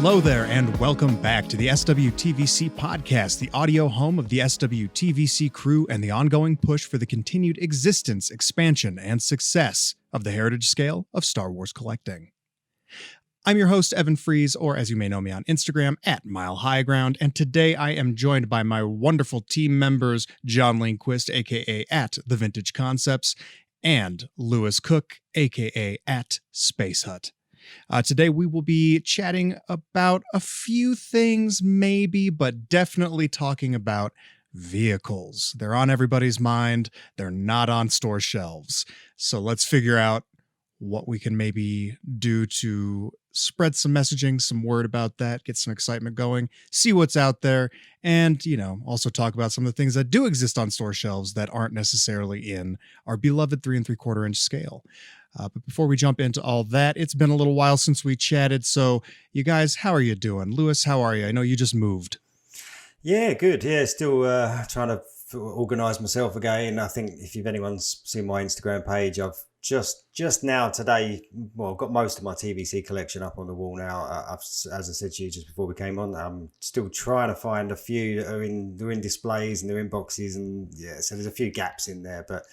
Hello there, and welcome back to the SWTVC podcast, the audio home of the SWTVC crew and the ongoing push for the continued existence, expansion, and success of the heritage scale of Star Wars collecting. I'm your host, Evan Fries, or as you may know me on Instagram, at Mile High Ground, and today I am joined by my wonderful team members, John Lindquist, aka at The Vintage Concepts, and Lewis Cook, aka at Space Hut. Today we will be chatting about a few things, maybe, but definitely talking about vehicles. They're on everybody's mind. They're not on store shelves. So let's figure out what we can maybe do to spread some messaging, some word about that, get some excitement going, see what's out there, and, also talk about some of the things that do exist on store shelves that aren't necessarily in our beloved 3 3/4 inch scale. But before we jump into all that, it's been a little while since we chatted. So you guys, how are you doing? Lewis, how are you? I know you just moved. Yeah, good. Yeah, still trying to organise myself again. I think if anyone's seen my Instagram page, I've just now today, I've got most of my TVC collection up on the wall now. As I said to you just before we came on, I'm still trying to find a few that are in displays and they're in boxes, and so there's a few gaps in there, but.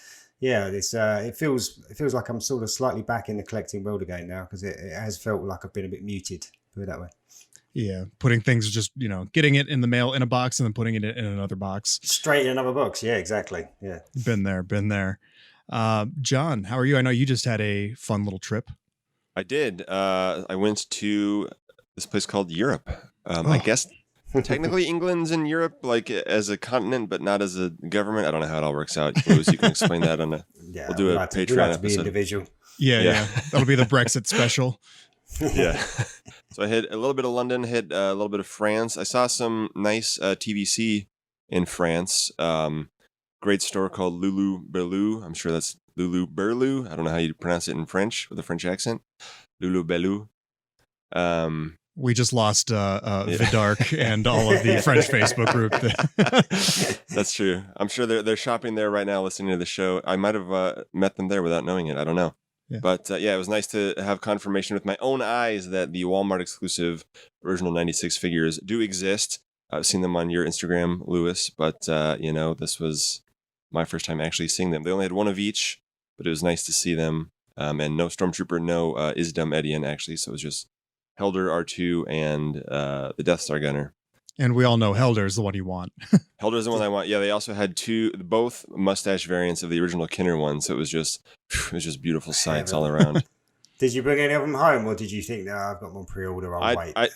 Yeah, it feels like I'm sort of slightly back in the collecting world again now, because it has felt like I've been a bit muted, put it that way. Yeah, putting things just, getting it in the mail in a box and then putting it in another box. Straight in another box, yeah, exactly, yeah. Been there. John, how are you? I know you just had a fun little trip. I did. I went to this place called Europe. I guess technically England's in Europe, like as a continent, but not as a government. I don't know how it all works out. Lewis, you can explain that on we'll do a Patreon episode. Individual. Yeah. That'll be the Brexit special. Yeah. So I hit a little bit of London, hit a little bit of France. I saw some nice TVC in France. Great store called Lulu Berlu. I'm sure that's Lulu Berlu. I don't know how you pronounce it in French with a French accent. Lulu Berlu. We just lost Vidark and all of the French Facebook group. That's true. I'm sure they're shopping there right now, listening to the show. I might have met them there without knowing it. I don't know. Yeah. But it was nice to have confirmation with my own eyes that the Walmart exclusive original 96 figures do exist. I've seen them on your Instagram, Lewis, but this was my first time actually seeing them. They only had one of each, but it was nice to see them. And no Stormtrooper, no Isdam Edian, actually. So it was just Helder R2 and the Death Star Gunner. And we all know Helder is the one you want. Helder is the one I want. Yeah, they also had both mustache variants of the original Kinner one. So it was just beautiful sights all around. Did you bring any of them home, or did you think, no, I've got one pre-order, I'll wait? I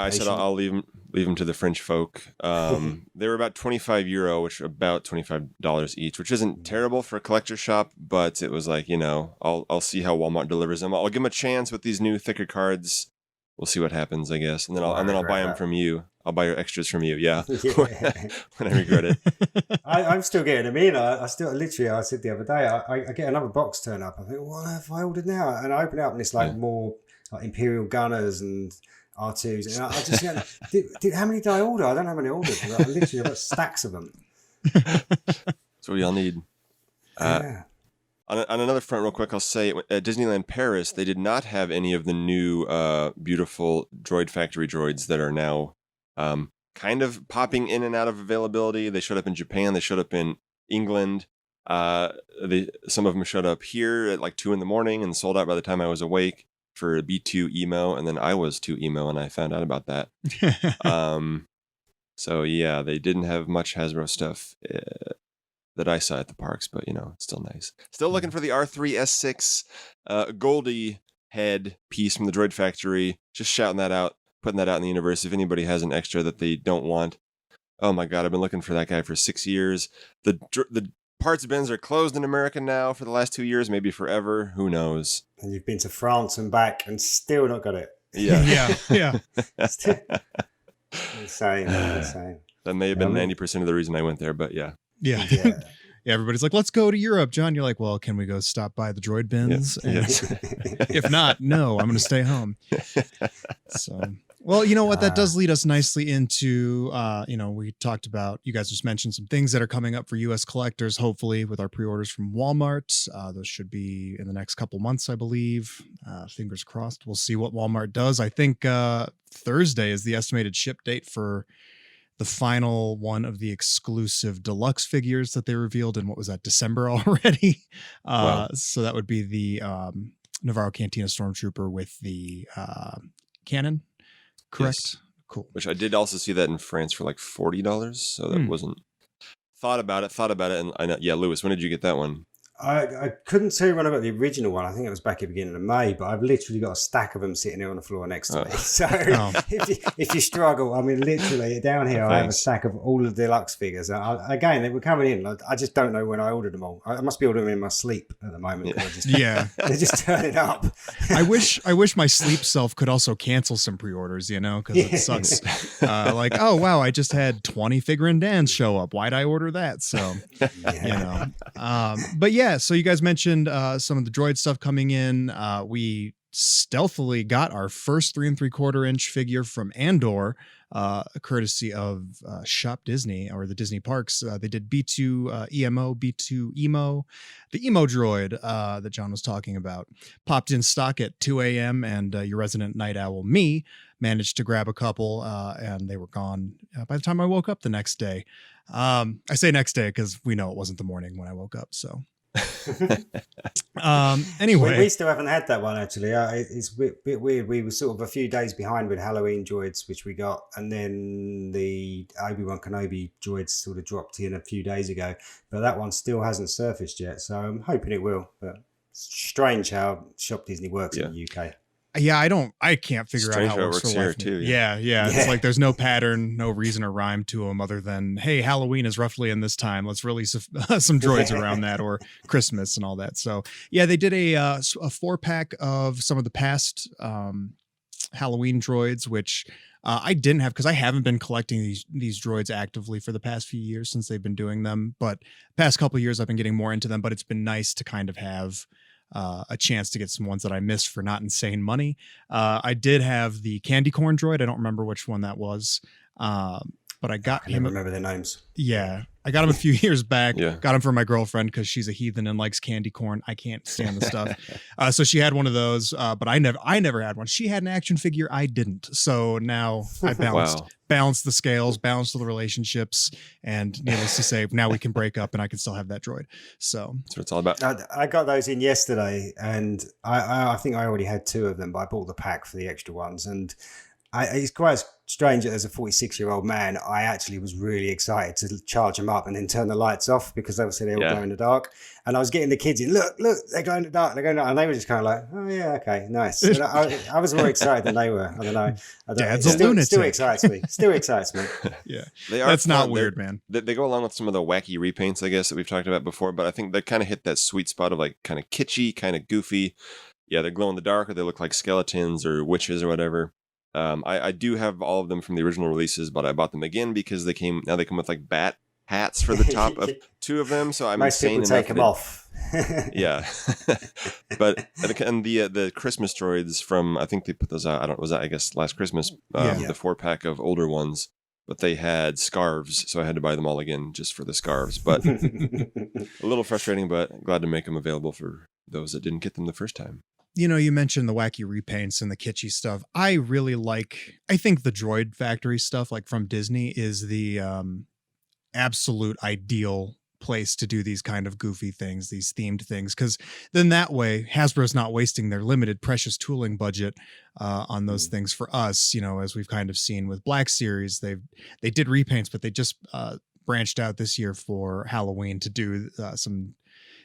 said I'll leave them to the French folk. They were about €25, which are about $25 each, which isn't terrible for a collector shop, but it was like, I'll see how Walmart delivers them. I'll give them a chance with these new thicker cards. We'll see what happens, I guess, and then I'll buy them from you. I'll buy your extras from you, yeah. When I regret it. I'm still getting them in. I said the other day, I get another box turn up. I think, what have I ordered now? And I open it up and it's like more like Imperial Gunners and R2s. And I just, how many did I order? I don't know how many I ordered. I literally got stacks of them. That's what we all need. Yeah. On another front, real quick, I'll say at Disneyland Paris, they did not have any of the new beautiful Droid Factory droids that are now kind of popping in and out of availability. They showed up in Japan. They showed up in England. Some of them showed up here at like 2 a.m. and sold out by the time I was awake for B2 emo. And then I was 2 emo and I found out about that. So yeah, they didn't have much Hasbro stuff that I saw at the parks, but it's still nice. Still looking for the R3S6 Goldie head piece from the Droid Factory. Just shouting that out, putting that out in the universe. If anybody has an extra that they don't want, oh my God, I've been looking for that guy for 6 years. The parts bins are closed in America now for the last 2 years, maybe forever. Who knows? And you've been to France and back and still not got it. Yeah. Yeah. Insane. That may have been 90% of the reason I went there, but yeah. Yeah. Yeah, everybody's like, let's go to Europe. John, you're like, well, can we go stop by the droid bins? Yeah. And if not, no, I'm going to stay home. So Well, you know what? That does lead us nicely into, we talked about, you guys just mentioned some things that are coming up for U.S. collectors, hopefully with our pre-orders from Walmart. Those should be in the next couple months, I believe. Fingers crossed. We'll see what Walmart does. I think Thursday is the estimated ship date for the final one of the exclusive deluxe figures that they revealed in, what was that, December already? Wow. So that would be the Navarro Cantina Stormtrooper with the cannon. Correct. Yes. Cool. Which I did also see that in France for like $40. So that wasn't thought about it. And I know, yeah, Lewis, when did you get that one? I couldn't tell you when I got the original one. I think it was back at the beginning of May, but I've literally got a stack of them sitting here on the floor next to me. So if you struggle, I mean, literally down here, I have a stack of all of the deluxe figures. Again, they were coming in. I just don't know when I ordered them all. I must be ordering them in my sleep at the moment. Yeah. They're just turning up. I wish my sleep self could also cancel some pre-orders, because it sucks. Like, oh, wow, I just had 20 figure Dans show up. Why'd I order that? So, but yeah, so you guys mentioned some of the droid stuff coming in. We stealthily got our first 3 3/4 inch figure from Andor, courtesy of Shop Disney or the Disney parks. They did B2 EMO, B2 Emo, the Emo droid that John was talking about. Popped in stock at 2 a.m. and your resident night owl, me, managed to grab a couple and they were gone by the time I woke up the next day. I say next day because we know it wasn't the morning when I woke up, so. Anyway, we still haven't had that one actually. It's a bit weird. We were sort of a few days behind with Halloween droids, which we got, and then the Obi-Wan Kenobi droids sort of dropped in a few days ago, but that one still hasn't surfaced yet, so I'm hoping it will. But it's strange how Shop Disney works in the UK. Yeah, I can't figure out how it works for here life. too. Yeah. It's like there's no pattern, no reason or rhyme to them other than, hey, Halloween is roughly in this time. Let's release some droids around that, or Christmas and all that. So yeah, they did a 4-pack of some of the past Halloween droids, which I didn't have because I haven't been collecting these droids actively for the past few years since they've been doing them. But past couple of years, I've been getting more into them. But it's been nice to kind of have a chance to get some ones that I missed for not insane money. I did have the candy corn droid. I don't remember which one that was, but I got him. I remember their names. Yeah, I got him a few years back. Yeah. Got him for my girlfriend because she's a heathen and likes candy corn. I can't stand the stuff. So she had one of those, but I never had one. She had an action figure. I didn't. So now I balanced the scales, balanced the relationships, and needless to say, now we can break up and I can still have that droid. So that's what it's all about. I got those in yesterday, and I think I already had 2 of them, but I bought the pack for the extra ones, and it's quite strange that as a 46-year-old man, I actually was really excited to charge them up and then turn the lights off because obviously they all glow in the dark. And I was getting the kids in, look, they're glowing in the dark, and they were just kind of like, oh yeah, okay, nice. And I was more excited than they were. I don't know. Dad's a lunatic. Still excites me. Yeah, they are. That's fun. not weird, man. They go along with some of the wacky repaints, I guess, that we've talked about before. But I think they kind of hit that sweet spot of like kind of kitschy, kind of goofy. Yeah, they glow in the dark, or they look like skeletons or witches or whatever. I do have all of them from the original releases, but I bought them again because they come with like bat hats for the top of 2 of them. So I'm most insane people take them off. Yeah. But and the Christmas droids from, I think they put those out, I guess last Christmas, the 4-pack of older ones, but they had scarves, so I had to buy them all again just for the scarves. But a little frustrating, but glad to make them available for those that didn't get them the first time. You mentioned the wacky repaints and the kitschy stuff. I think the Droid Factory stuff, like from Disney, is the absolute ideal place to do these kind of goofy things, these themed things, because then that way Hasbro's not wasting their limited precious tooling budget on those things for us. As we've kind of seen with Black Series, they did repaints, but they just branched out this year for Halloween to do some.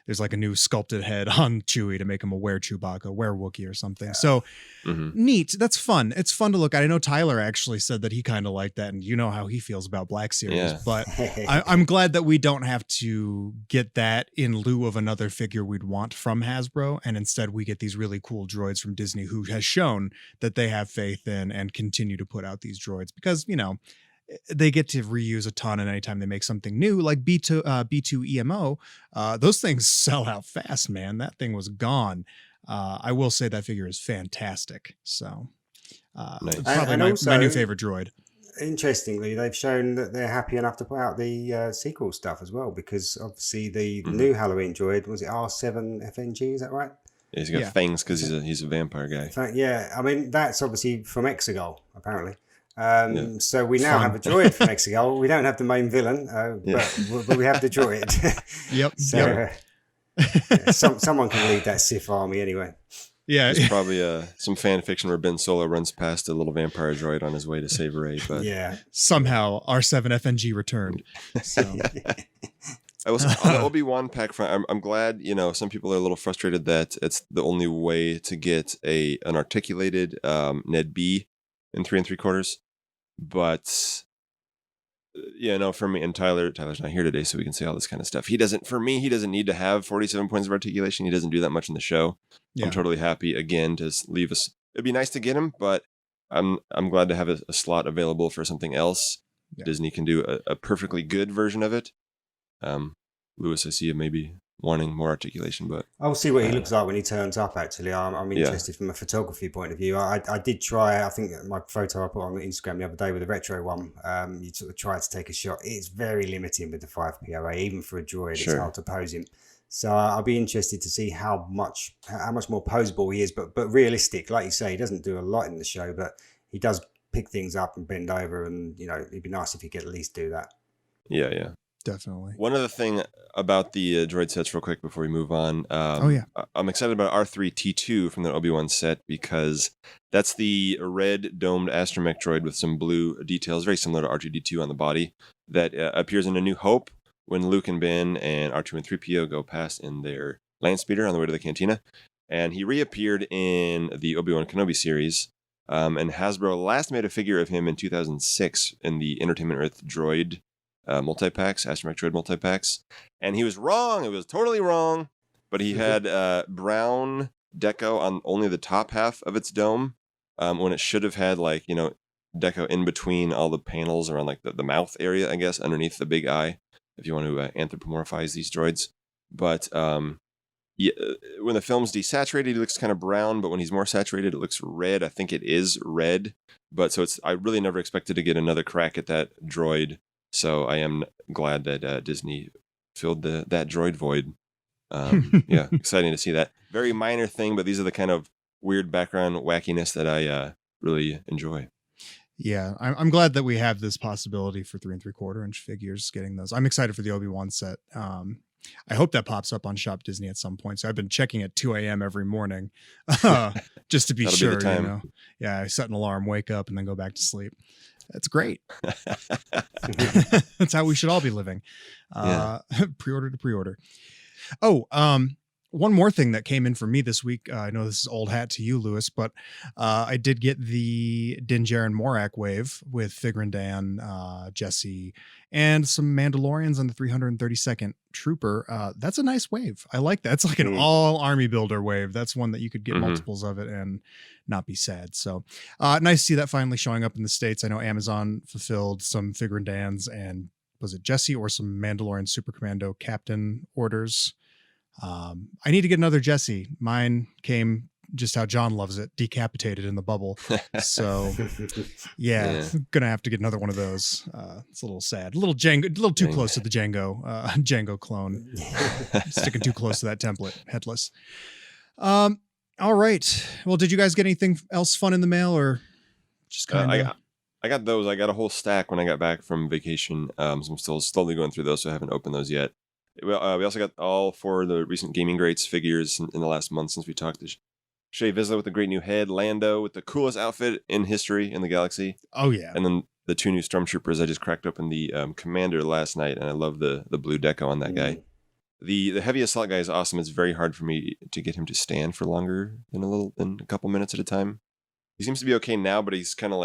There's like a new sculpted head on Chewie to make him a were-Chewbacca, were-Wookiee or something. Yeah. So neat. That's fun. It's fun to look at. I know Tyler actually said that he kind of liked that, and you know how he feels about Black Series. Yeah. But I'm glad that we don't have to get that in lieu of another figure we'd want from Hasbro, and instead we get these really cool droids from Disney, who has shown that they have faith in and continue to put out these droids because, they get to reuse a ton, and anytime they make something new, like B2 EMO, those things sell out fast, man. That thing was gone. I will say that figure is fantastic. So Nice. Probably And my also, new favorite droid. Interestingly, they've shown that they're happy enough to put out the sequel stuff as well, because obviously the new Halloween droid, was it R7FNG, is that right? Yeah, he's got fangs because he's a vampire guy. In fact, yeah, I mean, that's obviously from Exegol, apparently. So we now Fun. have a droid from Exegol. We don't have the main villain, but we have the droid. Yep. So someone can lead that Sith army anyway. Yeah. There's probably some fan fiction where Ben Solo runs past a little vampire droid on his way to save Rey, but Somehow R7FNG returned. So. I will say, on the Obi-Wan pack front, I'm glad, some people are a little frustrated that it's the only way to get an articulated Ned B in 3 3/4. But for me, and Tyler's not here today, so we can say all this kind of stuff. He doesn't need to have 47 points of articulation. He doesn't do that much in the show. Yeah. I'm totally happy again to leave us. It'd be nice to get him, but I'm glad to have a slot available for something else. Yeah. Disney can do a perfectly good version of it. Lewis, I see you maybe wanting more articulation, but I'll see what he looks like when he turns up. Actually, I'm interested from a photography point of view. I did try. I think my photo I put on Instagram the other day with the retro one. You sort of tried to take a shot. It's very limiting with the 5 POA, even for a droid. Sure. It's hard to pose him. So I'll be interested to see how much more poseable he is, but realistic. Like you say, he doesn't do a lot in the show, but he does pick things up and bend over, and it'd be nice if he could at least do that. Yeah. Definitely. One other thing about the droid sets real quick before we move on. I'm excited about R3-T2 from the Obi-Wan set because that's the red domed astromech droid with some blue details, very similar to R2-D2 on the body, that appears in A New Hope when Luke and Ben and R2 and 3PO go past in their land speeder on the way to the cantina. And he reappeared in the Obi-Wan Kenobi series. And Hasbro last made a figure of him in 2006 in the Entertainment Earth droid multi-packs, astromech droid multi-packs, and he was wrong. It was totally wrong, but he had brown deco on only the top half of its dome, when it should have had deco in between all the panels around the mouth area, I guess, underneath the big eye, if you want to anthropomorphize these droids. But when the film's desaturated, he looks kind of brown, but when he's more saturated, it looks red. I think it is red, but so I really never expected to get another crack at that droid. So I am glad that Disney filled that droid void. Exciting to see that. Very minor thing, but these are the kind of weird background wackiness that I really enjoy. Yeah, I'm glad that we have this possibility for 3 3/4 inch figures, getting those. I'm excited for the Obi-Wan set. I hope that pops up on Shop Disney at some point. So I've been checking at 2 a.m. every morning just to be sure. Yeah, I set an alarm, wake up, and then go back to sleep. That's great. That's how we should all be living. Pre-order to pre-order. Oh, one more thing that came in for me this week. I know this is old hat to you, Lewis, but I did get the Din Djarin Morak wave with Figrin Dan, Jesse, and some Mandalorians on the 332nd Trooper. That's a nice wave. I like that. It's like an all army builder wave. That's one that you could get multiples of it and not be sad. So nice to see that finally showing up in the States. I know Amazon fulfilled some Figrin Dans and was it Jesse or some Mandalorian Super Commando Captain orders. I need to get another Jesse. Mine came just how John loves it, decapitated in the bubble. So gonna have to get another one of those. It's a little sad, a little too close to the Django clone. Sticking too close to that template, headless. All right. Well, did you guys get anything else fun in the mail, or just kind of? I got those. I got a whole stack when I got back from vacation. So I'm still slowly going through those, so I haven't opened those yet. We also got all 4 of the recent Gaming Greats figures in the last month since we talked to Shay Vizsla with the great new head, Lando with the coolest outfit in history in the galaxy. Oh, yeah. And then the 2 new Stormtroopers. I just cracked open the Commander last night, and I love the blue deco on that guy. The heavy assault guy is awesome. It's very hard for me to get him to stand for longer than a couple minutes at a time. He seems to be okay now, but he's kind of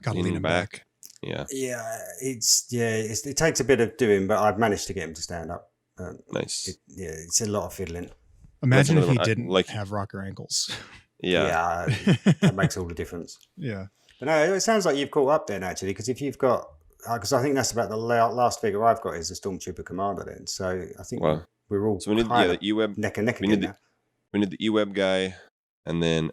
gotta lean him back. Yeah. It takes a bit of doing, but I've managed to get him to stand up. Nice. It's a lot of fiddling. Imagine if he didn't have rocker ankles. Yeah, that makes all the difference. Yeah. But no, it sounds like you've caught up then, actually, because if you've got, because I think that's about the last figure I've got is the Stormtrooper Commander then. So I think we're all so we need the E-Web neck and neck again now. We need the E-Web guy, and then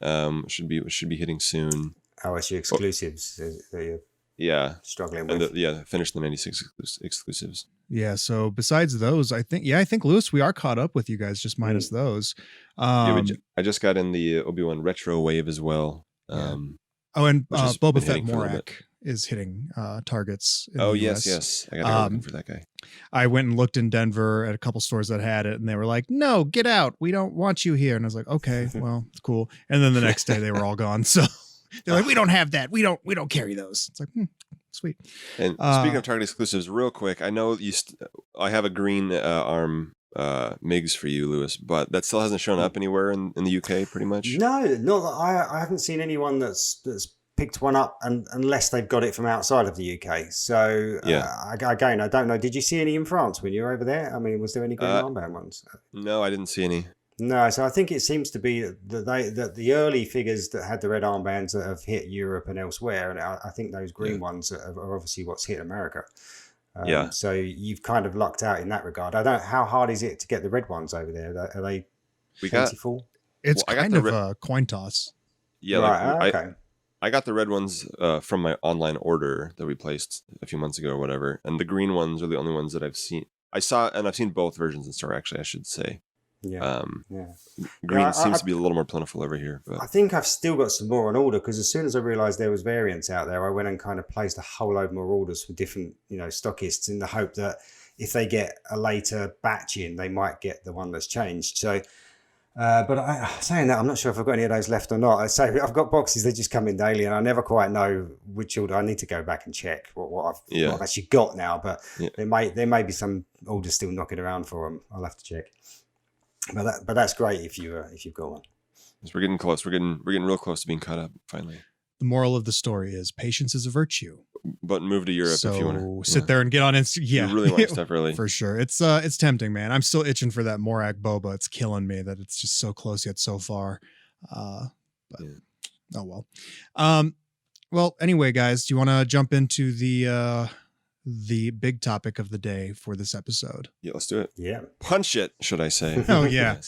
should be hitting soon. OSU exclusives that you're struggling with. Finish the 96 exclusives. Yeah, so besides those, I think Lewis, we are caught up with you guys, just minus those. I just got in the Obi-Wan retro wave as well. And Boba Fett Morak is hitting targets in the US. Yes. I got to go looking for that guy. I went and looked in Denver at a couple stores that had it, and they were like, "No, get out. We don't want you here." And I was like, "Okay, well, it's cool." And then the next day they were all gone. So they're like, "We don't have that. We don't carry those." It's like, sweet. And speaking of Target exclusives, real quick, I know I have a green arm MiGs for you, Lewis, but that still hasn't shown up anywhere in the UK, pretty much. No, I haven't seen anyone that's picked one up unless they've got it from outside of the UK. So again, I don't know. Did you see any in France when you were over there? I mean, was there any green armband ones? No, I didn't see any. No, so I think it seems to be that the early figures that had the red armbands that have hit Europe and elsewhere, and I think those green ones are obviously what's hit America. So you've kind of lucked out in that regard. I don't. How hard is it to get the red ones over there? Are they plentiful? It's kind of a coin toss. Yeah, right. Okay. I got the red ones from my online order that we placed a few months ago or whatever, and the green ones are the only ones that I've seen. I've seen both versions in store, actually, I should say. Green seems to be a little more plentiful over here. But I think I've still got some more on order, because as soon as I realised there was variants out there, I went and kind of placed a whole load more orders for different, stockists, in the hope that if they get a later batch in, they might get the one that's changed. So, but saying that, I'm not sure if I've got any of those left or not. So I've got boxes that just come in daily, and I never quite know which order. I need to go back and check what I've actually got now. But there may be some orders still knocking around for them. I'll have to check. But that's great if you've got one. We're getting close. We're getting real close to being caught up finally. The moral of the story is patience is a virtue. But move to Europe if you want to sit there and get on Instagram. Yeah, you really want stuff early for sure. It's tempting, man. I'm still itching for that Morak Boba. It's killing me that it's just so close yet so far. Oh well. Well, anyway, guys, do you want to jump into the big topic of the day for this episode? Yeah, let's do it. Yeah. Punch it, should I say. Oh, yeah.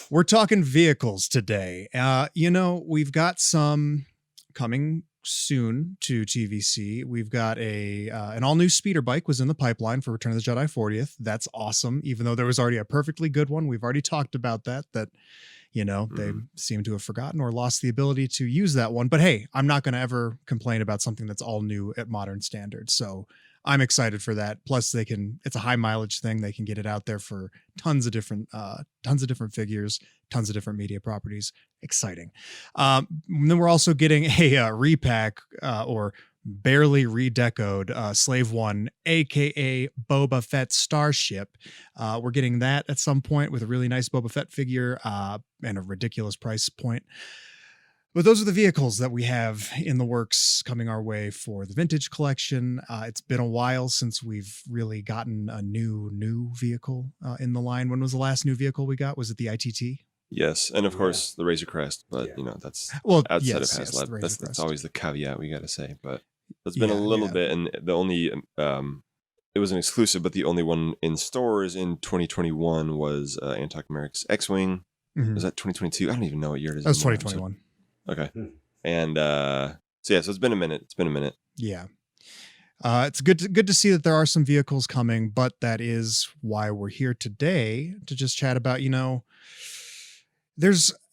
We're talking vehicles today. We've got some coming soon to TVC. We've got an all-new speeder bike was in the pipeline for Return of the Jedi 40th. That's awesome. Even though there was already a perfectly good one. We've already talked about that they seem to have forgotten or lost the ability to use that one. But hey, I'm not going to ever complain about something that's all new at modern standards. So I'm excited for that. Plus it's a high mileage thing. They can get it out there for tons of different figures, tons of different media properties. Exciting. Then we're also getting a repack or barely redecoed Slave One, aka Boba Fett Starship. We're getting that at some point with a really nice Boba Fett figure and a ridiculous price point. But those are the vehicles that we have in the works coming our way for the vintage collection. It's been a while since we've really gotten a new vehicle in the line. When was the last new vehicle we got? Was it the ITT? Yes, and of course the Razor Crest, but that's outside of HasLab. That's always the caveat we got to say. But it's been a little bit, and the only it was an exclusive, but the only one in stores in 2021 was Antok Merrick's X-Wing. Mm-hmm. Was that 2022? I don't even know what year it is. That was 2021. Okay. And so it's been a minute. Yeah. It's good to see that there are some vehicles coming, but that is why we're here today to just chat about,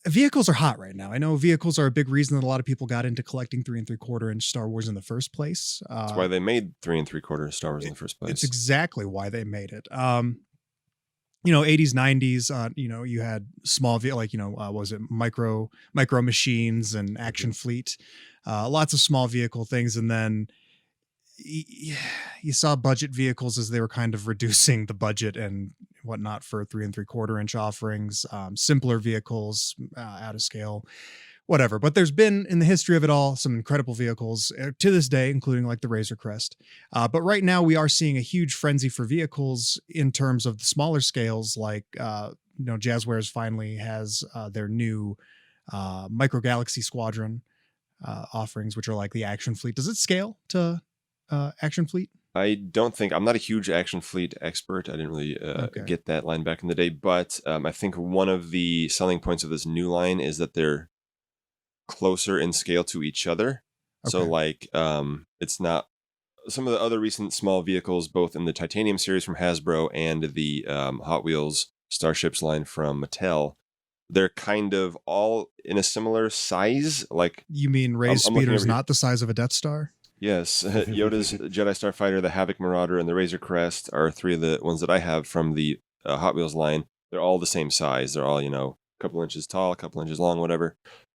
vehicles are hot right now. I know vehicles are a big reason that a lot of people got into collecting 3 3/4 inch Star Wars in the first place. That's why they made 3 3/4 Star Wars in the first place. It's exactly why they made it. 80s, 90s, you had small, what was it? Micro Machines and Action Fleet, lots of small vehicle things. And then you saw budget vehicles as they were kind of reducing the budget and whatnot for 3 3/4 inch offerings, simpler vehicles, out of scale, whatever. But there's been, in the history of it all, some incredible vehicles to this day, including like the Razor Crest. But right now we are seeing a huge frenzy for vehicles in terms of the smaller scales, like, Jazzwares finally has their new Micro Galaxy Squadron offerings, which are like the Action Fleet. Does it scale to Action Fleet? I'm not a huge Action Fleet expert. I didn't really get that line back in the day, but I think one of the selling points of this new line is that they're closer in scale to each other. Okay. So like it's not some of the other recent small vehicles, both in the Titanium series from Hasbro and the Hot Wheels Starships line from Mattel. They're kind of all in a similar size. Like, you mean Rey's speeder is not the size of a Death Star? Yes, Yoda's Jedi Starfighter, the Havoc Marauder, and the Razor Crest are three of the ones that I have from the Hot Wheels line. They're all the same size. They're all, a couple inches tall, a couple inches long, whatever.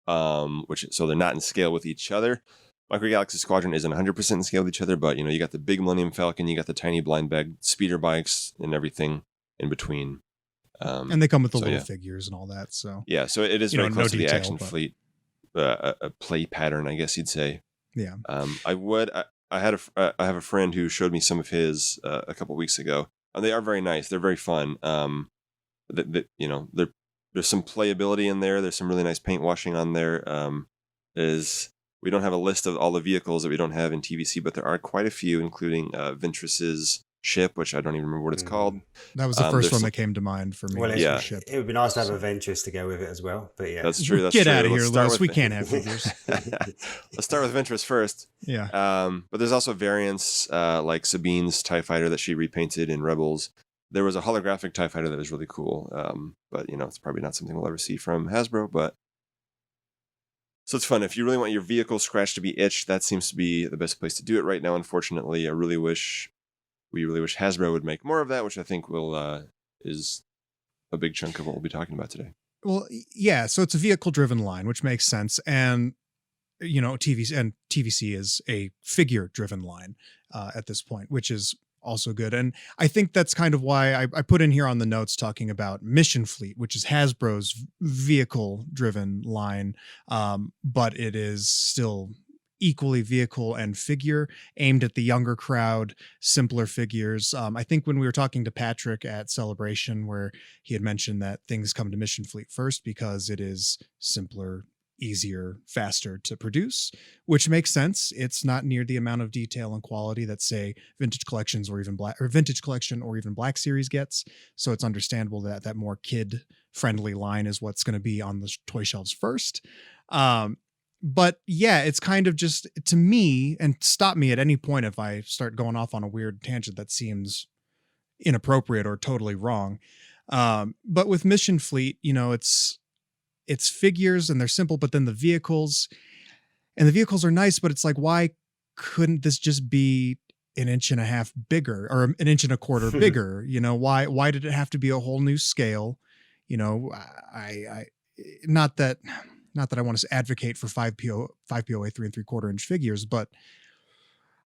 So they're not in scale with each other. Micro Galaxy Squadron isn't 100% in scale with each other, but you got the big Millennium Falcon, you got the tiny blind bag speeder bikes, and everything in between. And they come with the little figures and all that. So so it is very close to the Action Fleet a play pattern, I guess you'd say. Yeah. I have a friend who showed me some of his a couple weeks ago, and they are very nice. They're very fun. There's some playability in there. There's some really nice paint washing on there. We don't have a list of all the vehicles that we don't have in TVC, but there are quite a few, including Ventress's ship, which I don't even remember what it's called. That was the first one that came to mind for me. Well, it would be nice to have a Ventress to go with it as well. But yeah, that's true. Get out of here, Lewis. We can't have figures. Let's start with Ventress first. Yeah. But there's also variants like Sabine's TIE Fighter that she repainted in Rebels. There was a holographic TIE Fighter that was really cool. But it's probably not something we'll ever see from Hasbro. But so it's fun. If you really want your vehicle scratch to be itched, that seems to be the best place to do it right now. Unfortunately, we really wish Hasbro would make more of that, which I think is a big chunk of what we'll be talking about today. Well, yeah. So it's a vehicle-driven line, which makes sense, and TVC is a figure-driven line at this point, which is also good. And I think that's kind of why I put in here on the notes talking about Mission Fleet, which is Hasbro's vehicle-driven line, but it is still equally vehicle and figure, aimed at the younger crowd, simpler figures. I think when we were talking to Patrick at Celebration, where he had mentioned that things come to Mission Fleet first because it is simpler, easier, faster to produce, which makes sense. It's not near the amount of detail and quality that, say, Vintage Collection or even Black Series gets. So it's understandable that that more kid-friendly line is what's going to be on the toy shelves first. But yeah, it's kind of just, to me, and stop me at any point if I start going off on a weird tangent that seems inappropriate or totally wrong. But with Mission Fleet, it's figures and they're simple, but then the vehicles are nice, but it's like, why couldn't this just be an inch and a half bigger or an inch and a quarter bigger? Why did it have to be a whole new scale? Not that I want to advocate for 5 POA 3 3/4 inch figures, but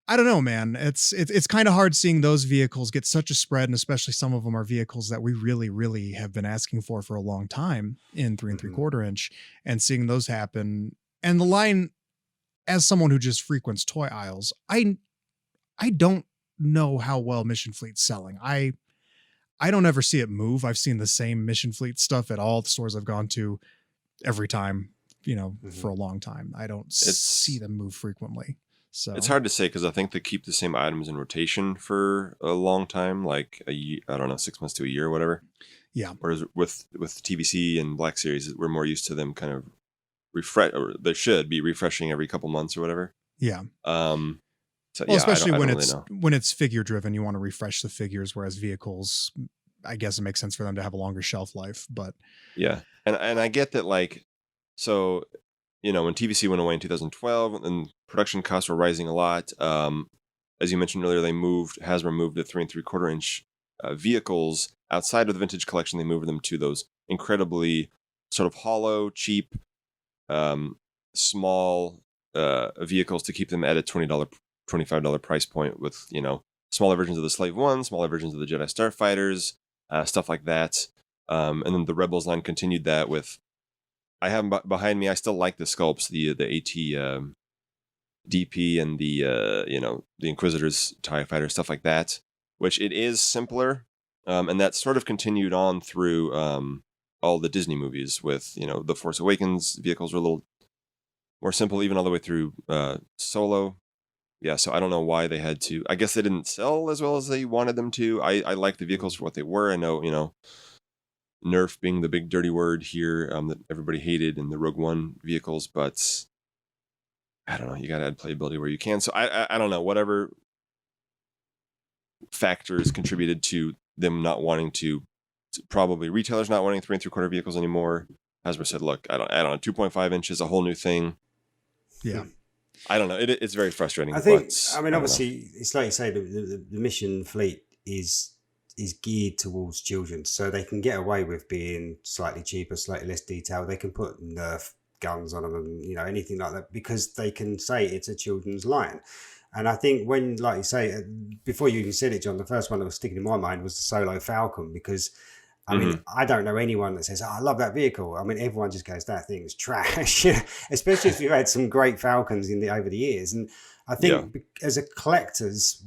I don't know, man. It's kind of hard seeing those vehicles get such a spread, and especially some of them are vehicles that we really, really have been asking for a long time in 3 3/4 inch, and seeing those happen. And the line, as someone who just frequents toy aisles, I don't know how well Mission Fleet's selling. I don't ever see it move. I've seen the same Mission Fleet stuff at all the stores I've gone to every time, for a long time. I don't see them move frequently. So it's hard to say because I think they keep the same items in rotation for a long time, like a year, I don't know, 6 months to a year or whatever. Yeah. Whereas with TVC and Black Series, we're more used to them kind of or they should be refreshing every couple months or whatever. Yeah. So especially when it's figure driven, you want to refresh the figures, whereas vehicles, I guess it makes sense for them to have a longer shelf life. But yeah, and I get that, like, so when TVC went away in 2012 and production costs were rising a lot, as you mentioned earlier, Hasbro moved to 3 3/4 inch vehicles outside of the Vintage Collection. They moved them to those incredibly sort of hollow, cheap, small vehicles to keep them at a $20, $25 price point with, smaller versions of the Slave One, smaller versions of the Jedi Starfighters, stuff like that. And then the Rebels line continued that with, I have them behind me. I still like the sculpts, the AT DP and the Inquisitor's TIE Fighter, stuff like that, which it is simpler. And that sort of continued on through all the Disney movies with, the Force Awakens vehicles were a little more simple, even all the way through Solo. Yeah, so I don't know why they had to. I guess they didn't sell as well as they wanted them to. I like the vehicles for what they were. I know, nerf being the big dirty word here that everybody hated in the Rogue One vehicles, but I don't know. You got to add playability where you can. So I don't know. Whatever factors contributed to them not wanting to, probably retailers not wanting 3 3/4 vehicles anymore. Hasbro said, "Look, I don't know. 2.5 inches, a whole new thing." Yeah. I don't know. It's very frustrating. I think. But, I mean, obviously, it's like you say, the mission fleet is geared towards children, so they can get away with being slightly cheaper, slightly less detailed. They can put Nerf guns on them, and anything like that, because they can say it's a children's line. And I think when, like you say, before you even said it, John, the first one that was sticking in my mind was the Solo Falcon, because I mean, I don't know anyone that says, "Oh, I love that vehicle." I mean, everyone just goes, "That thing's trash," especially if you've had some great Falcons over the years. And I think as a collectors,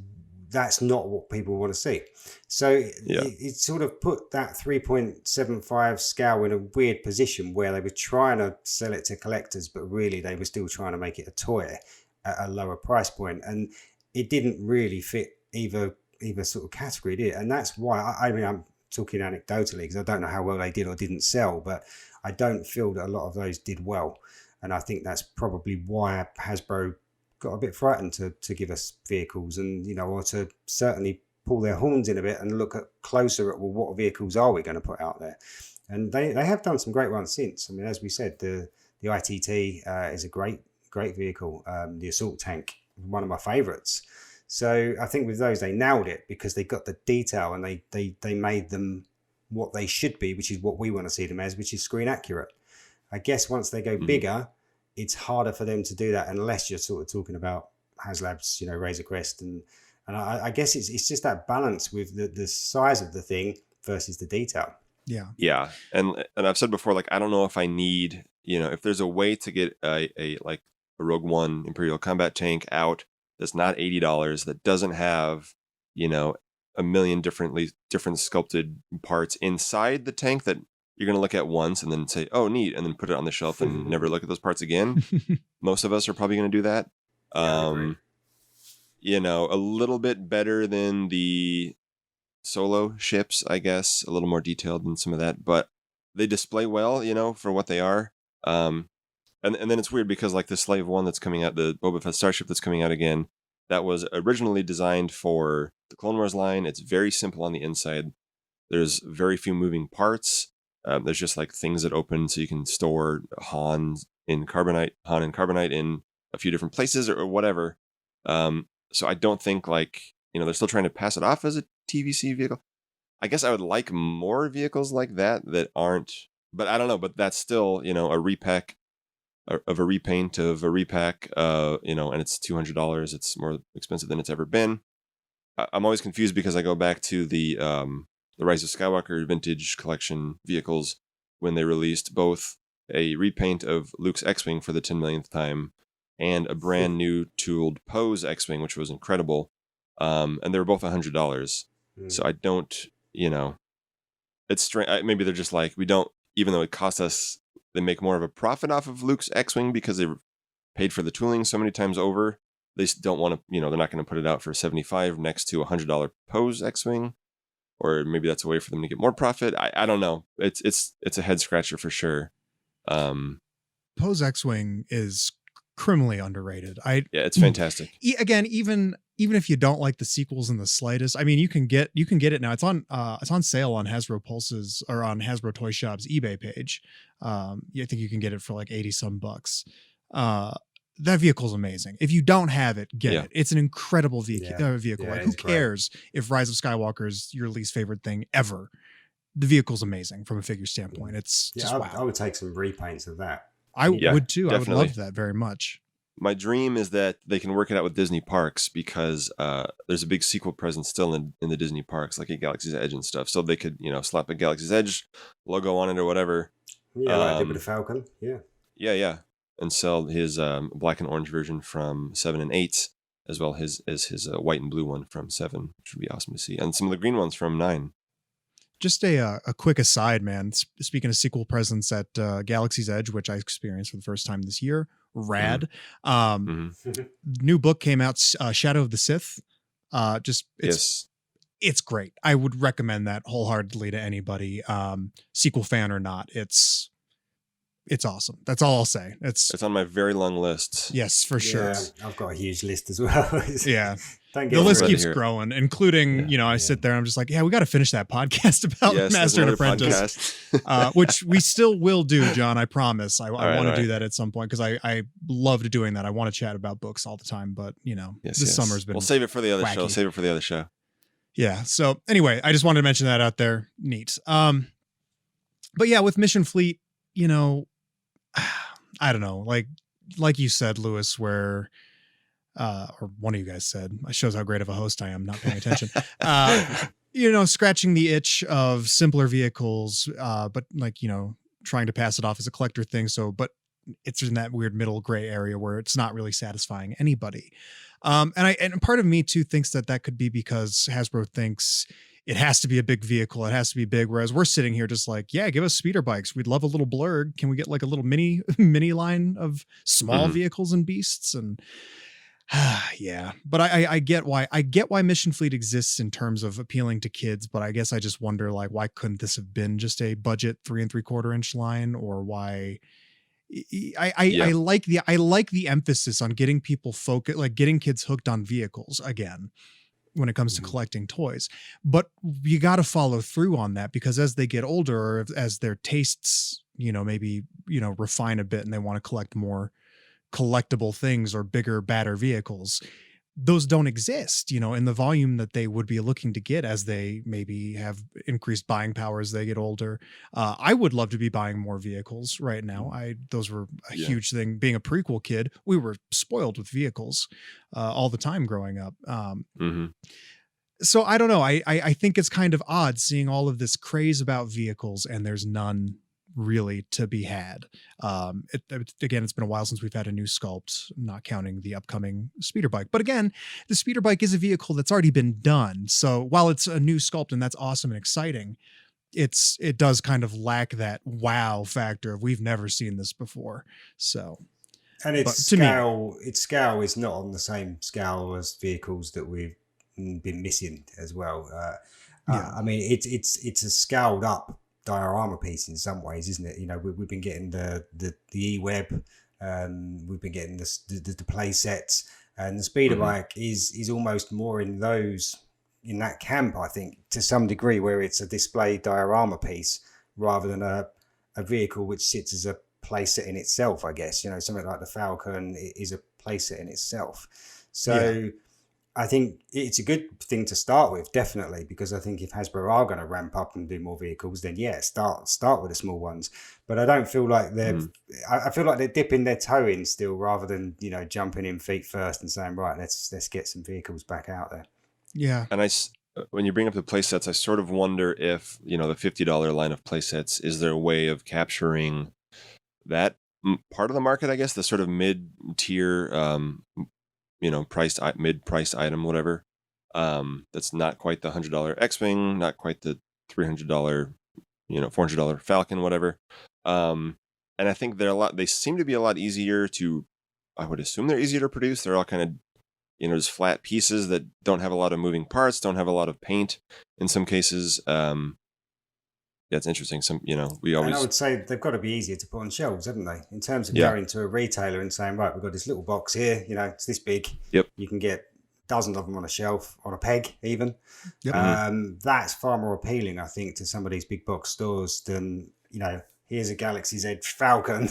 that's not what people want to see. So it sort of put that 3.75 scale in a weird position where they were trying to sell it to collectors, but really they were still trying to make it a toy at a lower price point. And it didn't really fit either sort of category, did it? And that's why, I mean, I'm talking anecdotally because I don't know how well they did or didn't sell, but I don't feel that a lot of those did well. And I think that's probably why Hasbro got a bit frightened to give us vehicles, and or to certainly pull their horns in a bit and look closer at, well, what vehicles are we going to put out there? And they have done some great ones since. I mean, as we said, the ITT is a great vehicle. The assault tank, one of my favorites. So I think with those, they nailed it because they got the detail and they made them what they should be, which is what we want to see them as, which is screen accurate. I guess once they go bigger, it's harder for them to do that unless you're sort of talking about HasLabs, Razor Crest. And I guess it's just that balance with the size of the thing versus the detail. Yeah. Yeah. And I've said before, like, I don't know if I need, if there's a way to get a Rogue One Imperial combat tank out that's not $80, that doesn't have, a million different sculpted parts inside the tank that you're going to look at once and then say, "Oh, neat," and then put it on the shelf and never look at those parts again. Most of us are probably going to do that. A little bit better than the Solo ships, I guess, a little more detailed than some of that, but they display well, for what they are. And then it's weird because like the Slave One that's coming out, the Boba Fett Starship that's coming out again, that was originally designed for the Clone Wars line. It's very simple on the inside. There's very few moving parts. There's just like things that open so you can store Han in carbonite in a few different places or whatever. So I don't think they're still trying to pass it off as a TVC vehicle. I guess I would like more vehicles like that aren't, but I don't know, but that's still, a repack of a repaint of a repack, and it's $200. It's more expensive than it's ever been. I'm always confused because I go back to the Rise of Skywalker Vintage Collection vehicles when they released both a repaint of Luke's X-Wing for the 10 millionth time and a brand new tooled Poe's X-Wing, which was incredible. And they were both $100. So I don't, it's strange. Maybe they're just like, we don't, even though it cost us, they make more of a profit off of Luke's X-Wing because they paid for the tooling so many times over. They don't want to, they're not going to put it out for $75 next to $100 Poe's X-Wing. Or maybe that's a way for them to get more profit. I don't know. It's a head scratcher for sure. Poe's X-Wing is criminally underrated. It's fantastic. Again, even if you don't like the sequels in the slightest, I mean, you can get it now. It's on sale on Hasbro Pulse's or on Hasbro Toy Shop's eBay page. I think you can get it for like 80 some bucks. That vehicle's amazing. If you don't have it, get it. It's an incredible vehicle. Like, who cares if Rise of Skywalker is your least favorite thing ever? The vehicle's amazing from a figure standpoint. It's just wow. I would take some repaints of that. I would too. Definitely. I would love that very much. My dream is that they can work it out with Disney parks because there's a big sequel presence still in the Disney parks, like a Galaxy's Edge and stuff. So they could, slap a Galaxy's Edge logo on it or whatever. Yeah, like I did with the Falcon. Yeah. Yeah. And sell his black and orange version from 7 and 8, as well as his white and blue one from 7, which would be awesome to see. And some of the green ones from 9. Just a quick aside, man. Speaking of sequel presence at Galaxy's Edge, which I experienced for the first time this year, rad. New book came out, Shadow of the Sith. It's it's great. I would recommend that wholeheartedly to anybody, sequel fan or not. It's awesome. That's all I'll say. It's on my very long list. Yes, for sure. Yeah, I've got a huge list as well. Yeah. The list keeps growing, including, I sit there and I'm just like, we got to finish that podcast about Master and Apprentice, which we still will do, John. I promise. I want to do that at some point because I loved doing that. I want to chat about books all the time, but this summer's been. We'll save it for the other wacky. show. Yeah. So anyway, I just wanted to mention that out there. Neat. But yeah, with Mission Fleet, I don't know, like you said, Lewis, where, or one of you guys said, it shows how great of a host I am, not paying attention, scratching the itch of simpler vehicles, but trying to pass it off as a collector thing. So, but it's in that weird middle gray area where it's not really satisfying anybody. And part of me too thinks that could be because Hasbro thinks it has to be a big vehicle. It has to be big. Whereas we're sitting here just like, give us speeder bikes. We'd love a little blurg. Can we get like a little mini line of small vehicles and beasts? And but I get why Mission Fleet exists in terms of appealing to kids. But I guess I just wonder, like, why couldn't this have been just a budget 3 3/4 inch line, or why? I like the emphasis on getting people focused, like getting kids hooked on vehicles again when it comes to collecting toys. But you got to follow through on that, because as they get older, or as their tastes, maybe, refine a bit and they want to collect more collectible things or bigger, badder vehicles, those don't exist, in the volume that they would be looking to get as they maybe have increased buying power as they get older. I would love to be buying more vehicles right now. Those were a huge thing. Being a prequel kid, we were spoiled with vehicles all the time growing up. So I don't know. I think it's kind of odd seeing all of this craze about vehicles and there's none really to be had. Again, it's been a while since we've had a new sculpt, not counting the upcoming speeder bike. But again, the speeder bike is a vehicle that's already been done. So while it's a new sculpt and that's awesome and exciting, it does kind of lack that wow factor of we've never seen this before. So, and its scale is not on the same scale as vehicles that we've been missing as well. I mean, it's a scaled up diorama piece in some ways, isn't it? We've been getting the e-web, we've been getting the play sets, and the speeder bike is almost more in that camp, I think, to some degree, where it's a display diorama piece rather than a vehicle which sits as a playset in itself, I guess. Something like the Falcon is a playset in itself. So I think it's a good thing to start with, definitely, because I think if Hasbro are going to ramp up and do more vehicles, then start with the small ones. But I don't feel like I feel like they're dipping their toe in still, rather than jumping in feet first and saying, right, let's get some vehicles back out there. Yeah. And when you bring up the playsets, I sort of wonder if the $50 line of playsets, is there a way of capturing that part of the market? I guess the sort of mid-tier. Mid-priced item, whatever. That's not quite the $100 X-Wing, not quite the $300, $400 Falcon, whatever. And I think they seem to be a lot easier to, I would assume they're easier to produce. They're all kind of, just flat pieces that don't have a lot of moving parts, don't have a lot of paint in some cases. It's interesting. And I would say they've got to be easier to put on shelves, haven't they? In terms of going to a retailer and saying, right, we've got this little box here, it's this big. Yep. You can get dozens of them on a shelf, on a peg even. Yep. That's far more appealing, I think, to some of these big box stores than, here's a Galaxy's Edge Falcon.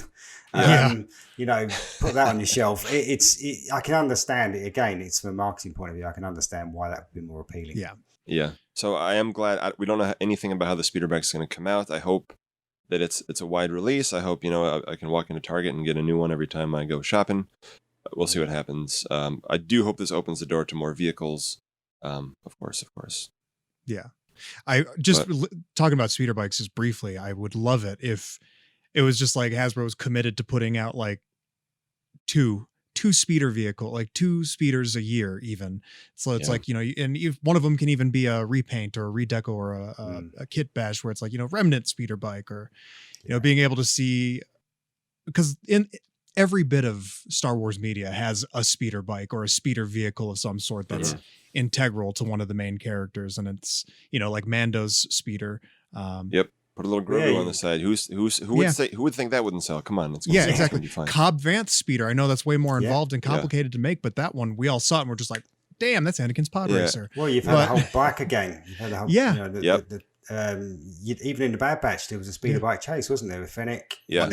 Put that on your shelf. I can understand it. Again, it's from a marketing point of view. I can understand why that would be more appealing. Yeah. So I am glad we don't know anything about how the speeder bike is going to come out. I hope that it's a wide release. I hope I can walk into Target and get a new one every time I go shopping. We'll see what happens. I do hope this opens the door to more vehicles. Of course. Yeah. Talking about speeder bikes just briefly, I would love it if it was just like Hasbro was committed to putting out like two speeder vehicle, like 2 speeders a year even. So it's like, and if one of them can even be a repaint or a redeco or a kit bash where it's like, remnant speeder bike, or, being able to see, because in every bit of Star Wars media has a speeder bike or a speeder vehicle of some sort that's integral to one of the main characters, and it's like Mando's speeder. Yep. Put a little Grogu on the side. Who would think that wouldn't sell? Come on, exactly. Cobb Vanth speeder. I know that's way more involved and complicated to make, but that one we all saw it and we're just like, damn, that's Anakin's pod racer. Well, you've had the whole biker gang. You've had the whole, even in the Bad Batch, there was a speeder bike chase, wasn't there, with Fennec? Yeah.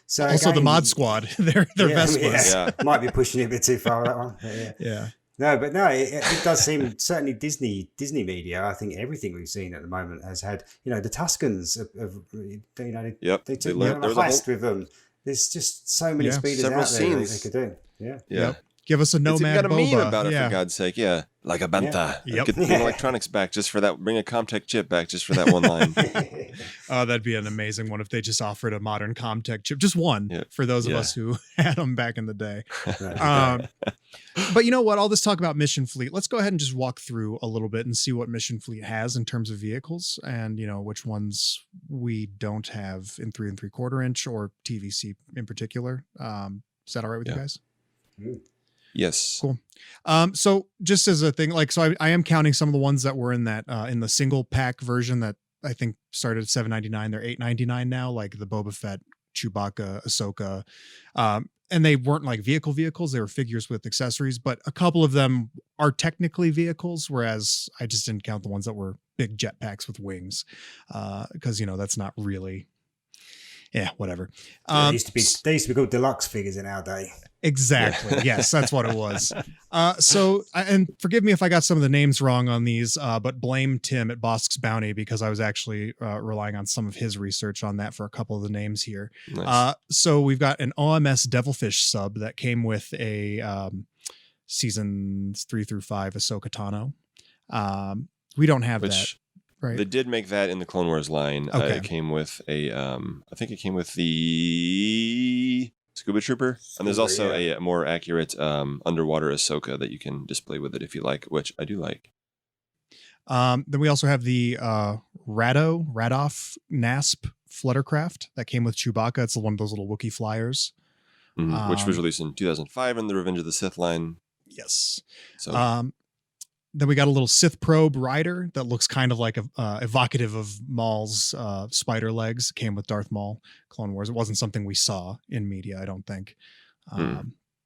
So also the Mod Squad, their Vespas. Yeah. Might be pushing it a bit too far, that one. Yeah. No, it does seem, certainly Disney media, I think everything we've seen at the moment has had, the Tuscans they took a heist with them. There's just so many speeders several out there that scenes. they could do. Yeah. Yep. Give us a Nomad Boba. Got a meme about it, for God's sake. Yeah. Like a banta. Yep. Get the electronics back just for that. Bring a Comtech chip back just for that one line. Oh, that'd be an amazing one if they just offered a modern Comtech chip. Just one for those of us who had them back in the day. But you know what? All this talk about Mission Fleet, let's go ahead and just walk through a little bit and see what Mission Fleet has in terms of vehicles and, which ones we don't have in 3 3/4 inch or TVC in particular. Is that all right with you guys? Yes. Cool. So just as a thing, so I am counting some of the ones that were in that, in the single pack version that I think started at $7.99. They're $8.99 now, like the Boba Fett, Chewbacca, Ahsoka. And they weren't like vehicles. They were figures with accessories, but a couple of them are technically vehicles. Whereas I just didn't count the ones that were big jetpacks with wings. Cause that's not really, whatever. They used to be called deluxe figures in our day. Exactly. Yes, that's what it was. So, and forgive me if I got some of the names wrong on these, but blame Tim at Bosk's Bounty because I was actually relying on some of his research on that for a couple of the names here. Nice. So we've got an OMS Devilfish sub that came with a seasons 3 through 5 Ahsoka Tano. We don't have that. Right. They did make that in the Clone Wars line. Okay. It came with I think it came with the Scuba Trooper. And there's also a more accurate underwater Ahsoka that you can display with it if you like, which I do like. Then we also have the Radoff NASP Fluttercraft that came with Chewbacca. It's one of those little Wookiee flyers. Which was released in 2005 in the Revenge of the Sith line. Yes. So then we got a little Sith probe rider that looks kind of like evocative of Maul's spider legs. Came with Darth Maul Clone Wars. It wasn't something we saw in media, I don't think.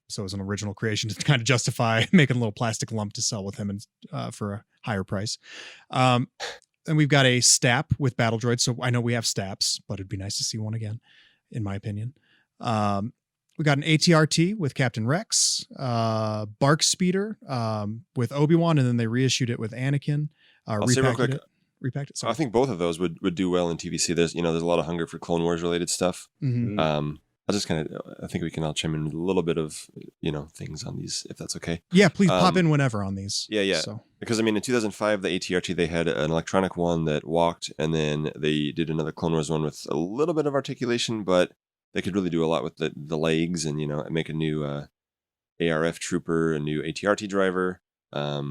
So it was an original creation to kind of justify making a little plastic lump to sell with him and for a higher price. And we've got a Stap with battle droids. So I know we have Staps, but it'd be nice to see one again, in my opinion. We got an ATRT with Captain Rex, Bark Speeder with Obi-Wan, and then they reissued it with Anakin. I'll say real quick, repacked it. Sorry. I think both of those would do well in TVC. There's there's a lot of hunger for Clone Wars related stuff. Mm-hmm. I think we can all chime in with a little bit of things on these if that's okay. Yeah, please pop in whenever on these. Yeah. So. Because in 2005 the ATRT they had an electronic one that walked, and then they did another Clone Wars one with a little bit of articulation, but they could really do a lot with the legs and, make a new ARF trooper, a new ATRT driver. I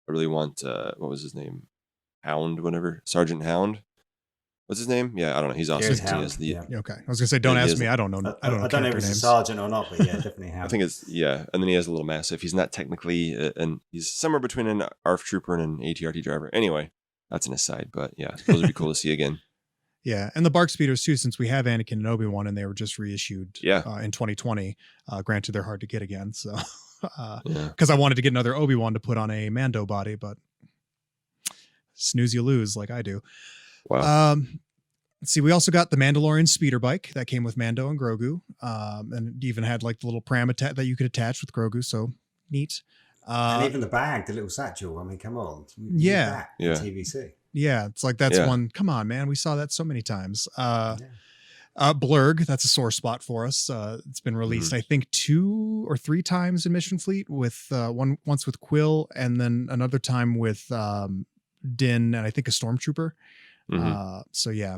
really want, what was his name? Hound, whatever. Sergeant Hound. What's his name? Yeah, I don't know. He's awesome. Okay. I was going to say, don't ask me. I don't know. I don't know if it's a sergeant or not, but yeah, definitely Hound. I think it's, and then he has a little massive. He's not technically, and he's somewhere between an ARF trooper and an ATRT driver. Anyway, that's an aside, but yeah, those would be cool to see again. Yeah, and the Bark Speeders too, since we have Anakin and Obi-Wan, and they were just reissued in 2020. Granted, they're hard to get again, so because I wanted to get another Obi-Wan to put on a Mando body, but snooze you lose, like I do. Wow. Let's see, we also got the Mandalorian speeder bike that came with Mando and Grogu, and it even had like the little pram that you could attach with Grogu, so neat. And even the bag, the little satchel. I mean, come on. Yeah. TVC. Yeah, it's like that's one. Come on, man. We saw that so many times. Blurg, that's a sore spot for us. It's been released, I think, 2 or 3 times in Mission Fleet, with once with Quill, and then another time with Din, and I think a Stormtrooper. So yeah,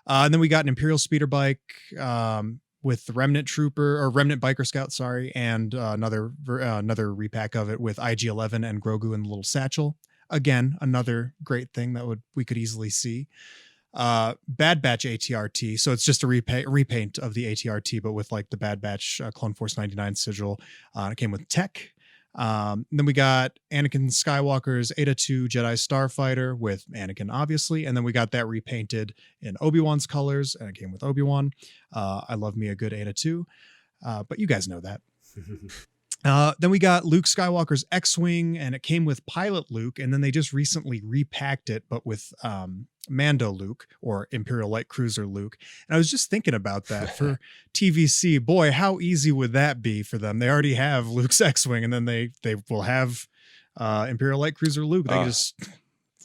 and then we got an Imperial speeder bike with the Remnant Trooper or Remnant Biker Scout, sorry, and another repack of it with IG-11 and Grogu in the little satchel. Again, another great thing that we could easily see. Bad Batch ATRT. So it's just a repaint of the ATRT, but with like the Bad Batch Clone Force 99 sigil. It came with tech. Then we got Anakin Skywalker's Eta-2 Jedi Starfighter with Anakin, obviously. And then we got that repainted in Obi-Wan's colors, and it came with Obi-Wan. I love me a good Eta-2, but you guys know that. Then we got Luke Skywalker's X-Wing, and it came with Pilot Luke, and then they just recently repacked it, but with Mando Luke, or Imperial Light Cruiser Luke. And I was just thinking about that for TVC. Boy, how easy would that be for them? They already have Luke's X-Wing, and then they will have Imperial Light Cruiser Luke. They can just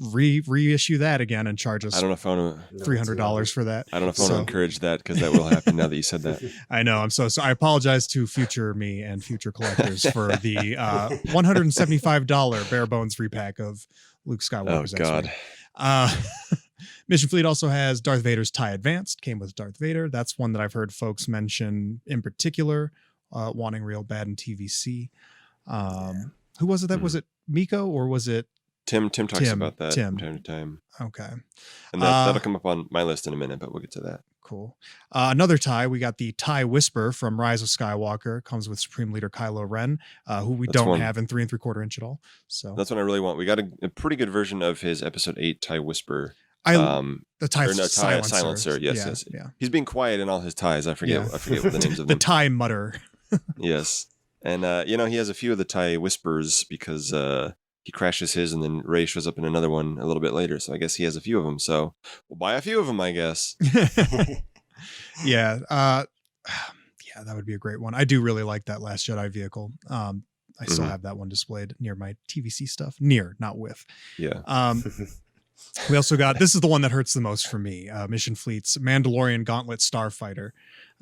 reissue that again and charge us. I don't know if I want to $300 for that. I don't know if I want to encourage that, because that will happen now that you said that. I know. I'm so I apologize to future me and future collectors for the $175 bare bones repack of Luke Skywalker's X-Wing. God. Mission Fleet also has Darth Vader's TIE Advanced, came with Darth Vader. That's one that I've heard folks mention in particular, wanting real bad in TVC. Who was it that was it Miko, or was it Tim talks about that Tim. from time to time. Okay. And that'll come up on my list in a minute, but we'll get to that. Cool. Another TIE, we got the TIE Whisper from Rise of Skywalker. Comes with Supreme Leader Kylo Ren, who we don't have in 3 3/4 inch at all. So that's what I really want. We got a pretty good version of his Episode 8 TIE Whisper. The TIE Silencer. Yes. He's being quiet in all his ties. I forget what the names of them. The TIE Mutter. Yes. And, he has a few of the TIE Whispers because he crashes his, and then Rey shows up in another one a little bit later. So I guess he has a few of them. So we'll buy a few of them, I guess. Yeah. That would be a great one. I do really like that Last Jedi vehicle. I still have that one displayed near my TVC stuff. Near, not with. Yeah. We also got, this is the one that hurts the most for me, Mission Fleet's Mandalorian Gauntlet Starfighter.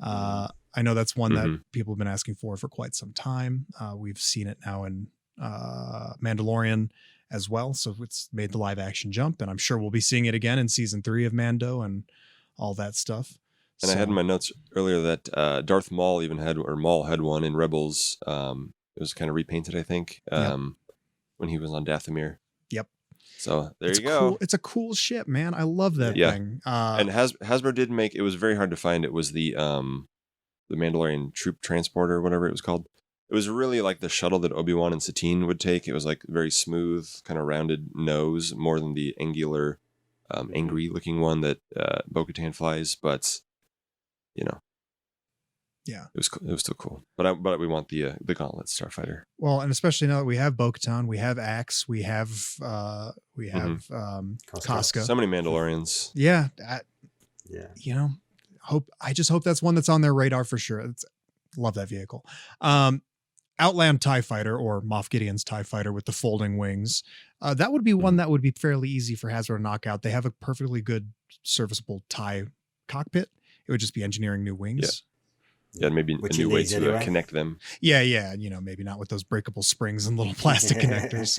I know that's one that people have been asking for quite some time. We've seen it now in Mandalorian as well, so it's made the live action jump, and I'm sure we'll be seeing it again in season 3 of Mando and all that stuff. And I had in my notes earlier that Darth Maul Maul had one in Rebels. It was kind of repainted, I think, when he was on Dathomir. Yep. So it's you go. Cool, it's a cool ship, man. I love that thing. And Hasbro did make, it was very hard to find. It was the Mandalorian troop transporter, or whatever it was called. It was really like the shuttle that Obi-Wan and Satine would take. It was like very smooth, kind of rounded nose, more than the angular, angry looking one that Bo-Katan flies. But it was still cool. But we want the Gauntlet Starfighter. Well, and especially now that we have Bo-Katan, we have Axe, we have Casca. So many Mandalorians. Yeah. I just hope that's one that's on their radar for sure. Love that vehicle. Outland TIE Fighter, or Moff Gideon's TIE Fighter with the folding wings. That would be one that would be fairly easy for Hasbro to knock out. They have a perfectly good serviceable TIE cockpit. It would just be engineering new wings. Yeah, maybe a new way to connect them. Yeah. Maybe not with those breakable springs and little plastic connectors.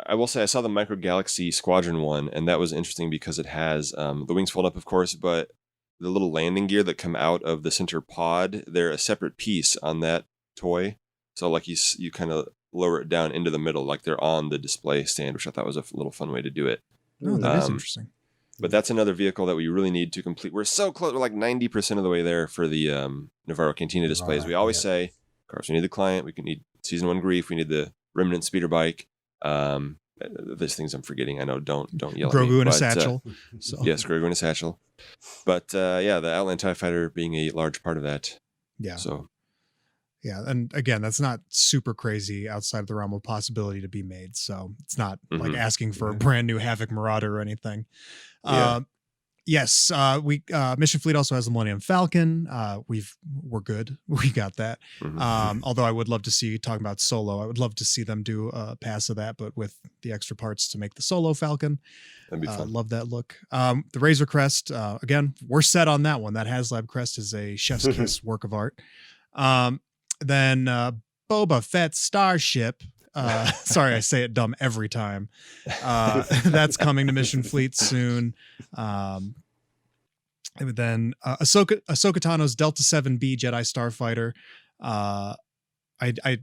I will say I saw the Micro Galaxy Squadron one, and that was interesting because it has the wings fold up, of course, but the little landing gear that come out of the center pod, they're a separate piece on that toy. So like you kind of lower it down into the middle, like they're on the display stand, which I thought was a little fun way to do it. Oh, that is interesting. But that's another vehicle that we really need to complete. We're so close. We're like 90% of the way there for the Navarro Cantina displays. We always say, of course, we need the client. We need Season 1 Grief. We need the Remnant speeder bike. There's things I'm forgetting. I know. Don't yell at me. Grogu in a satchel. Yes, Grogu in a satchel. But the Outland TIE Fighter being a large part of that. Yeah. So. Yeah, and again, that's not super crazy outside of the realm of possibility to be made. So it's not like asking for a brand new Havoc Marauder or anything. Yes, we Mission Fleet also has the Millennium Falcon. We're good. We got that. Although I would love to see, talking about Solo, I would love to see them do a pass of that, but with the extra parts to make the Solo Falcon. That'd be fun. Love that look. The Razor Crest, again, we're set on that one. That HasLab crest is a chef's kiss work of art. Then Boba Fett Starship. Sorry, I say it dumb every time. That's coming to Mission Fleet soon. And then Ahsoka Tano's Delta 7B Jedi Starfighter.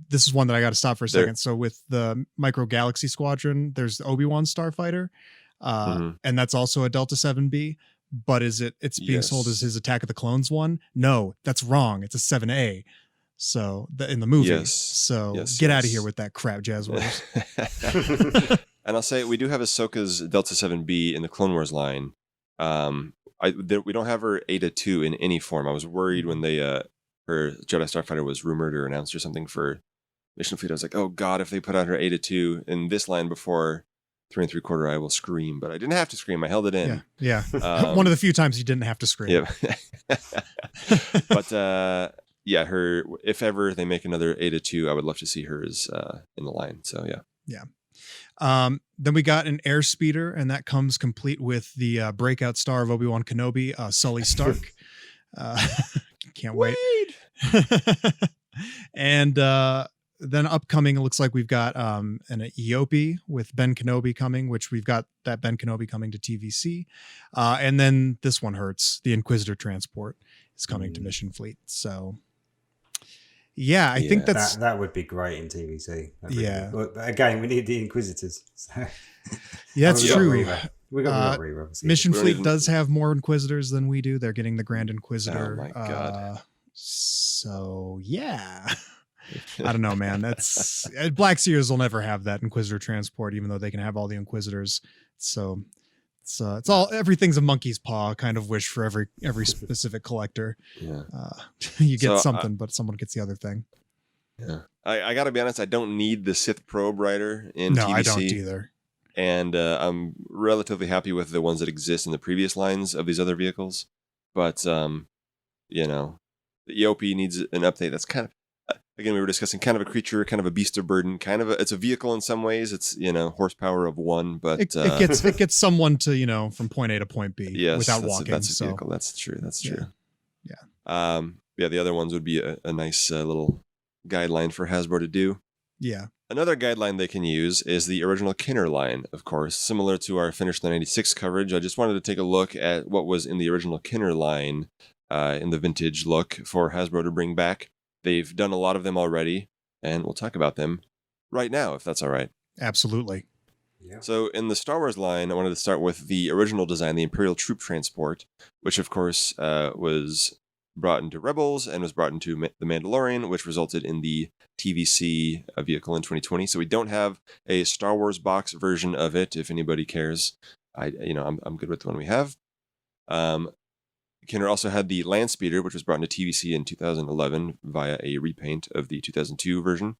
This is one that I got to stop for a second. So with the Micro Galaxy Squadron, there's the Obi-Wan Starfighter, and that's also a Delta 7B. But it's being sold as his Attack of the Clones one? No, that's wrong. It's a 7A. So in the movie. Yes. So get out of here with that crap, Jazz Wars. And I'll say we do have Ahsoka's Delta 7B in the Clone Wars line. We don't have her Eta 2 in any form. I was worried when her Jedi Starfighter was rumored or announced or something for Mission Fleet. I was like, oh God, if they put out her Eta 2 in this line before 3 3/4, I will scream. But I didn't have to scream. I held it in. Yeah. One of the few times you didn't have to scream. Yeah. But her, if ever they make another Eta 2, I would love to see hers in the line. So yeah. Yeah. Then we got an airspeeder, and that comes complete with the breakout star of Obi-Wan Kenobi, Sully Stark. Can't wait. And then upcoming, it looks like we've got an Eope with Ben Kenobi coming, which we've got that Ben Kenobi coming to TVC. And then this one hurts. The Inquisitor transport is coming to Mission Fleet. So yeah, I think that would be great in TVC. But again, we need the Inquisitors. So. Yeah, that's true. We got Reva. Mission Fleet does have more Inquisitors than we do. They're getting the Grand Inquisitor. Oh my God. So yeah, I don't know, man. That's Black Seers will never have that Inquisitor transport, even though they can have all the Inquisitors. So it's all everything's a monkey's paw kind of wish for every specific collector. Yeah, you get something, but someone gets the other thing. Yeah, I got to be honest. I don't need the Sith Probe Rider in TVC. No, I don't either. And I'm relatively happy with the ones that exist in the previous lines of these other vehicles. But the Eope needs an update. That's kind of, again, we were discussing kind of a creature, kind of a beast of burden, it's a vehicle in some ways. It's, horsepower of 1, but it gets someone to, from point A to point B without walking. That's a vehicle. That's true. That's true. Yeah. The other ones would be a nice little guideline for Hasbro to do. Yeah. Another guideline they can use is the original Kenner line, of course, similar to our Finish the 96 coverage. I just wanted to take a look at what was in the original Kenner line in the vintage look for Hasbro to bring back. They've done a lot of them already, and we'll talk about them right now, if that's all right. Absolutely. Yeah. So in the Star Wars line, I wanted to start with the original design, the Imperial Troop Transport, which, of course, was brought into Rebels and was brought into The Mandalorian, which resulted in the TVC vehicle in 2020. So we don't have a Star Wars box version of it, if anybody cares. I'm good with the one we have. Kenner also had the Land Speeder, which was brought into TVC in 2011 via a repaint of the 2002 version.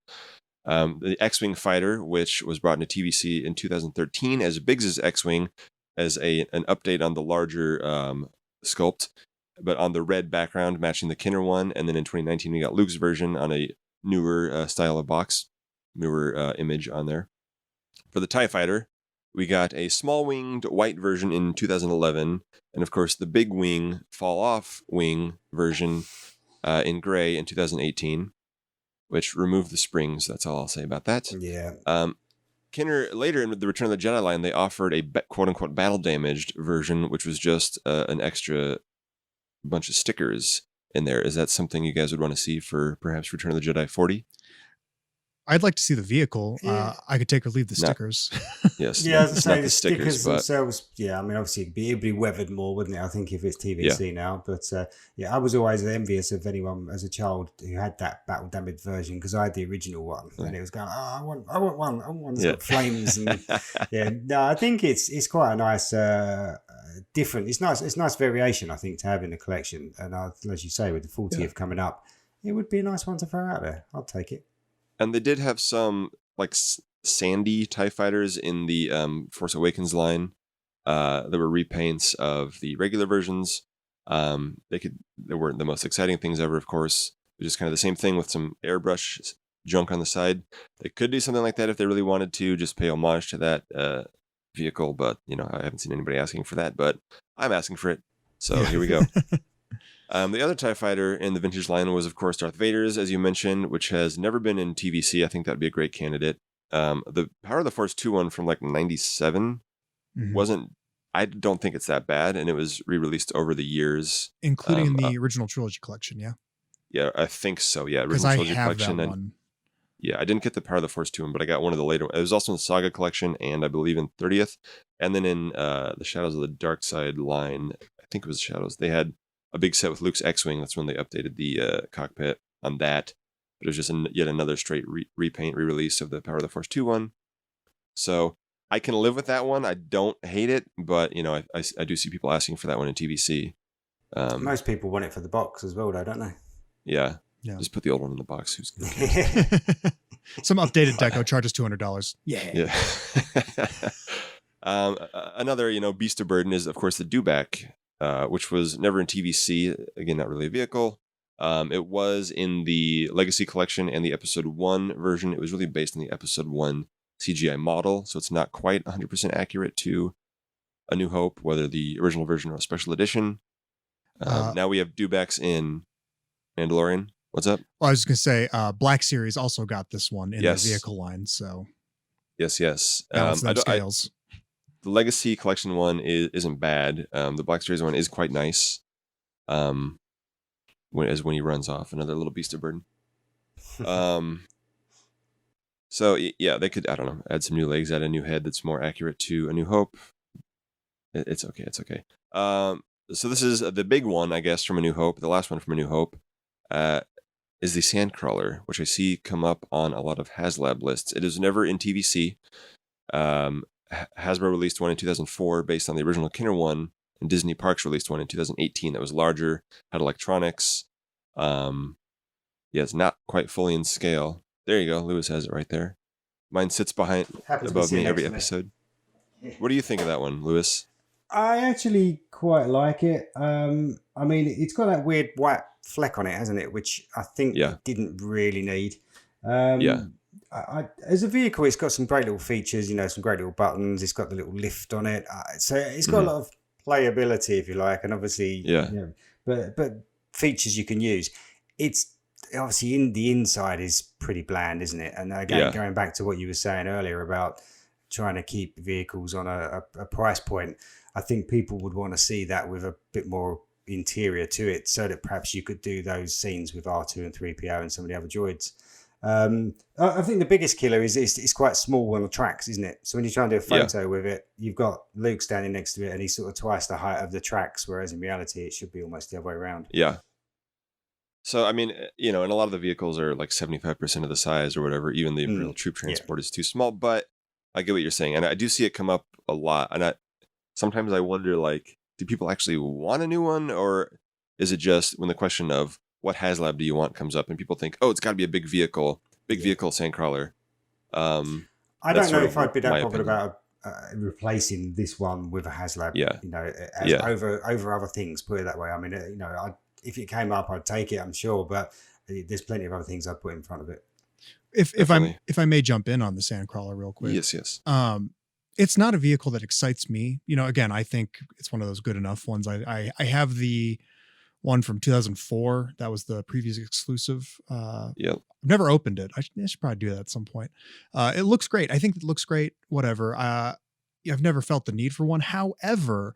The X-Wing Fighter, which was brought into TVC in 2013 as Biggs's X-Wing, as an update on the larger sculpt, but on the red background matching the Kenner one. And then in 2019, we got Luke's version on a newer style of box, newer image on there. For the TIE Fighter, we got a small-winged white version in 2011, and of course the big wing, fall-off wing version in gray in 2018, which removed the springs. That's all I'll say about that. Yeah. Kenner, later in the Return of the Jedi line, they offered a quote-unquote battle-damaged version, which was just an extra bunch of stickers in there. Is that something you guys would want to see for perhaps Return of the Jedi 40? I'd like to see the vehicle. Yeah. I could take or leave the stickers. Yes. Yeah, as I say, not the stickers but themselves, I mean, obviously it'd be weathered more, wouldn't it? I think if it's TVC now. But I was always envious of anyone as a child who had that battle damaged version, because I had the original one, and it was going, I want one that's got flames. And I think it's quite a nice, different. It's nice variation, I think, to have in the collection. And as you say, with the 40th coming up, it would be a nice one to throw out there. I'll take it. And they did have some like sandy TIE fighters in the Force Awakens line. There were repaints of the regular versions. They weren't the most exciting things ever, of course. It was just kind of the same thing with some airbrush junk on the side. They could do something like that if they really wanted to, just pay homage to that vehicle. But I haven't seen anybody asking for that. But I'm asking for it. So here we go. The other TIE fighter in the vintage line was, of course, Darth Vader's, as you mentioned, which has never been in TVC. I think that'd be a great candidate. The Power of the Force 2 one from like 97 wasn't, I don't think it's that bad, and it was re-released over the years. Including the original trilogy collection, yeah? Yeah, I think so, yeah. Because I have that one. Yeah, I didn't get the Power of the Force 2 one, but I got one of the later ones. It was also in the Saga collection, and I believe in 30th. And then in the Shadows of the Dark Side line, I think it was Shadows, they had a big set with Luke's X-Wing. That's when they updated the cockpit on that. but it was just yet another straight repaint, re-release of the Power of the Force 2 one. So I can live with that one. I don't hate it, but I do see people asking for that one in TVC. Most people want it for the box as well, though, don't they? Yeah. Just put the old one in the box. Who's gonna care? Some updated deco charges $200. Yeah. Another, beast of burden is, of course, the Dewback, which was never in TVC. Again, not really a vehicle. It was in the Legacy Collection and the Episode 1 version. It was really based on the Episode 1 CGI model, so it's not quite 100% accurate to A New Hope, whether the original version or a special edition. Now we have Dewbacks in Mandalorian. What's up? Well, I was going to say, Black Series also got this one in the vehicle line, so... Yes. Scales. The Legacy Collection one isn't bad. The Black Series one is quite nice. When he runs off, another little beast of burden. So yeah, they could, I don't know, add some new legs, add a new head that's more accurate to A New Hope. It's okay. So this is the big one, I guess, from A New Hope. The last one from A New Hope is the Sandcrawler, which I see come up on a lot of HasLab lists. It is never in TVC. Hasbro released one in 2004 based on the original Kenner one, and Disney Parks released one in 2018 that was larger, had electronics. It's not quite fully in scale. There you go. Lewis has it right there. Mine sits above me every episode. What do you think of that one, Lewis? I actually quite like it. I mean, it's got that weird white fleck on it, hasn't it? Which I think it didn't really need. As a vehicle, it's got some great little features, some great little buttons. It's got the little lift on it. So it's got a lot of playability, if you like, and obviously, but features you can use. It's obviously in the inside is pretty bland, isn't it? And again, going back to what you were saying earlier about trying to keep vehicles on a price point, I think people would want to see that with a bit more interior to it, so that perhaps you could do those scenes with R2 and 3PO and some of the other droids. I think the biggest killer is it's quite small on the tracks, isn't it? So when you try and do a photo with it, you've got Luke standing next to it and he's sort of twice the height of the tracks, whereas in reality it should be almost the other way around. Yeah. So, I mean, and a lot of the vehicles are like 75% of the size or whatever. Even the Imperial Troop Transport is too small, but I get what you're saying. And I do see it come up a lot. And sometimes I wonder, like, do people actually want a new one? Or is it just when the question of what HasLab do you want comes up and people think, oh, it's got to be a big vehicle Sandcrawler. I don't know if I'd be that bothered about replacing this one with a HasLab, over other things, put it that way. I mean, if it came up, I'd take it, I'm sure, but there's plenty of other things I'd put in front of it. If I may jump in on the Sandcrawler real quick. Yes. It's not a vehicle that excites me. Again, I think it's one of those good enough ones. I have the one from 2004. That was the previous exclusive. I've never opened it. I should probably do that at some point. It looks great. I think it looks great. Whatever. I've never felt the need for one. However,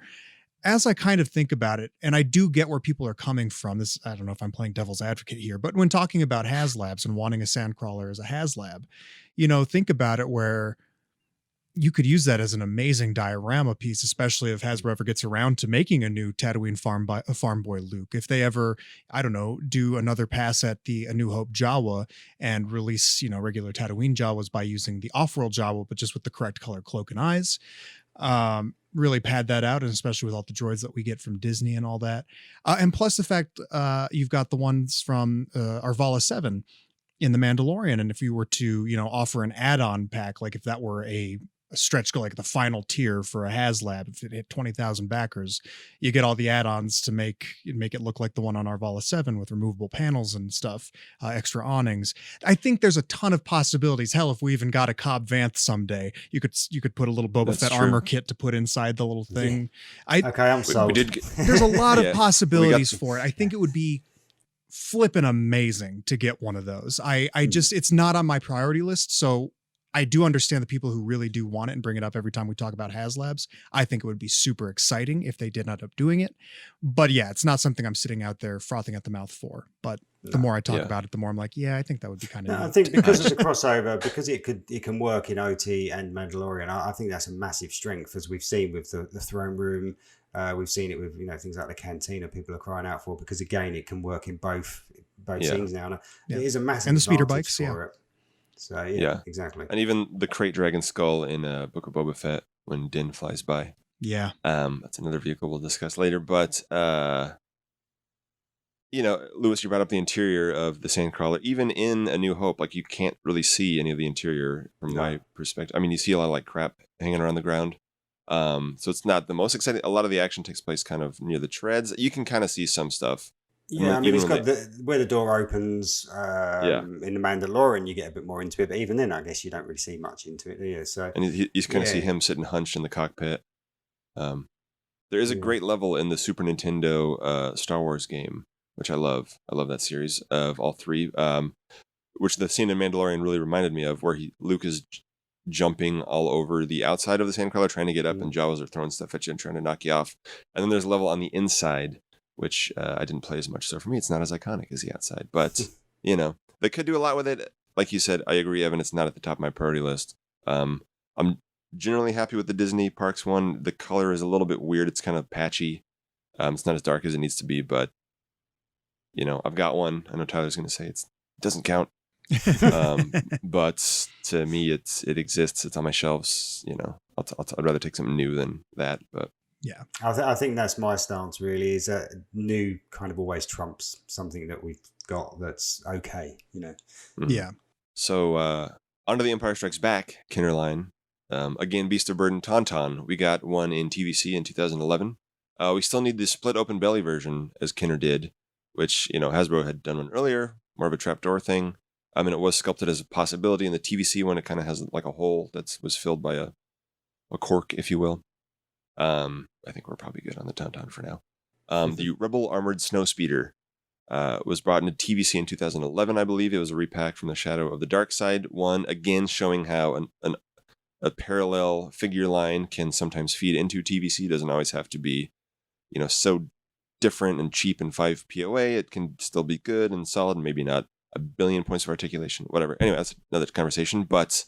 as I kind of think about it, and I do get where people are coming from, this, I don't know if I'm playing devil's advocate here, but when talking about HasLabs and wanting a Sandcrawler as a HasLab, think about it where you could use that as an amazing diorama piece, especially if Hasbro ever gets around to making a new Tatooine farm boy Luke. If they ever, I don't know, do another pass at the A New Hope Jawa and release, regular Tatooine Jawas by using the off-world Jawa, but just with the correct color cloak and eyes. Really pad that out, and especially with all the droids that we get from Disney and all that. And plus the fact you've got the ones from Arvala 7 in The Mandalorian. And if you were to, offer an add-on pack, like if that were a stretch goal, like the final tier for a HasLab, if it hit 20,000 backers, you get all the add-ons to make it look like the one on Arvala 7 with removable panels and stuff, extra awnings. I think there's a ton of possibilities. Hell, if we even got a Cobb Vanth someday, you could put a little Boba Fett armor kit to put inside the little thing. I'm sold. There's a lot of possibilities for it. I think it would be flippin' amazing to get one of those. I just, it's not on my priority list. So I do understand the people who really do want it and bring it up every time we talk about HasLabs. I think it would be super exciting if they did end up doing it. But yeah, it's not something I'm sitting out there frothing at the mouth for. But the more I talk about it, the more I'm like, I think that would be kind of neat. I think because of the crossover, because it can work in OT and Mandalorian, I think that's a massive strength, as we've seen with the throne room. We've seen it with things like the cantina people are crying out for, because again, it can work in both both scenes now. And it is a massive and the speeder advantage bikes, for it. So yeah, exactly. And even the crate dragon skull in Book of Boba Fett when Din flies by. Yeah. That's another vehicle we'll discuss later. But Lewis, you brought up the interior of the Sandcrawler. Even in A New Hope, like you can't really see any of the interior from my perspective. I mean, you see a lot of like crap hanging around the ground. So it's not the most exciting. A lot of the action takes place kind of near the treads. You can kind of see some stuff. Yeah, I mean, it's got where the door opens in the Mandalorian, you get a bit more into it. But even then, I guess you don't really see much into it, do you? So, and you kind of see him sitting hunched in the cockpit. There is a great level in the Super Nintendo Star Wars game, which I love. I love that series of all three, which the scene in Mandalorian really reminded me of, where Luke is jumping all over the outside of the Sandcrawler, trying to get up, and Jawas are throwing stuff at you and trying to knock you off. And then there's a level on the inside, which I didn't play as much. So for me, it's not as iconic as the outside. But, they could do a lot with it. Like you said, I agree, Evan, it's not at the top of my priority list. I'm generally happy with the Disney Parks one. The color is a little bit weird. It's kind of patchy. It's not as dark as it needs to be, but, I've got one. I know Tyler's going to say it doesn't count. But to me, it exists. It's on my shelves. I'd rather take something new than that, but. Yeah, I think that's my stance. Really, is that new kind of always trumps something that we've got that's okay. Mm-hmm. Yeah. So onto the Empire Strikes Back Kenner line. Again, Beast of Burden Tauntaun. We got one in TVC in 2011. We still need the split open belly version, as Kenner did, which Hasbro had done one earlier, more of a trapdoor thing. I mean, it was sculpted as a possibility. In the TVC one, it kind of has like a hole that was filled by a cork, if you will. I think we're probably good on the Tauntaun for now. The Rebel Armored Snowspeeder was brought into TVC in 2011, I believe. It was a repack from the Shadow of the Dark Side one, again showing how a parallel figure line can sometimes feed into TVC. It doesn't always have to be, so different and cheap in 5 POA. It can still be good and solid, and maybe not a billion points of articulation, whatever. Anyway, that's another conversation. But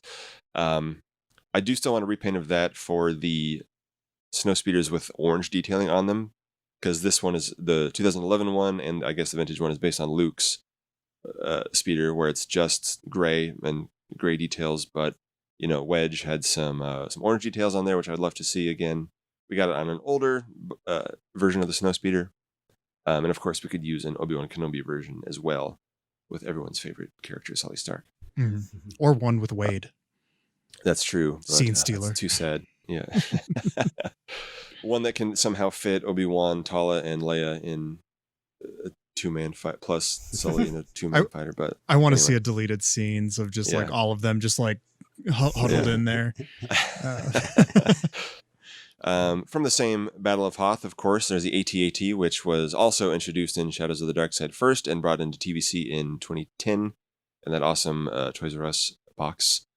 I do still want a repaint of that for the Snowspeeders with orange detailing on them, because this one is the 2011 one, and I guess the vintage one is based on Luke's speeder, where it's just gray and gray details, but Wedge had some orange details on there, which I'd love to see again. We got it on an older version of the Snowspeeder, and of course we could use an Obi-Wan Kenobi version as well, with everyone's favorite character, Sully Stark. Mm-hmm. Or one with Wade. That's true. Scene stealer. That's too sad. Yeah. One that can somehow fit Obi-Wan, Tala, and Leia in a 2-man fight, plus Sully in a 2-man fighter. But I want to see a deleted scenes of just like all of them just like huddled in there. From the same Battle of Hoth, of course, there's the AT-AT, which was also introduced in Shadows of the Dark Side first and brought into TVC in 2010, and that awesome Toys R Us box.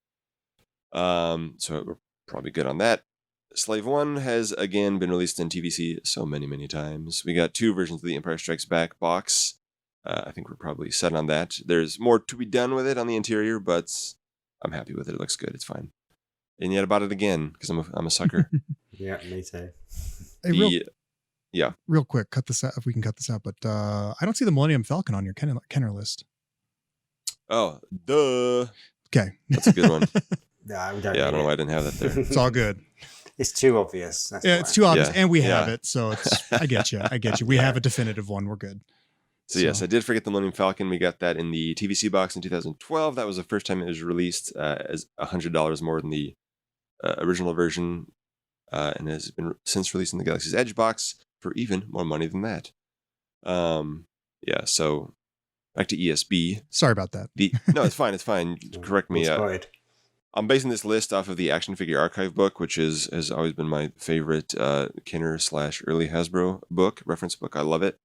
So we're probably good on that. Slave 1 has again been released in TVC so many times. We got 2 versions of the Empire Strikes Back box. I think we're probably set on that. There's more to be done with it on the interior, but I'm happy with it. It looks good. It's fine. And yet about it again, because I'm a sucker. Yeah, me too. Hey, real quick, cut this out if we can cut this out. But I don't see the Millennium Falcon on your Kenner list. Oh, duh. Okay, that's a good one. I don't know why I didn't have that there. It's all good. It's too obvious. It's too obvious, and we have it, so it's. I get you. We have a definitive one. We're good. So yes, I did forget the Millennium Falcon. We got that in the TVC box in 2012. That was the first time it was released, as $100 more than the original version, and has been since released in the Galaxy's Edge box for even more money than that. So back to ESB. Sorry about that. No, it's fine. It's fine. Correct me. I'm basing this list off of the Action Figure Archive book, which has always been my favorite Kenner/early Hasbro book, reference book. I love it.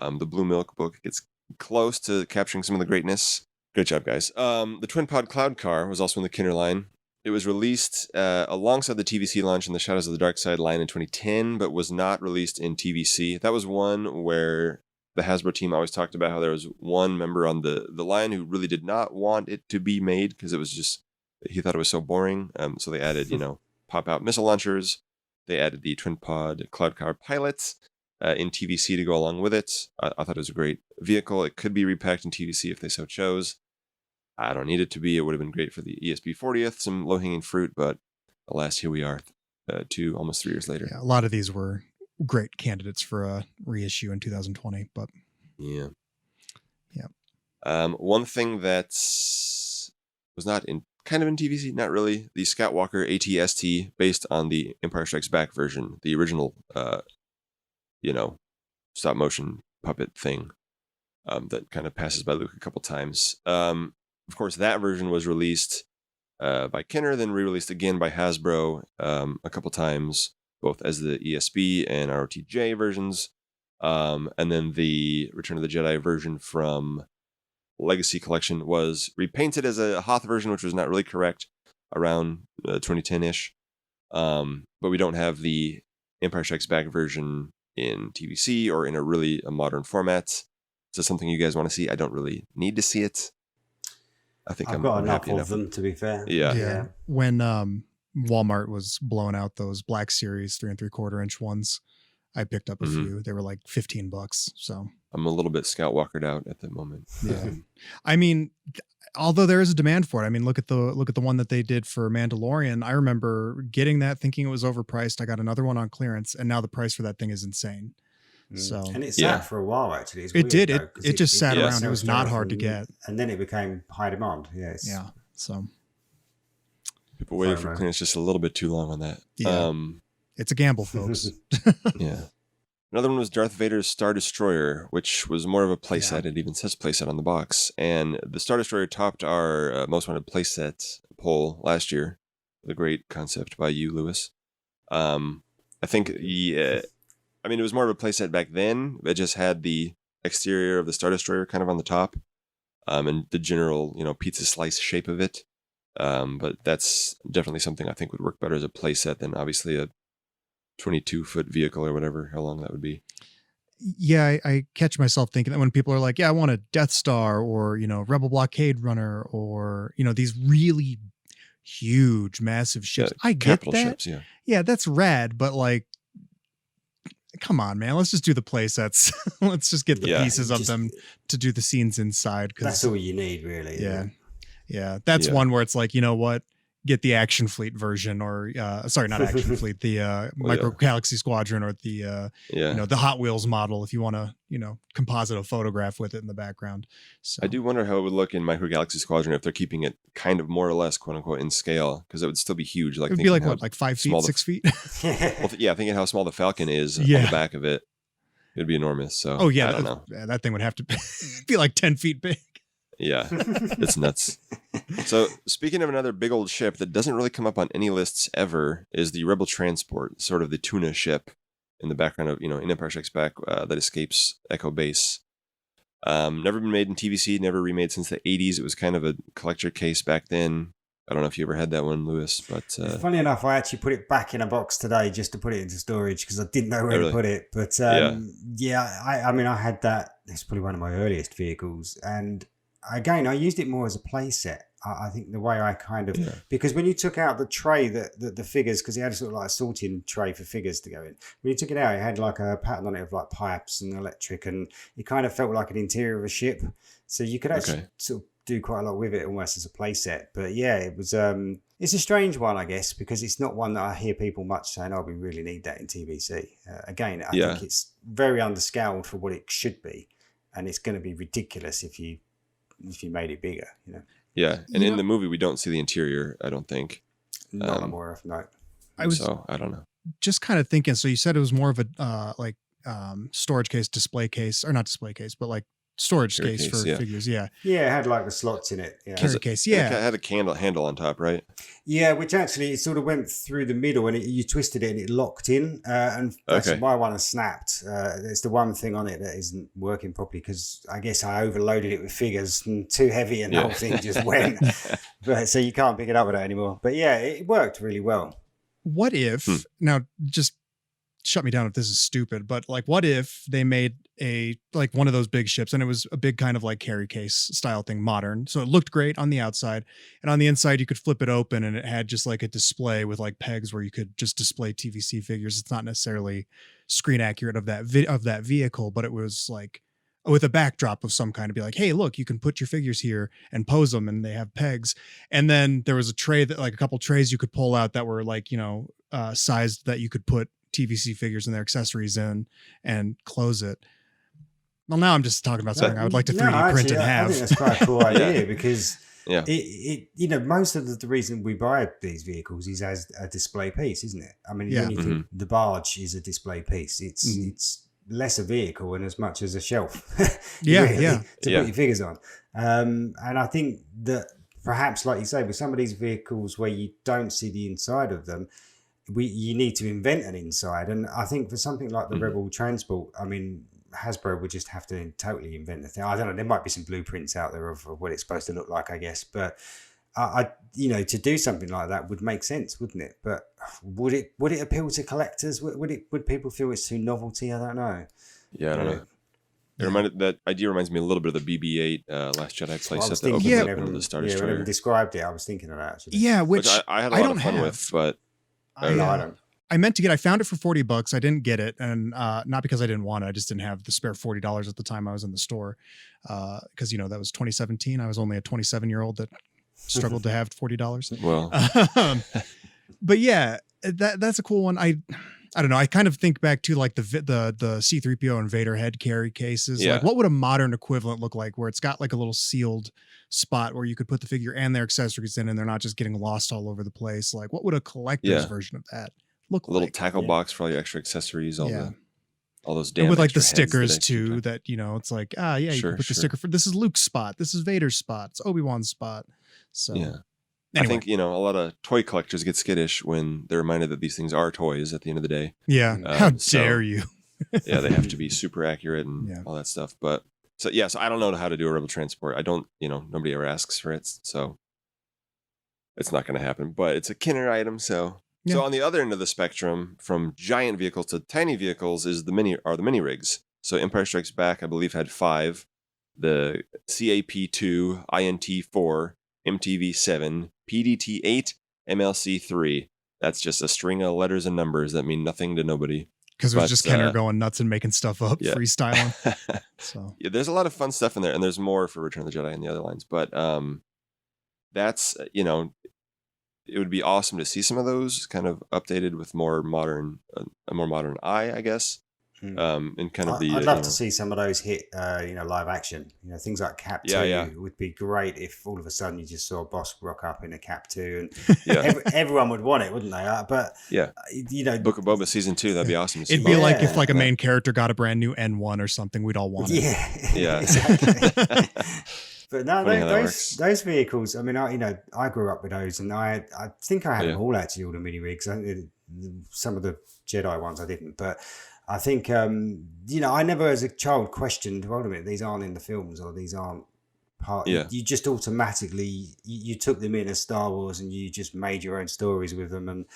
The Blue Milk book gets close to capturing some of the greatness. Great job, guys. The Twin Pod Cloud Car was also in the Kenner line. It was released alongside the TVC launch in the Shadows of the Dark Side line in 2010, but was not released in TVC. That was one where the Hasbro team always talked about how there was one member on the line who really did not want it to be made because it was just, he thought it was so boring. So they added, pop-out missile launchers. They added the Twin Pod Cloud Car pilots. in TVC to go along with it. I thought it was a great vehicle. It could be repacked in TVC if they so chose. I don't need it to be. It would have been great for the ESP 40th, some low-hanging fruit, but alas, here we are, almost 3 years later. Yeah, a lot of these were great candidates for a reissue in 2020, but yeah. Yeah. One thing that was not in TVC, not really, the Scott Walker AT-ST based on the Empire Strikes Back version, the original, stop motion puppet thing that kind of passes by Luke a couple times. Of course, that version was released by Kenner, then re-released again by Hasbro a couple times, both as the ESB and ROTJ versions. And then the Return of the Jedi version from Legacy Collection was repainted as a Hoth version, which was not really correct, around 2010-ish. But we don't have the Empire Strikes Back version in TVC or in a modern format. Is this something you guys want to see? I don't really need to see it. I think I've I'm got happy enough enough of them, to be fair. Yeah. When Walmart was blowing out those Black Series 3 3/4 inch ones, I picked up a few. They were like $15. So I'm a little bit Scout Walkered out at the moment. Yeah. I mean, although there is a demand for it. I mean, look at the one that they did for Mandalorian. I remember getting that thinking it was overpriced. I got another one on clearance, and now the price for that thing is insane. So and it sat for a while actually. It did. It just sat around. It was not hard to get. And then it became high demand. Yes. Yeah. So people waited for clearance just a little bit too long on that. Yeah. It's a gamble, folks. Yeah. Another one was Darth Vader's Star Destroyer, which was more of a playset. It even says playset on the box. And the Star Destroyer topped our most wanted playset poll last year. The great concept by you, Lewis. I think it was more of a playset back then. It just had the exterior of the Star Destroyer kind of on the top, and the general, pizza slice shape of it. But that's definitely something I think would work better as a playset than obviously a 22-foot vehicle or whatever, how long that would be. Yeah, I catch myself thinking that when people are like, yeah, I want a Death Star or, Rebel Blockade Runner or, these really huge, massive ships. I get that. Ships, yeah, that's rad, but like, come on, man. Let's just do the play sets. Let's just get the pieces of them to do the scenes inside. That's all you need, really. Yeah. That's one where it's like, you know what? Get the Action Fleet version, or sorry, not Action Fleet, the Micro Galaxy Squadron, or the the Hot Wheels model if you want to composite a photograph with it in the background. So I do wonder how it would look in Micro Galaxy Squadron if they're keeping it kind of more or less quote unquote in scale, because it would still be huge. Like it would be like what, like 5 feet, 6 feet? Well, thinking how small the Falcon is on the back of it, it'd be enormous. So I don't know. That thing would have to be like 10 feet big. Yeah, it's nuts. So speaking of another big old ship that doesn't really come up on any lists ever is the Rebel Transport, sort of the tuna ship in the background of, in Empire Strikes Back that escapes Echo Base. Never been made in TVC, never remade since the 80s. It was kind of a collector case back then. I don't know if you ever had that one, Lewis, but... Funny enough, I actually put it back in a box today just to put it into storage because I didn't know where to put it. But I had that. It's probably one of my earliest vehicles. And again, I used it more as a play set. I think the way I kind of... Because when you took out the tray, the figures, because it had a sort of like a sorting tray for figures to go in. When you took it out, it had like a pattern on it of like pipes and electric, and it kind of felt like an interior of a ship. So you could actually sort of do quite a lot with it almost as a play set. But yeah, it was... it's a strange one, I guess, because it's not one that I hear people much saying, oh, we really need that in TVC. Again, I think it's very underscaled for what it should be. And it's going to be ridiculous if you made it bigger, Yeah, and in the movie we don't see the interior, I don't think. Not more of no. I don't know. Just kind of thinking. So you said it was more of a storage case, display case, or not display case, but like storage case for figures. Yeah. Yeah, it had like the slots in it. Yeah. Carry case. Yeah. It had a handle on top, right? Yeah, which actually it sort of went through the middle and you twisted it and it locked in. And that's my one has snapped. There's the one thing on it that isn't working properly because I guess I overloaded it with figures and too heavy and the whole thing just went. But so you can't pick it up with that anymore. But yeah, it worked really well. What if, now just shut me down if this is stupid, but like what if they made one of those big ships and it was a big kind of like carry case style thing, modern. So it looked great on the outside, and on the inside you could flip it open and it had just like a display with like pegs where you could just display TVC figures. It's not necessarily screen accurate of that vehicle, but it was like with a backdrop of some kind to be like, hey, look, you can put your figures here and pose them, and they have pegs. And then there was a tray that, like, a couple trays you could pull out that were like, sized that you could put TVC figures and their accessories in and close it. Well, now I'm just talking about something I would like to 3D print and have. I think that's quite a cool idea because most of the reason we buy these vehicles is as a display piece, isn't it? I mean, the barge is a display piece. It's less a vehicle and as much as a shelf to put your figures on. And I think that perhaps, like you say, with some of these vehicles where you don't see the inside of them, you need to invent an inside. And I think for something like the Rebel Transport, I mean, Hasbro would just have to totally invent the thing. I don't know, there might be some blueprints out there of what it's supposed to look like, I guess, but to do something like that would make sense, wouldn't it? But would it appeal to collectors? Would people feel it's too novelty? I don't know. Yeah, I don't know. That idea reminds me a little bit of the BB-8 Last Jedi playset that opens up into the Star Destroyer. Whenever described it, I was thinking of that actually. Yeah, which I had a lot of fun with, but I don't. I meant to get. I found it for $40. I didn't get it, and not because I didn't want it. I just didn't have the spare $40 at the time I was in the store, because that was 2017. I was only a 27-year-old that struggled to have $40. Well, but yeah, that's a cool one. I don't know. I kind of think back to like the C-3PO and Vader head carry cases. Yeah. Like, what would a modern equivalent look like, where it's got like a little sealed spot where you could put the figure and their accessories in, and they're not just getting lost all over the place? Like, what would a collector's version of that look like? A little tackle box for all your extra accessories, all those damn with like the extra stickers too. That it's like, you can put the sticker for this is Luke's spot, this is Vader's spot, it's Obi-Wan's spot. So anyway. I think a lot of toy collectors get skittish when they're reminded that these things are toys at the end of the day. Yeah, how dare you? Yeah, they have to be super accurate and all that stuff. But so I don't know how to do a Rebel Transport. I don't, nobody ever asks for it, so it's not going to happen. But it's a Kenner item, so. Yeah. So on the other end of the spectrum, from giant vehicles to tiny vehicles, is the mini rigs. So Empire Strikes Back, I believe, had 5: the CAP2, INT4, MTV7, PDT8, MLC3. That's just a string of letters and numbers that mean nothing to nobody. Because it was just Kenner going nuts and making stuff up, freestyling. So there's a lot of fun stuff in there, and there's more for Return of the Jedi and the other lines. But that's it would be awesome to see some of those kind of updated with a more modern eye, I guess. And kind of I'd love to see some of those hit, live action. Things like Cap 2 would be great if all of a sudden you just saw Boss rock up in a Cap 2, and everyone would want it, wouldn't they? But Book of Boba season 2, that'd be awesome to see. It'd be like if like a main character got a brand new N1 or something, we'd all want it. Yeah, exactly. But no, those vehicles. I mean, I grew up with those, and I think I had them all actually, all the mini rigs. Some of the Jedi ones I didn't, but I think I never as a child questioned, wait a minute, these aren't in the films or these aren't part. You just automatically you took them in as Star Wars, and you just made your own stories with them, and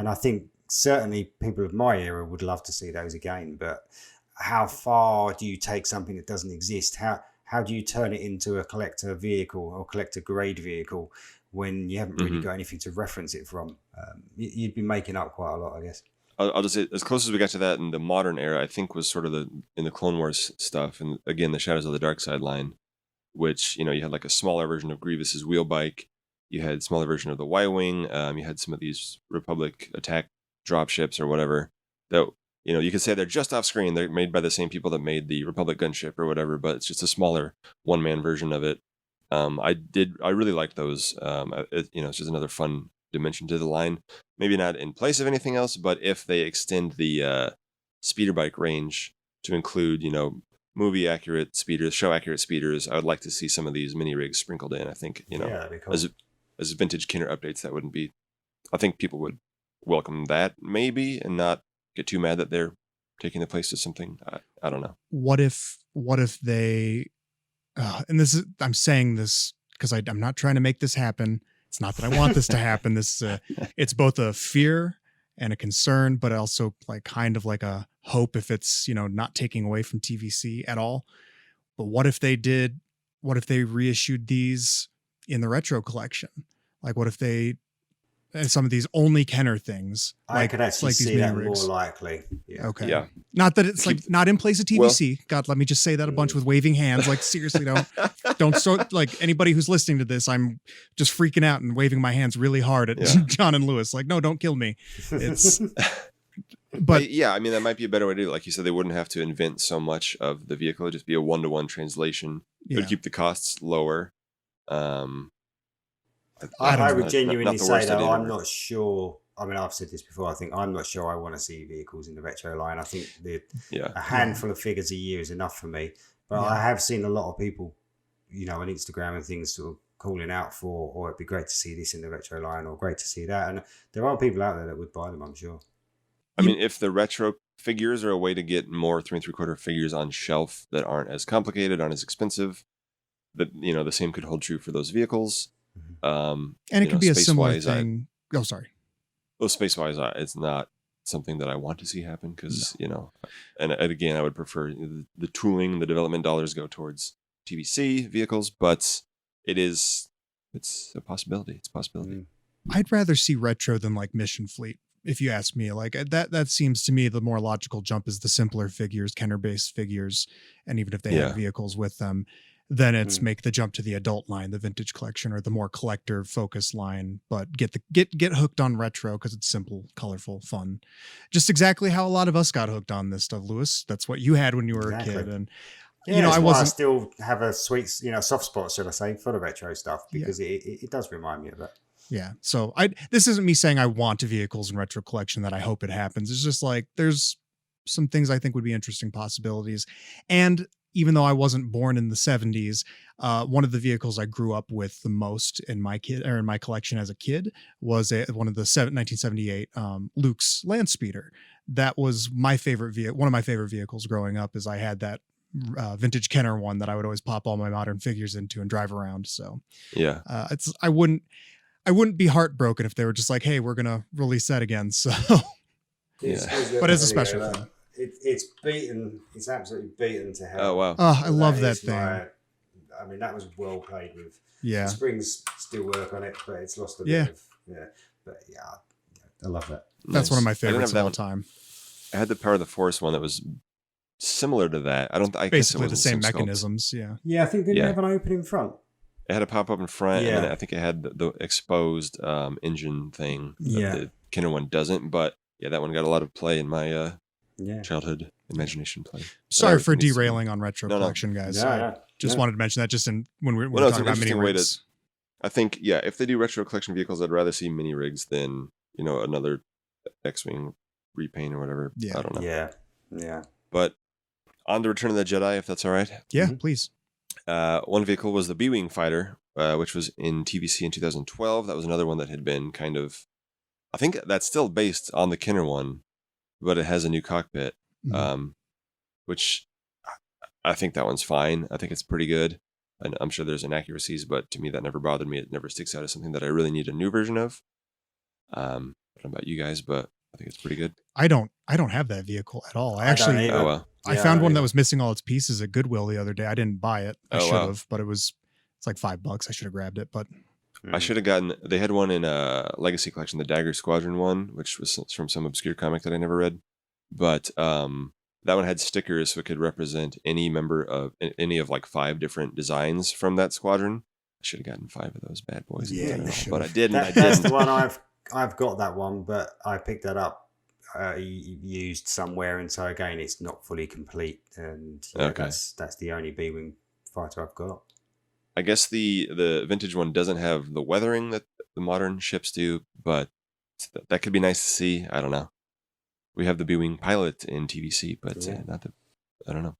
I think certainly people of my era would love to see those again. But how far do you take something that doesn't exist? How do you turn it into a collector vehicle or collector grade vehicle when you haven't really got anything to reference it from? You'd be making up quite a lot, I guess. I'll just say, as close as we got to that in the modern era, I think was sort of in the Clone Wars stuff, and again the Shadows of the Dark Side line, which you had like a smaller version of Grievous's wheel bike, you had a smaller version of the Y-wing, you had some of these Republic attack dropships or whatever that. You could say they're just off screen. They're made by the same people that made the Republic gunship or whatever, but it's just a smaller one-man version of it. I really liked those. It's just another fun dimension to the line. Maybe not in place of anything else, but if they extend the speeder bike range to include, movie accurate speeders, show accurate speeders, I would like to see some of these mini rigs sprinkled in. I think, that'd be cool. as vintage Kenner updates, that wouldn't be. I think people would welcome that maybe, and not get too mad that they're taking the place of something. I don't know. What if they, and this is, I'm saying this because I'm not trying to make this happen. It's not that I want this to happen. It's both a fear and a concern, but also like kind of like a hope if it's, not taking away from TVC at all. But what if they reissued these in the retro collection? Like what if they, some of these only Kenner things. I could actually these see that mini rigs. more likely. Yeah. Okay. Yeah. Not that it's like not in place of TVC. God, let me just say that a bunch with waving hands. Like seriously, don't start like anybody who's listening to this. I'm just freaking out and waving my hands really hard at John and Lewis. Like, no, don't kill me. It's. But yeah, I mean that might be a better way to do it. Like you said, they wouldn't have to invent so much of the vehicle. It'd just be a 1-to-1 translation. It would keep the costs lower. I would genuinely say though, I'm not sure. I mean, I've said this before. I think I'm not sure I want to see vehicles in the retro line. I think a handful of figures a year is enough for me. But I have seen a lot of people, on Instagram and things sort of calling out for, or it'd be great to see this in the retro line, or great to see that. And there are people out there that would buy them, I'm sure. I mean, if the retro figures are a way to get more 3 3/4 figures on shelf that aren't as complicated, aren't as expensive, that the same could hold true for those vehicles. And it could be a similar thing. Space-wise, it's not something that I want to see happen because, and again, I would prefer the tooling, the development dollars go towards TVC vehicles, but it's a possibility. It's a possibility. I'd rather see retro than like Mission Fleet. If you ask me, like that seems to me the more logical jump is the simpler figures, Kenner-based figures, and even if they have vehicles with them, then it's make the jump to the adult line, the vintage collection, or the more collector focused line. But get hooked on retro because it's simple, colorful, fun. Just exactly how a lot of us got hooked on this stuff, Lewis. That's what you had when you were a kid, and I still have a sweet, soft spot, should I say, for the retro stuff because it does remind me of that. Yeah. So this isn't me saying I want vehicles in retro collection that I hope it happens. It's just like there's some things I think would be interesting possibilities. And even though I wasn't born in the 70s, one of the vehicles I grew up with the most in my collection as a kid was one of the 1978 Luke's Land Speeder. That was my favorite vehicle. One of my favorite vehicles growing up is I had that vintage Kenner one that I would always pop all my modern figures into and drive around. So I wouldn't be heartbroken if they were just like, hey, we're going to release that again. So, but it's a special thing. It's beaten. It's absolutely beaten to hell. Oh, wow. Oh, I love that thing. I mean, that was well played with. Yeah. The springs still work on it, but it's lost a bit of, But I love that. That's one of my favorites of all time. I had the Power of the Force one that was similar to that. I basically the same sculpt. mechanisms. Yeah. Yeah, I think didn't have an open in front. It had a pop up in front, and then I think it had the exposed engine thing. The Kenner one doesn't, but that one got a lot of play in my childhood imagination play. Sorry for derailing on retro collection, guys. Just wanted to mention that just when we were talking about mini rigs. I think, if they do retro collection vehicles, I'd rather see mini rigs than, another X-Wing repaint or whatever. Yeah. I don't know. Yeah. But on to Return of the Jedi, if that's all right. Yeah, please. One vehicle was the B-Wing fighter, which was in TVC in 2012. That was another one that had been kind of, I think that's still based on the Kenner one, but it has a new cockpit, which I think that one's fine. I think it's pretty good. And I'm sure there's inaccuracies, but to me, that never bothered me. It never sticks out as something that I really need a new version of. I don't know about you guys, but I think it's pretty good. I don't have that vehicle at all. I found one that was missing all its pieces at Goodwill the other day. I didn't buy it. I should have, but it's like $5. I should have grabbed it, but I should have gotten. They had one in a Legacy collection, the Dagger Squadron one, which was from some obscure comic that I never read. But that one had stickers, so it could represent any member of any of like 5 different designs from that squadron. I should have gotten 5 of those bad boys. But I didn't. That's the one I've got that one, but I picked that up used somewhere, and so again, it's not fully complete. And that's the only B-Wing fighter I've got. I guess the vintage one doesn't have the weathering that the modern ships do, but that could be nice to see. I don't know. We have the B-Wing pilot in TVC, but not the. I don't know.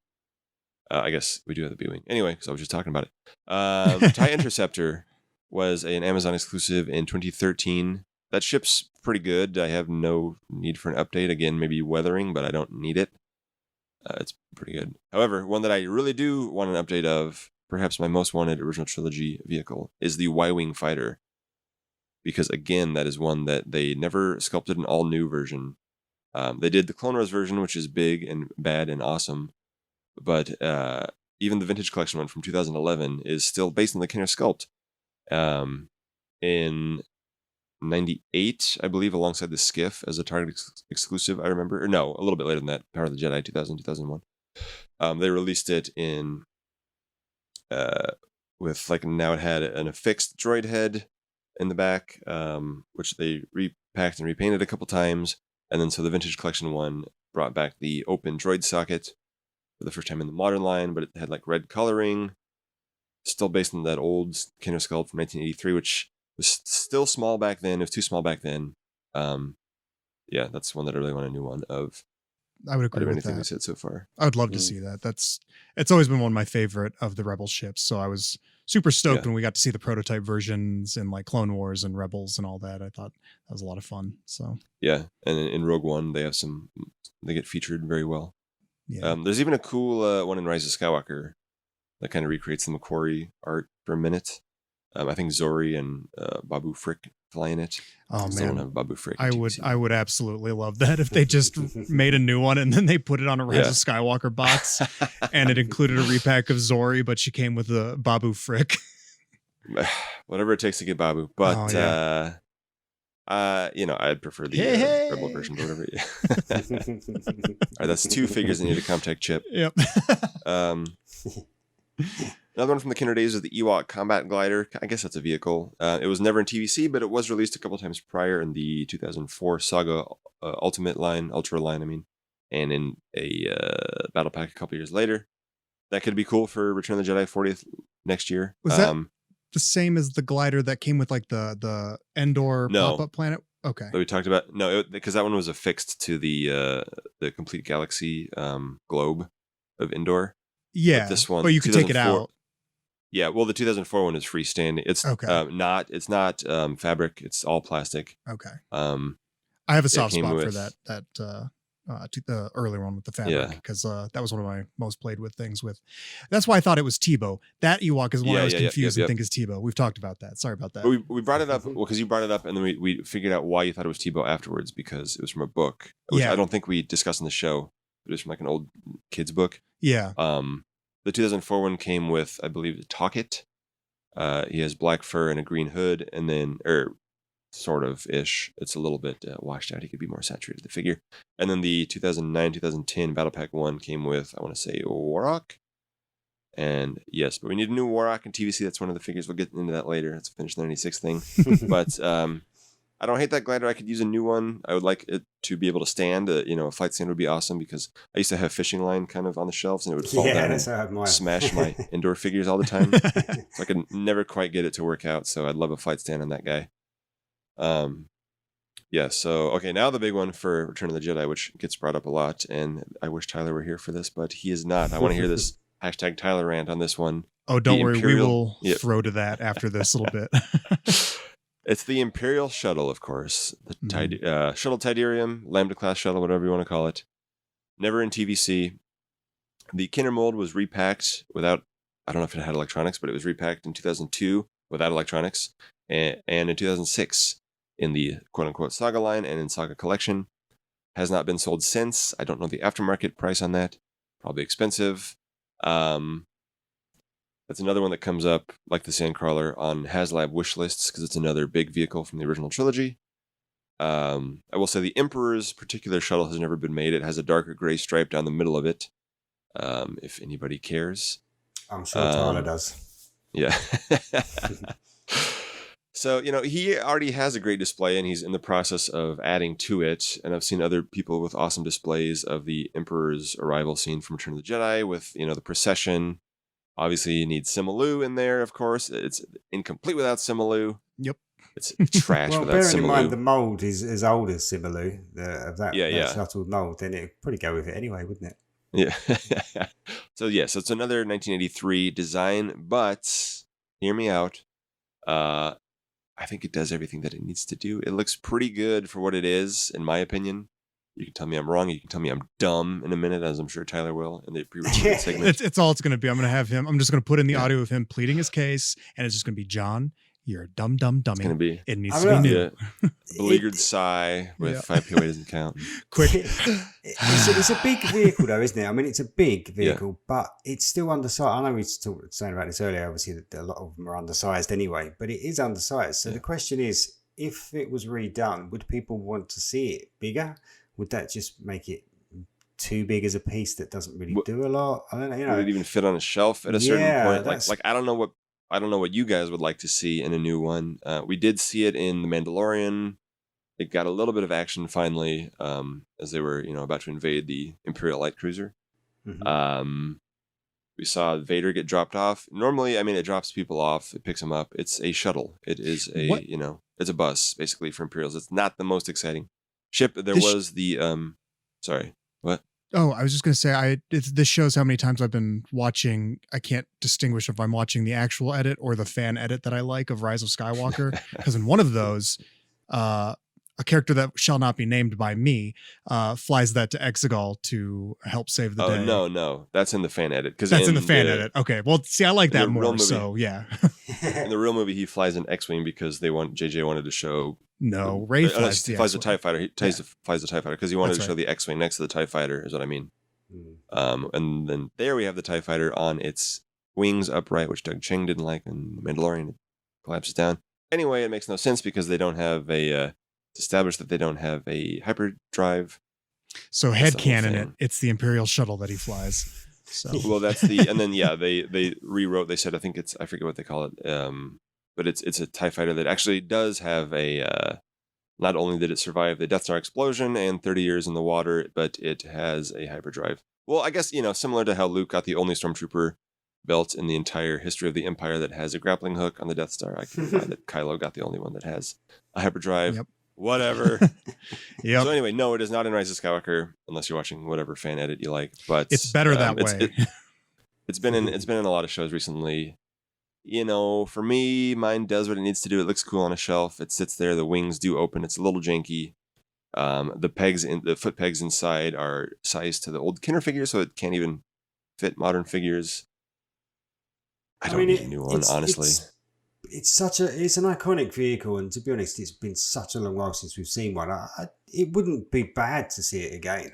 I guess we do have the B-Wing anyway, because I was just talking about it. TIE Interceptor was an Amazon exclusive in 2013. That ship's pretty good. I have no need for an update. Again, maybe weathering, but I don't need it. It's pretty good. However, one that I really do want an update of, perhaps my most wanted original trilogy vehicle, is the Y-Wing fighter. Because again, that is one that they never sculpted an all-new version. They did the Clone Wars version, which is big and bad and awesome. But even the vintage collection one from 2011 is still based on the Kenner sculpt. In 98, I believe, alongside the Skiff as a Target exclusive, I remember. Or no, a little bit later than that, Power of the Jedi, 2000, 2001. They released it in, with like, now it had an affixed droid head in the back, which they repacked and repainted a couple times. And then so the Vintage Collection one brought back the open droid socket for the first time in the modern line, but it had like red coloring, still based on that old Kenner Skull from 1983, which was still small back then. It was too small back then. Yeah, that's one that I really want a new one of. I would agree with anything that. we said so far. I would love to see that. It's always been one of my favorite of the Rebel ships. So I was super stoked when we got to see the prototype versions in like Clone Wars and Rebels and all that. I thought that was a lot of fun. So yeah, and in Rogue One they get featured very well. Yeah. There's even a cool one in Rise of Skywalker that kind of recreates the Macquarie art for a minute. I think Zori and Babu Frick fly in it. Oh man, man, have Babu Frick. I would absolutely love that if they just made a new one and then they put it on a Rise of Skywalker box, and it included a repack of Zori, but she came with a Babu Frick. Whatever it takes to get Babu, but I'd prefer the Rebel version, but whatever. All right, that's 2 figures that need a Comtech chip. Yep. Another one from the Kenner days is the Ewok Combat Glider. I guess that's a vehicle. It was never in TVC, but it was released a couple times prior in the 2004 Saga Ultra line, and in a battle pack a couple years later. That could be cool for Return of the Jedi 40th next year. Was that the same as the glider that came with like the Andor pop-up planet? Okay. That we talked about? No, because that one was affixed to the complete galaxy globe of Andor. Yeah, but this one, but you could take it out. Yeah, well, the 2004 one is freestanding. It's It's not fabric. It's all plastic. Okay. I have a soft spot for that the earlier one with the fabric, because that was one of my most played with things with. That's why I thought it was Tebow. That Ewok is one I was confused and think is Tebow. We've talked about that. Sorry about that. But we brought it up because you brought it up, and then we figured out why you thought it was Tebow afterwards, because it was from a book, which I don't think we discussed in the show. It was from like an old kid's book. Yeah. The 2004 one came with, I believe, Talkit. He has black fur and a green hood, and then, sort of ish. It's a little bit washed out. He could be more saturated, the figure. And then the 2009-2010 Battle Pack 1 came with, I want to say, Warrock. And yes, but we need a new Warrock in TVC. That's one of the figures. We'll get into that later. It's a Finish 96 thing. But I don't hate that glider. I could use a new one. I would like it to be able to stand. A flight stand would be awesome, because I used to have fishing line kind of on the shelves, and it would fall down and smash my indoor figures all the time. So I could never quite get it to work out. So I'd love a flight stand on that guy. So okay, now the big one for Return of the Jedi, which gets brought up a lot, and I wish Tyler were here for this, but he is not. I want to hear this hashtag Tyler rant on this one. Oh, don't worry, we will throw to that after this a little bit. It's the Imperial Shuttle, of course. The Shuttle Tidarium, Lambda class shuttle, whatever you want to call it. Never in TVC. The Kenner mold was repacked without, I don't know if it had electronics, but it was repacked in 2002 without electronics, and in 2006 in the quote-unquote Saga line and in Saga Collection. Has not been sold since. I don't know the aftermarket price on that. Probably expensive. That's another one that comes up, like the Sandcrawler, on HasLab wish lists, because it's another big vehicle from the original trilogy. I will say the Emperor's particular shuttle has never been made. It has a darker gray stripe down the middle of it, if anybody cares. I'm sure Tyler does. Yeah. So, he already has a great display, and he's in the process of adding to it. And I've seen other people with awesome displays of the Emperor's arrival scene from Return of the Jedi with, the procession. Obviously, you need Simalu in there, of course. It's incomplete without Simalu. Yep. It's trash without Simalu. Bearing in mind the mold is as old as Simalu, of that shuttle mold, then it'd probably go with it anyway, wouldn't it? Yeah. So it's another 1983 design, but hear me out. I think it does everything that it needs to do. It looks pretty good for what it is, in my opinion. You can tell me I'm wrong. You can tell me I'm dumb in a minute, as I'm sure Tyler will in the pre-recorded segment. It's all it's going to be. I'm going to have him. I'm just going to put in the audio of him pleading his case, and it's just going to be, John, you're a dumb dummy. It's going to be. It needs to be new. Beleaguered sigh with 5 POA doesn't count. Quick. It's a big vehicle, though, isn't it? I mean, it's a big vehicle, but it's still undersized. I know we were saying about this earlier. Obviously, that a lot of them are undersized anyway, but it is undersized. So the question is, if it was redone, would people want to see it bigger? Would that just make it too big as a piece that doesn't really do a lot? I don't know. You know, would it even fit on a shelf at a certain point? that's- Like I don't know what you guys would like to see in a new one. We did see it in The Mandalorian. It got a little bit of action finally, as they were, about to invade the Imperial light cruiser. Mhm. We saw Vader get dropped off. Normally, I mean, it drops people off. It picks them up. It's a shuttle. It is it's a bus basically for Imperials. It's not the most exciting ship. There was the sorry, what? Oh, I was just going to say, this shows how many times I've been watching. I can't distinguish if I'm watching the actual edit or the fan edit that I like of Rise of Skywalker. Because in one of those, a character that shall not be named by me flies that to Exegol to help save the day. No. That's in the fan edit. That's in the fan edit. Okay. Well, see, I like that more. Movie, so, yeah. Mm-hmm. In the real movie, he flies an X-Wing because JJ wanted to show... No, Ray flies the TIE Fighter. He flies the TIE Fighter because he wanted to show the X-Wing next to the TIE Fighter, is what I mean. And then there we have the TIE Fighter on its wings upright, which Doug Cheng didn't like in Mandalorian. It collapses down. Anyway, it makes no sense because they don't have it's established that they don't have a hyperdrive. So headcanon it's the Imperial shuttle that he flies. So well, that's and then they rewrote. They said I forget what they call it. But it's a TIE Fighter that actually does have a. Not only did it survive the Death Star explosion and 30 years in the water, but it has a hyperdrive. Well, I guess similar to how Luke got the only stormtrooper belt in the entire history of the Empire that has a grappling hook on the Death Star. I can find that Kylo got the only one that has a hyperdrive. Yep. Whatever. Yep. So anyway, no, it is not in Rise of Skywalker unless you're watching whatever fan edit you like. But it's better that way. It's been in a lot of shows recently. For me, mine does what it needs to do. It looks cool on a shelf. It sits there. The wings do open. It's a little janky. The foot pegs inside are sized to the old Kenner figure, so it can't even fit modern figures. I don't need a new one, honestly. It's an iconic vehicle, and to be honest, it's been such a long while since we've seen one. It wouldn't be bad to see it again.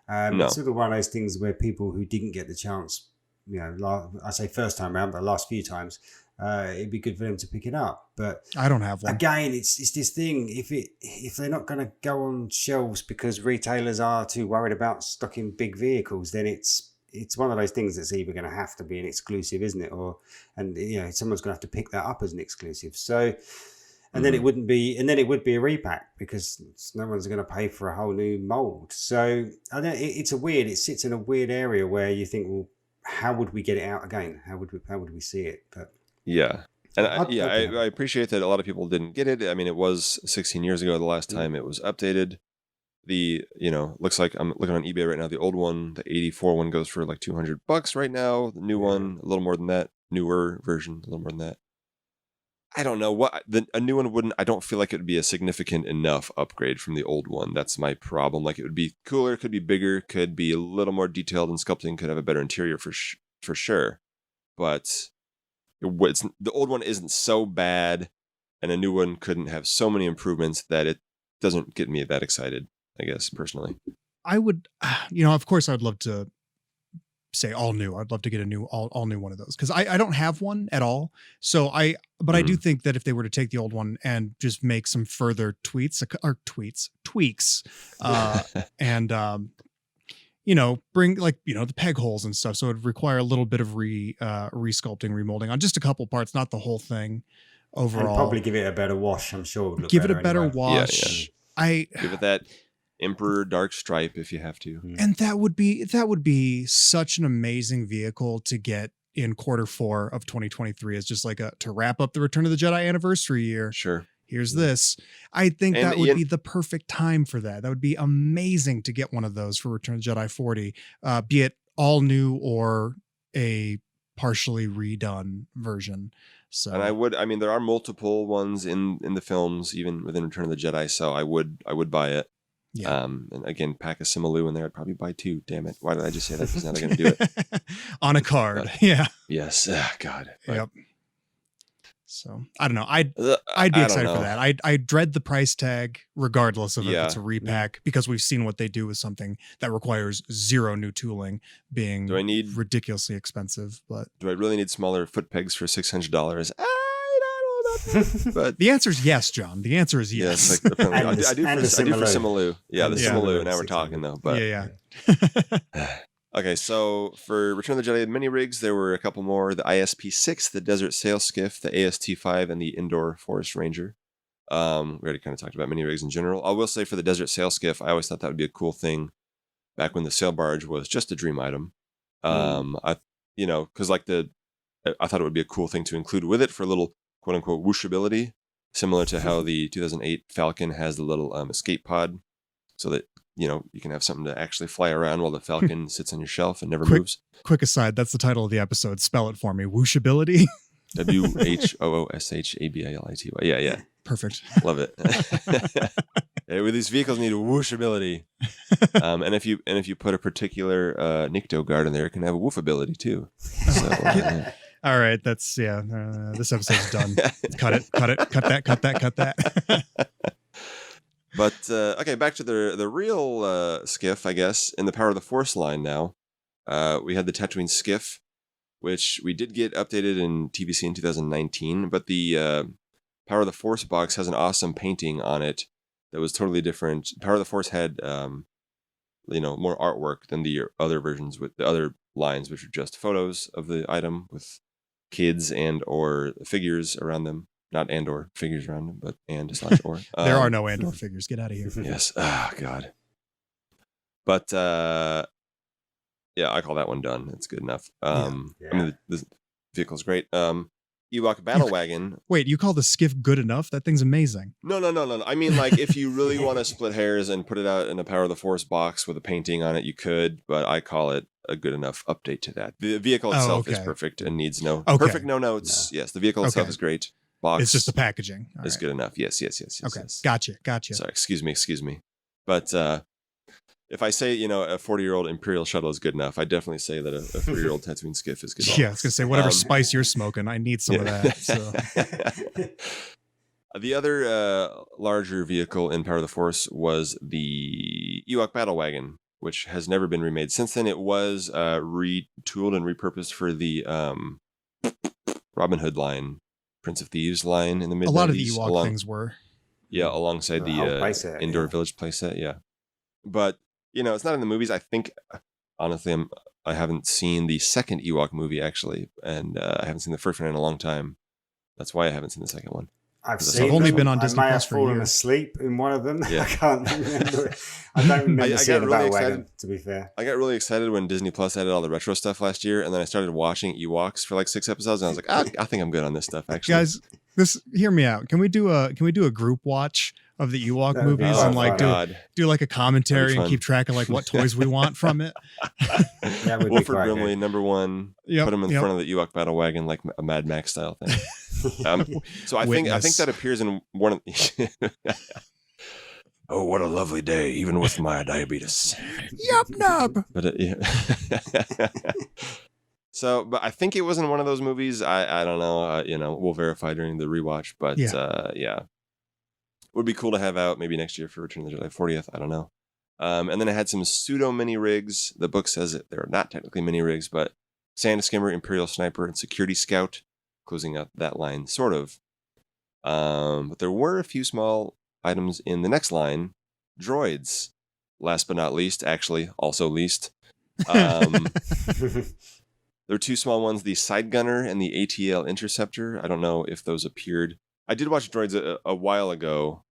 No. It's sort of one of those things where people who didn't get the chance, I say first time around, but the last few times, it'd be good for them to pick it up. But I don't have one. Again, it's this thing. If they're not going to go on shelves because retailers are too worried about stocking big vehicles, then it's one of those things that's either going to have to be an exclusive, isn't it? Someone's going to have to pick that up as an exclusive. So, and then it would be a repack because no one's going to pay for a whole new mold. So it sits in a weird area where you think, well, how would we get it out again? How would we see it? But yeah. And I appreciate that a lot of people didn't get it. I mean, it was 16 years ago the last time it was updated. Looks like I'm looking on eBay right now. The old one, the 84 one, goes for like $200 right now. The new one, a little more than that. Newer version, a little more than that. I don't know a new one wouldn't. I don't feel like it would be a significant enough upgrade from the old one. That's my problem. Like it would be cooler, could be bigger, could be a little more detailed in sculpting, could have a better interior for sure. But the old one isn't so bad, and a new one couldn't have so many improvements that it doesn't get me that excited, I guess, personally. I would, of course I'd love to say all new. I'd love to get a new, all new one of those. Cause I don't have one at all. So I do think that if they were to take the old one and just make some further tweaks, and, bring the peg holes and stuff. So it would require a little bit of resculpting, remolding on just a couple parts, not the whole thing overall. And probably give it a better wash. I'm sure. Give it a better wash. Yeah. Give it that Emperor dark stripe if you have to. And that would be such an amazing vehicle to get in Q4 of 2023 as just like to wrap up the Return of the Jedi anniversary year. Sure. Here's this. I think that would be the perfect time for that. That would be amazing to get one of those for Return of the Jedi 40, be it all new or a partially redone version. So, and there are multiple ones in the films, even within Return of the Jedi. So I would buy it. Yeah. And again, pack a Simalu in there. I'd probably buy 2. Damn it. Why did I just say that? Because now they're going to do it. On a card. Yeah. Yes. God. Yep. So I don't know. I'd be excited for that. I dread the price tag regardless of if it's a repack because we've seen what they do with something that requires zero new tooling being ridiculously expensive. But do I really need smaller foot pegs for $600? I don't But The answer is yes, John. The answer is yes. yes, like I do for Simalu. Yeah, the Simalu. Now we're talking though. But yeah. Okay, so for Return of the Jedi mini rigs, there were a couple more: the ISP-6, the Desert Sail Skiff, the AST-5, and the Andor Forest Ranger. We already kind of talked about mini rigs in general. I will say for the Desert Sail Skiff, I always thought that would be a cool thing back when the sail barge was just a dream item. Because I thought it would be a cool thing to include with it for a little quote unquote whooshability, similar to how the 2008 Falcon has the little escape pod, so that you can have something to actually fly around while the Falcon sits on your shelf and never moves. Quick aside, that's the title of the episode. Spell it for me. Whooshability. WHOOSHABILITY. Yeah. Perfect. Love it. With these vehicles need whooshability. And if you put a particular Nikto guard in there, it can have a woofability too. So, all right, that's this episode's done. Cut it. Cut that. But okay, back to the real skiff, I guess. In the Power of the Force line now, we had the Tatooine skiff, which we did get updated in TVC in 2019. But the Power of the Force box has an awesome painting on it that was totally different. Power of the Force had more artwork than the other versions with the other lines, which are just photos of the item with kids and or figures around them. Not Andor figures around them, but and/or. There are no Andor figures. Get out of here. Yes. God. But I call that one done. It's good enough. I mean, the vehicle's great. Ewok battle wagon. Wait, you call the skiff good enough? That thing's amazing. No. I mean, like, if you really want to split hairs and put it out in a Power of the Force box with a painting on it, you could, but I call it a good enough update to that. The vehicle itself is perfect and needs perfect no notes. No. Yes, the vehicle itself is great. Box. It's just the packaging. It's good enough. Yes. Okay, yes. Gotcha. Sorry, excuse me. But if I say, a 40-year-old Imperial shuttle is good enough, I definitely say that a 30-year-old Tatooine skiff is good enough. Yeah, I was going to say, whatever spice you're smoking, I need some of that. So. The other larger vehicle in Power of the Force was the Ewok battle wagon, which has never been remade. Since then, it was retooled and repurposed for the Robin Hood line, Prince of Thieves line in the mid-90s. A lot of the Ewok things were. Yeah, alongside the Indoor Village playset, yeah. But, it's not in the movies. I think, honestly, I haven't seen the second Ewok movie, actually, and I haven't seen the first one in a long time. That's why I haven't seen the second one. I've only been on Disney Plus. I may have for a year. fallen asleep in one of them. Yeah. I can't remember. I don't remember seeing the wagon, to be fair. I got really excited when Disney Plus added all the retro stuff last year, and then I started watching Ewoks for like 6 episodes, and I was like, I think I'm good on this stuff, actually. Guys, hear me out. Can we do a group watch of the Ewok movies and like do like a commentary and keep track of like what toys we want from it? Wilford Brimley, number one. Put him in front of the Ewok battle wagon like a Mad Max style thing. So I think that appears in one of. Oh, what a lovely day, even with my diabetes. Yup, nub. But So, but I think it was in one of those movies. I don't know. We'll verify during the rewatch. But would be cool to have out maybe next year for Return of the Jedi 40th. I don't know. And then I had some pseudo mini rigs. The book says that they're not technically mini rigs, but Sand Skimmer, Imperial Sniper, and Security Scout, closing out that line, sort of. But there were a few small items in the next line. Droids, last but not least, actually, also least. There were 2 small ones, the Side Gunner and the ATL Interceptor. I don't know if those appeared. I did watch Droids a while ago,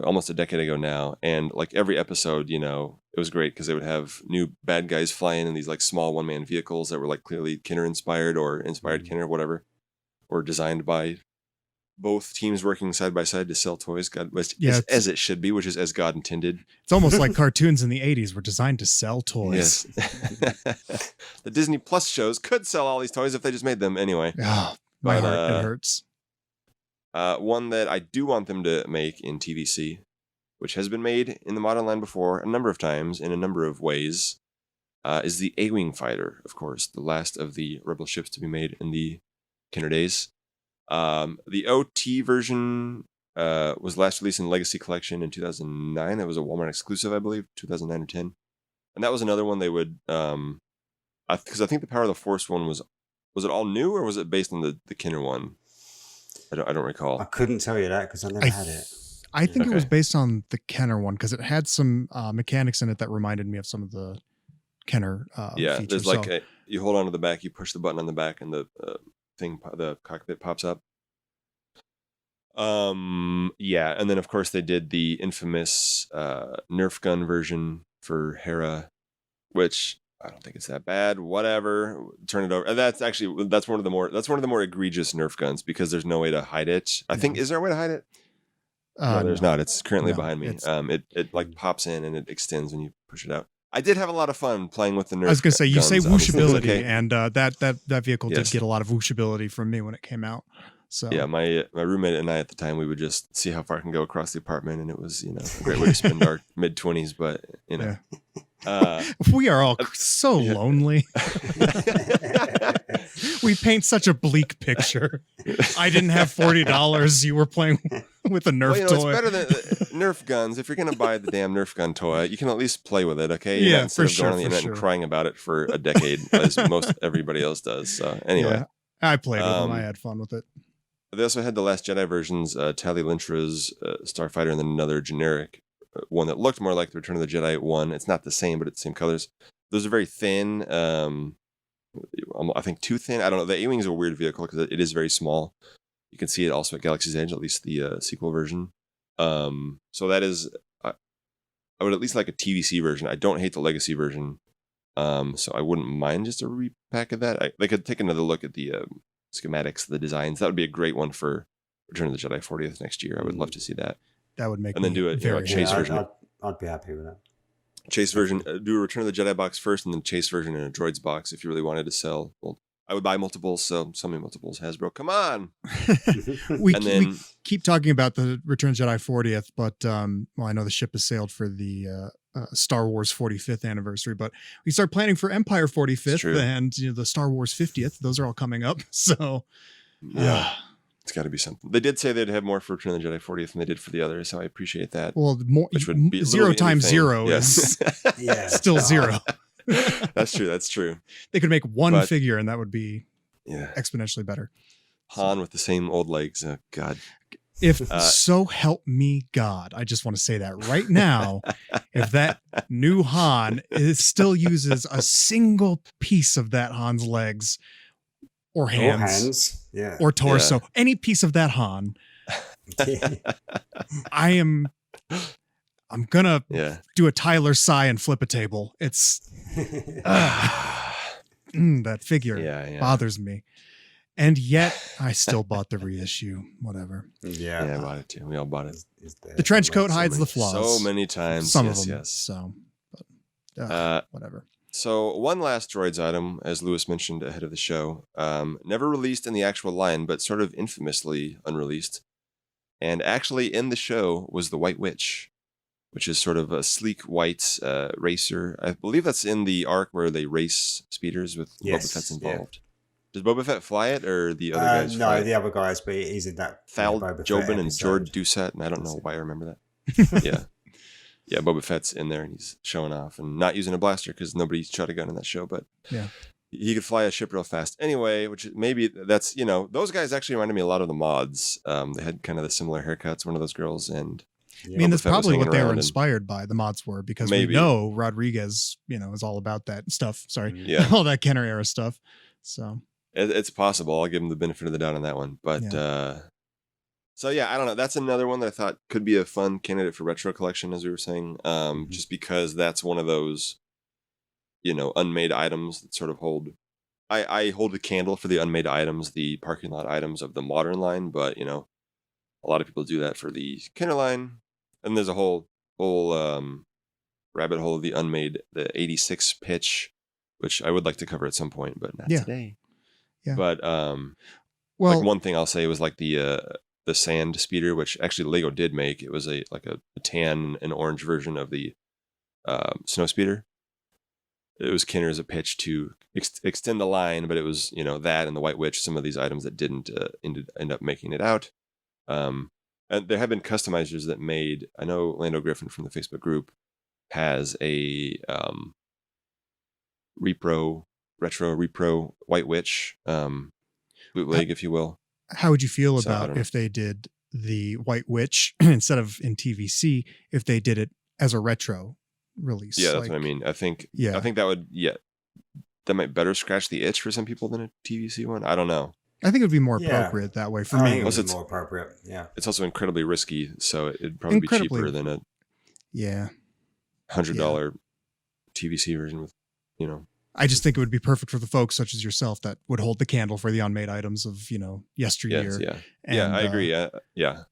almost a decade ago now, and like every episode, it was great because they would have new bad guys flying in these like small one-man vehicles that were like clearly Kinner inspired or inspired Kinner, whatever, or designed by both teams working side by side to sell toys, as it should be, which is as God intended. It's almost like cartoons in the 80s were designed to sell toys. Yes. The Disney Plus shows could sell all these toys if they just made them anyway. Oh, my heart, it hurts. One that I do want them to make in TVC, which has been made in the modern line before a number of times in a number of ways, is the A-Wing fighter, of course, the last of the Rebel ships to be made in the Kinner days. The OT version was last released in Legacy Collection in 2009. That was a Wal-Mart exclusive, I believe, 2009 or 10. And that was another one they would, because I think the Power of the Force one was it all new or was it based on the Kinner one? I don't recall. I couldn't tell you that because I never had it. I think it was based on the Kenner one because it had some mechanics in it that reminded me of some of the Kenner features. There's like you hold on to the back, you push the button on the back, and the the cockpit pops up. And then of course they did the infamous Nerf gun version for Hera, which I don't think it's that bad. Whatever, turn it over. And that's one of the more egregious Nerf guns because there's no way to hide it. I think, is there a way to hide it? No, there's not. It's currently behind me. It like pops in and it extends when you push it out. I did have a lot of fun playing with the Nerf. I was going to say, you guns, say whooshability, okay. And that vehicle did get a lot of whooshability from me when it came out. So yeah, my roommate and I at the time, we would just see how far I can go across the apartment, and it was a great way to spend our mid-20s. But we are all so lonely. We paint such a bleak picture. I didn't have $40. You were playing with a Nerf toy. It's better than Nerf guns. If you're going to buy the damn Nerf gun toy, you can at least play with it, okay? Instead of going on the internet and crying about it for a decade, as most everybody else does. So anyway. I played with them. I had fun with it. They also had the Last Jedi versions, Tali Lintra's Starfighter, and then another generic one that looked more like the Return of the Jedi one. It's not the same, but it's the same colors. Those are very thin. I think too thin. I don't know. The A-Wing is a weird vehicle because it is very small. You can see it also at Galaxy's Edge, at least the sequel version. So that is, I would at least like a TVC version. I don't hate the Legacy version. So I wouldn't mind just a repack of that. They could take another look at the schematics, the designs. That would be a great one for Return of the Jedi 40th next year. I would love to see that. That would make and then do a chase version. I'd be happy with that. Chase version, do a Return of the Jedi box first, and then chase version in a droids box if you really wanted to sell. Well, I would buy multiples, so many multiples. Hasbro, come on. we keep talking about the Return of the Jedi 40th, but I know the ship has sailed for the Star Wars 45th anniversary, but we start planning for Empire 45th and the Star Wars 50th. Those are all coming up. So it's got to be something. They did say they'd have more for Return of the Jedi 40th than they did for the others, so I appreciate that. Well, which would be 0 times 0 is still 0. That's true. They could make one figure and that would be exponentially better. Han with the same old legs. Oh, God. If so help me God, I just want to say that right now, if that new Han still uses a single piece of that Han's legs or hands or torso, any piece of that Han, I'm gonna do a Tyler sigh and flip a table. It's that figure bothers me. And yet, I still bought the reissue. Whatever. Yeah, I bought it too. We all bought it. The trench coat hides the flaws. So many times. Some of them. Yes. So, whatever. So, one last droids item, as Lewis mentioned ahead of the show, never released in the actual line, but sort of infamously unreleased. And actually, in the show was the White Witch, which is sort of a sleek white racer. I believe that's in the arc where they race speeders with Boba Fett's involved. Yeah. Does Boba Fett fly it, or the other guys fly it? The other guys, but he's in that. Thal Jobin and George Doucette, and I don't know why I remember that. Yeah, Boba Fett's in there, and he's showing off and not using a blaster because nobody shot a gun in that show, but he could fly a ship real fast. Anyway, which maybe that's, those guys actually reminded me a lot of the mods. They had kind of the similar haircuts, one of those girls, and I mean, that's probably what they were inspired by, the mods were, because we know Rodriguez, is all about that stuff. Sorry. All that Kenner era stuff. So it's possible. I'll give him the benefit of the doubt on that one. But so I don't know. That's another one that I thought could be a fun candidate for retro collection, as we were saying, just because that's one of those, unmade items that sort of hold. I hold a candle for the unmade items, the parking lot items of the modern line, but a lot of people do that for the Kenner line, and there's a whole rabbit hole of the unmade, the 86 pitch, which I would like to cover at some point, but not today. Yeah. But like one thing I'll say was like the sand speeder, which actually Lego did make. It was a tan and orange version of the snow speeder. It was Kenner as a pitch to extend the line, but it was that and the White Witch, some of these items that didn't end up making it out. And there have been customizers that made. I know Lando Griffin from the Facebook group has a retro White Witch bootleg, if you will. How would you feel So, I about don't know. if they did the White Witch instead of in TVC, if they did it as a retro release? Yeah, that's what I mean. I think that would, that might better scratch the itch for some people than a TVC one. I don't know. I think it would be more appropriate that way for I me. think it Also, would be it's- more appropriate. Yeah. It's also incredibly risky, so it'd probably be cheaper than a $100 TVC version with, I just think it would be perfect for the folks such as yourself that would hold the candle for the unmade items of, yesteryear. Yes, yeah. And, I agree. Yeah.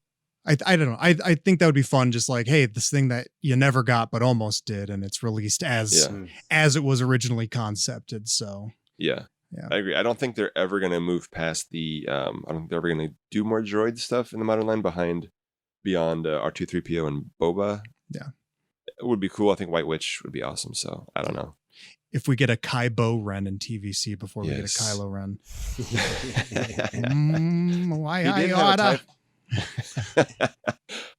I don't know. I think that would be fun. Just like, hey, this thing that you never got, but almost did. And it's released as it was originally concepted. So Yeah. I agree. I don't think they're ever going to move past the, I don't think they're ever going to do more droid stuff in the modern line beyond R2-3PO and Boba. Yeah. It would be cool. I think White Witch would be awesome. So I don't know. If we get a Kybo Ren in TVC before we get a Kylo Ren. Why I oughta.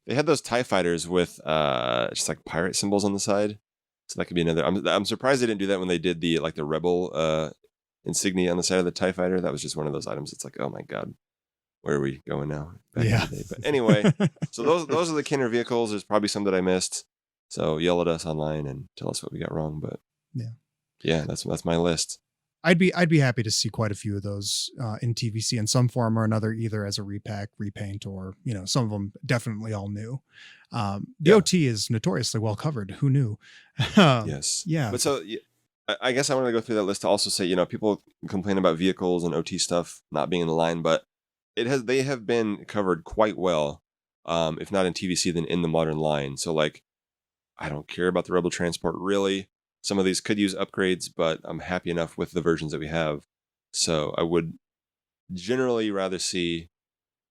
They had those TIE fighters with just like pirate symbols on the side. So that could be another. I'm surprised they didn't do that when they did the rebel insignia on the side of the TIE fighter. That was just one of those items. It's like, oh my God, where are we going now? Back in the day. But anyway, so those are the Kenner vehicles. There's probably some that I missed. So yell at us online and tell us what we got wrong. But yeah, that's my list. I'd be happy to see quite a few of those in TVC in some form or another, either as a repack, repaint, or some of them definitely all new. The OT is notoriously well covered. Who knew? Yes. Yeah. But so I guess I want to go through that list to also say, people complain about vehicles and OT stuff not being in the line, but they have been covered quite well, if not in TVC, then in the modern line. So like, I don't care about the Rebel transport really. Some of these could use upgrades, but I'm happy enough with the versions that we have. So I would generally rather see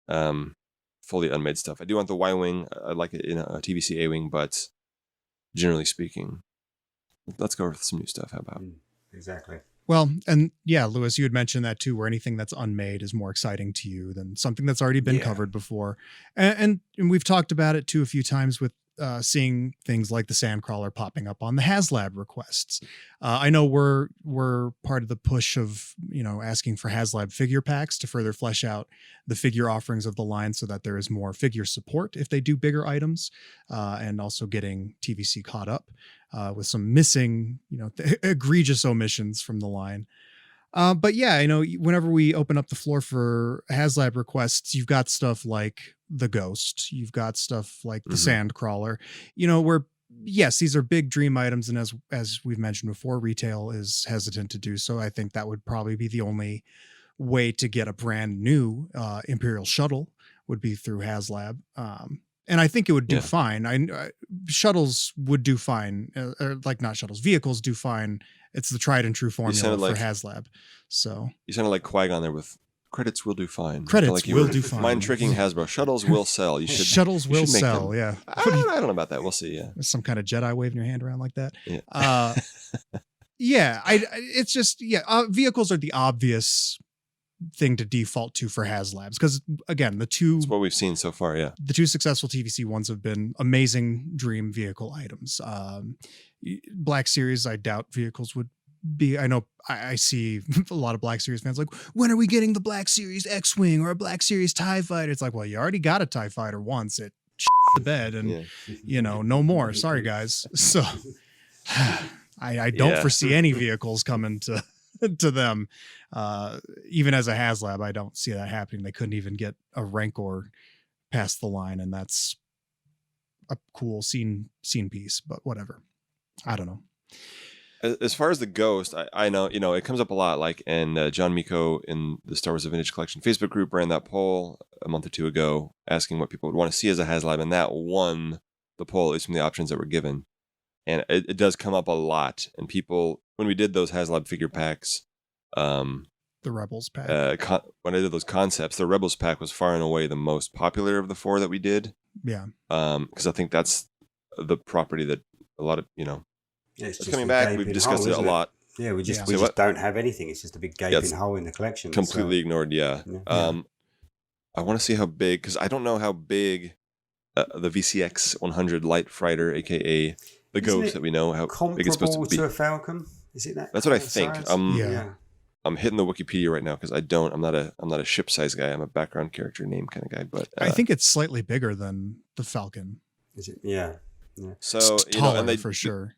fully unmade stuff. I do want the Y-Wing. I'd like it in a TVC A-Wing, but generally speaking, let's go with some new stuff. How about? Exactly. Well, and yeah, Lewis, you had mentioned that too, where anything that's unmade is more exciting to you than something that's already been covered before. And we've talked about it too a few times with seeing things like the Sandcrawler popping up on the HasLab requests. I know we're part of the push of, asking for HasLab figure packs to further flesh out the figure offerings of the line so that there is more figure support if they do bigger items, and also getting TVC caught up with some missing, egregious omissions from the line. But yeah, whenever we open up the floor for HasLab requests, you've got stuff like the Ghost, you've got stuff like the Sandcrawler, where yes, these are big dream items. And as we've mentioned before, retail is hesitant to do so. I think that would probably be the only way to get a brand new Imperial shuttle would be through HasLab. And I think it would do fine. Shuttles would do fine, or like not shuttles, vehicles do fine. It's the tried and true formula for HasLab. So you sounded like Qui-Gon there with credits will do fine. Credits will do fine. Mind tricking Hasbro. Shuttles will sell. Shuttles will sell. Yeah. I don't know about that. We'll see. Yeah. Some kind of Jedi waving your hand around like that. Yeah. It's just, vehicles are the obvious thing to default to for HasLabs. Because again, it's what we've seen so far. Yeah. The two successful TVC ones have been amazing dream vehicle items. Black Series, I doubt vehicles would be. I know I see a lot of Black Series fans like, when are we getting the Black Series X-Wing or a Black Series TIE Fighter? It's like, well, you already got a TIE Fighter once. It the bed and no more. Sorry, guys. So I don't foresee any vehicles coming to them. Even as a HasLab, I don't see that happening. They couldn't even get a Rancor past the line, and that's a cool scene piece, but whatever. I don't know. As far as the Ghost, I know, it comes up a lot, like, and John Miko in the Star Wars The Vintage Collection Facebook group ran that poll a month or two ago asking what people would want to see as a HasLab, and that won the poll, at least from the options that were given. And it does come up a lot. And people, when we did those HasLab figure packs, the Rebels pack, when I did those concepts, the Rebels pack was far and away the most popular of the four that we did. Yeah. Because I think that's the property that a lot of, it's coming back. We've discussed it a lot. Yeah, we just don't have anything. It's just a big gaping hole in the collection. Completely ignored. Yeah. I want to see how big, because I don't know how big the VCX 100 Light Fighter, aka the Ghost that we know, how big it's supposed to be. To a Falcon? Is it that? That's what I think. I'm I'm hitting the Wikipedia right now because I'm not a ship size guy. I'm a background character name kind of guy. But I think it's slightly bigger than the Falcon. Is it? Yeah. So it's taller, and for sure.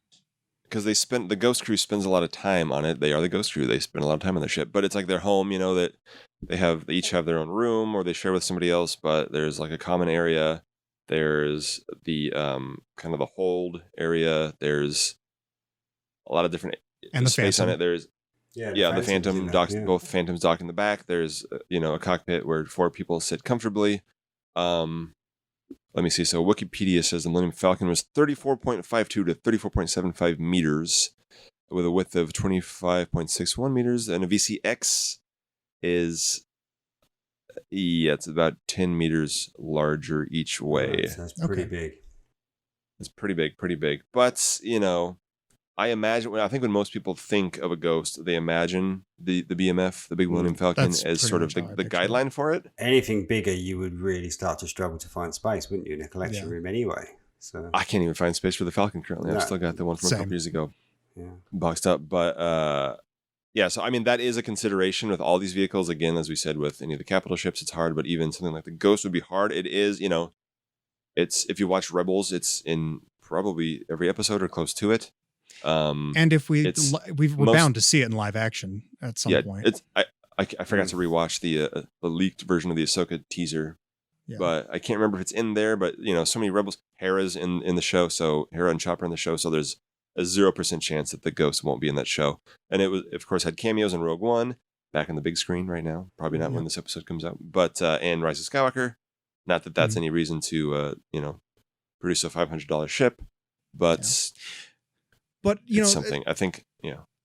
Because the Ghost Crew spends a lot of time on it. They are the Ghost Crew. They spend a lot of time on their ship, but it's like their home. That they each have their own room or they share with somebody else. But there's like a common area. There's the kind of the hold area. There's a lot of different and the space Phantom. on it. There's the Phantom docks. Both Phantoms dock in the back. There's a cockpit where 4 people sit comfortably. Let me see. So Wikipedia says the Millennium Falcon was 34.52 to 34.75 meters with a width of 25.61 meters. And a VCX is, it's about 10 meters larger each way. So that's pretty big. It's pretty big. But, I think when most people think of a Ghost, they imagine the BMF, the Big Millennium Falcon, as sort of the guideline for it. Anything bigger, you would really start to struggle to find space, wouldn't you, in a collection room anyway? So I can't even find space for the Falcon currently. I've still got the one from a couple years ago boxed up. But so I mean, that is a consideration with all these vehicles. Again, as we said, with any of the capital ships, it's hard. But even something like the Ghost would be hard. It is, it's, if you watch Rebels, it's in probably every episode or close to it. And if we're bound to see it in live action at some point. I forgot to rewatch the leaked version of the Ahsoka teaser, but I can't remember if it's in there. But so many Rebels, Hera's in the show, so Hera and Chopper in the show, so there's a 0% chance that the Ghost won't be in that show. And it was, of course, had cameos in Rogue One, back on the big screen right now. Probably not when this episode comes out, but and Rise of Skywalker. Not that that's any reason to produce a $500 ship, but. But it's something I think,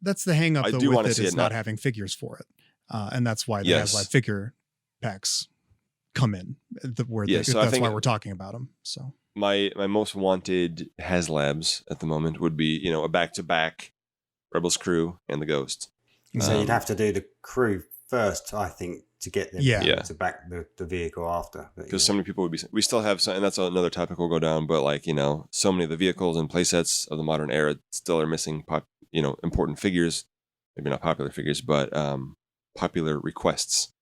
that's the hang up I though do with want to it see is it not having figures for it, and that's why the HasLab figure packs come in. That's why we're talking about them. So my most wanted HasLabs at the moment would be a back-to-back Rebels crew and the Ghost. So you'd have to do the crew first, I think, to get them to back the vehicle after. Because so many people would be. We still have some, and that's another topic we'll go down. But so many of the vehicles and playsets of the modern era still are missing important figures. Maybe not popular figures, but popular requests.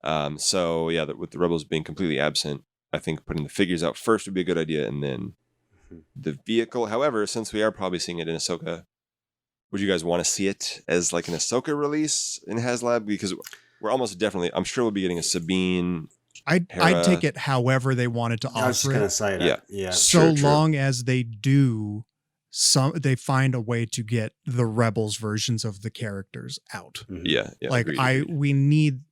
With the Rebels being completely absent, I think putting the figures out first would be a good idea, and then the vehicle. However, since we are probably seeing it in Ahsoka, would you guys want to see it as like an Ahsoka release in HasLab? Because we're almost definitely, I'm sure we'll be getting a Sabine. I'd take it however they wanted to offer it. I was just going to say that. Yeah. So long as they do they find a way to get the Rebels versions of the characters out. Yeah. Agreed. We need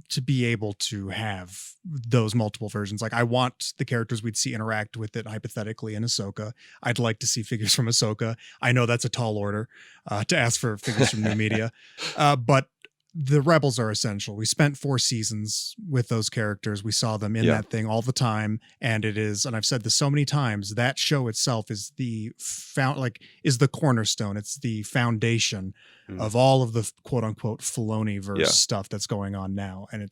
to be able to have those multiple versions. Like I want the characters we'd see interact with it hypothetically in Ahsoka. I'd like to see figures from Ahsoka. I know that's a tall order to ask for figures from new media, but the Rebels are essential. We spent 4 seasons with those characters. We saw them in that thing all the time. And it is, and I've said this so many times, that show itself is is the cornerstone. It's the foundation of all of the quote unquote Filoni-verse stuff that's going on now. And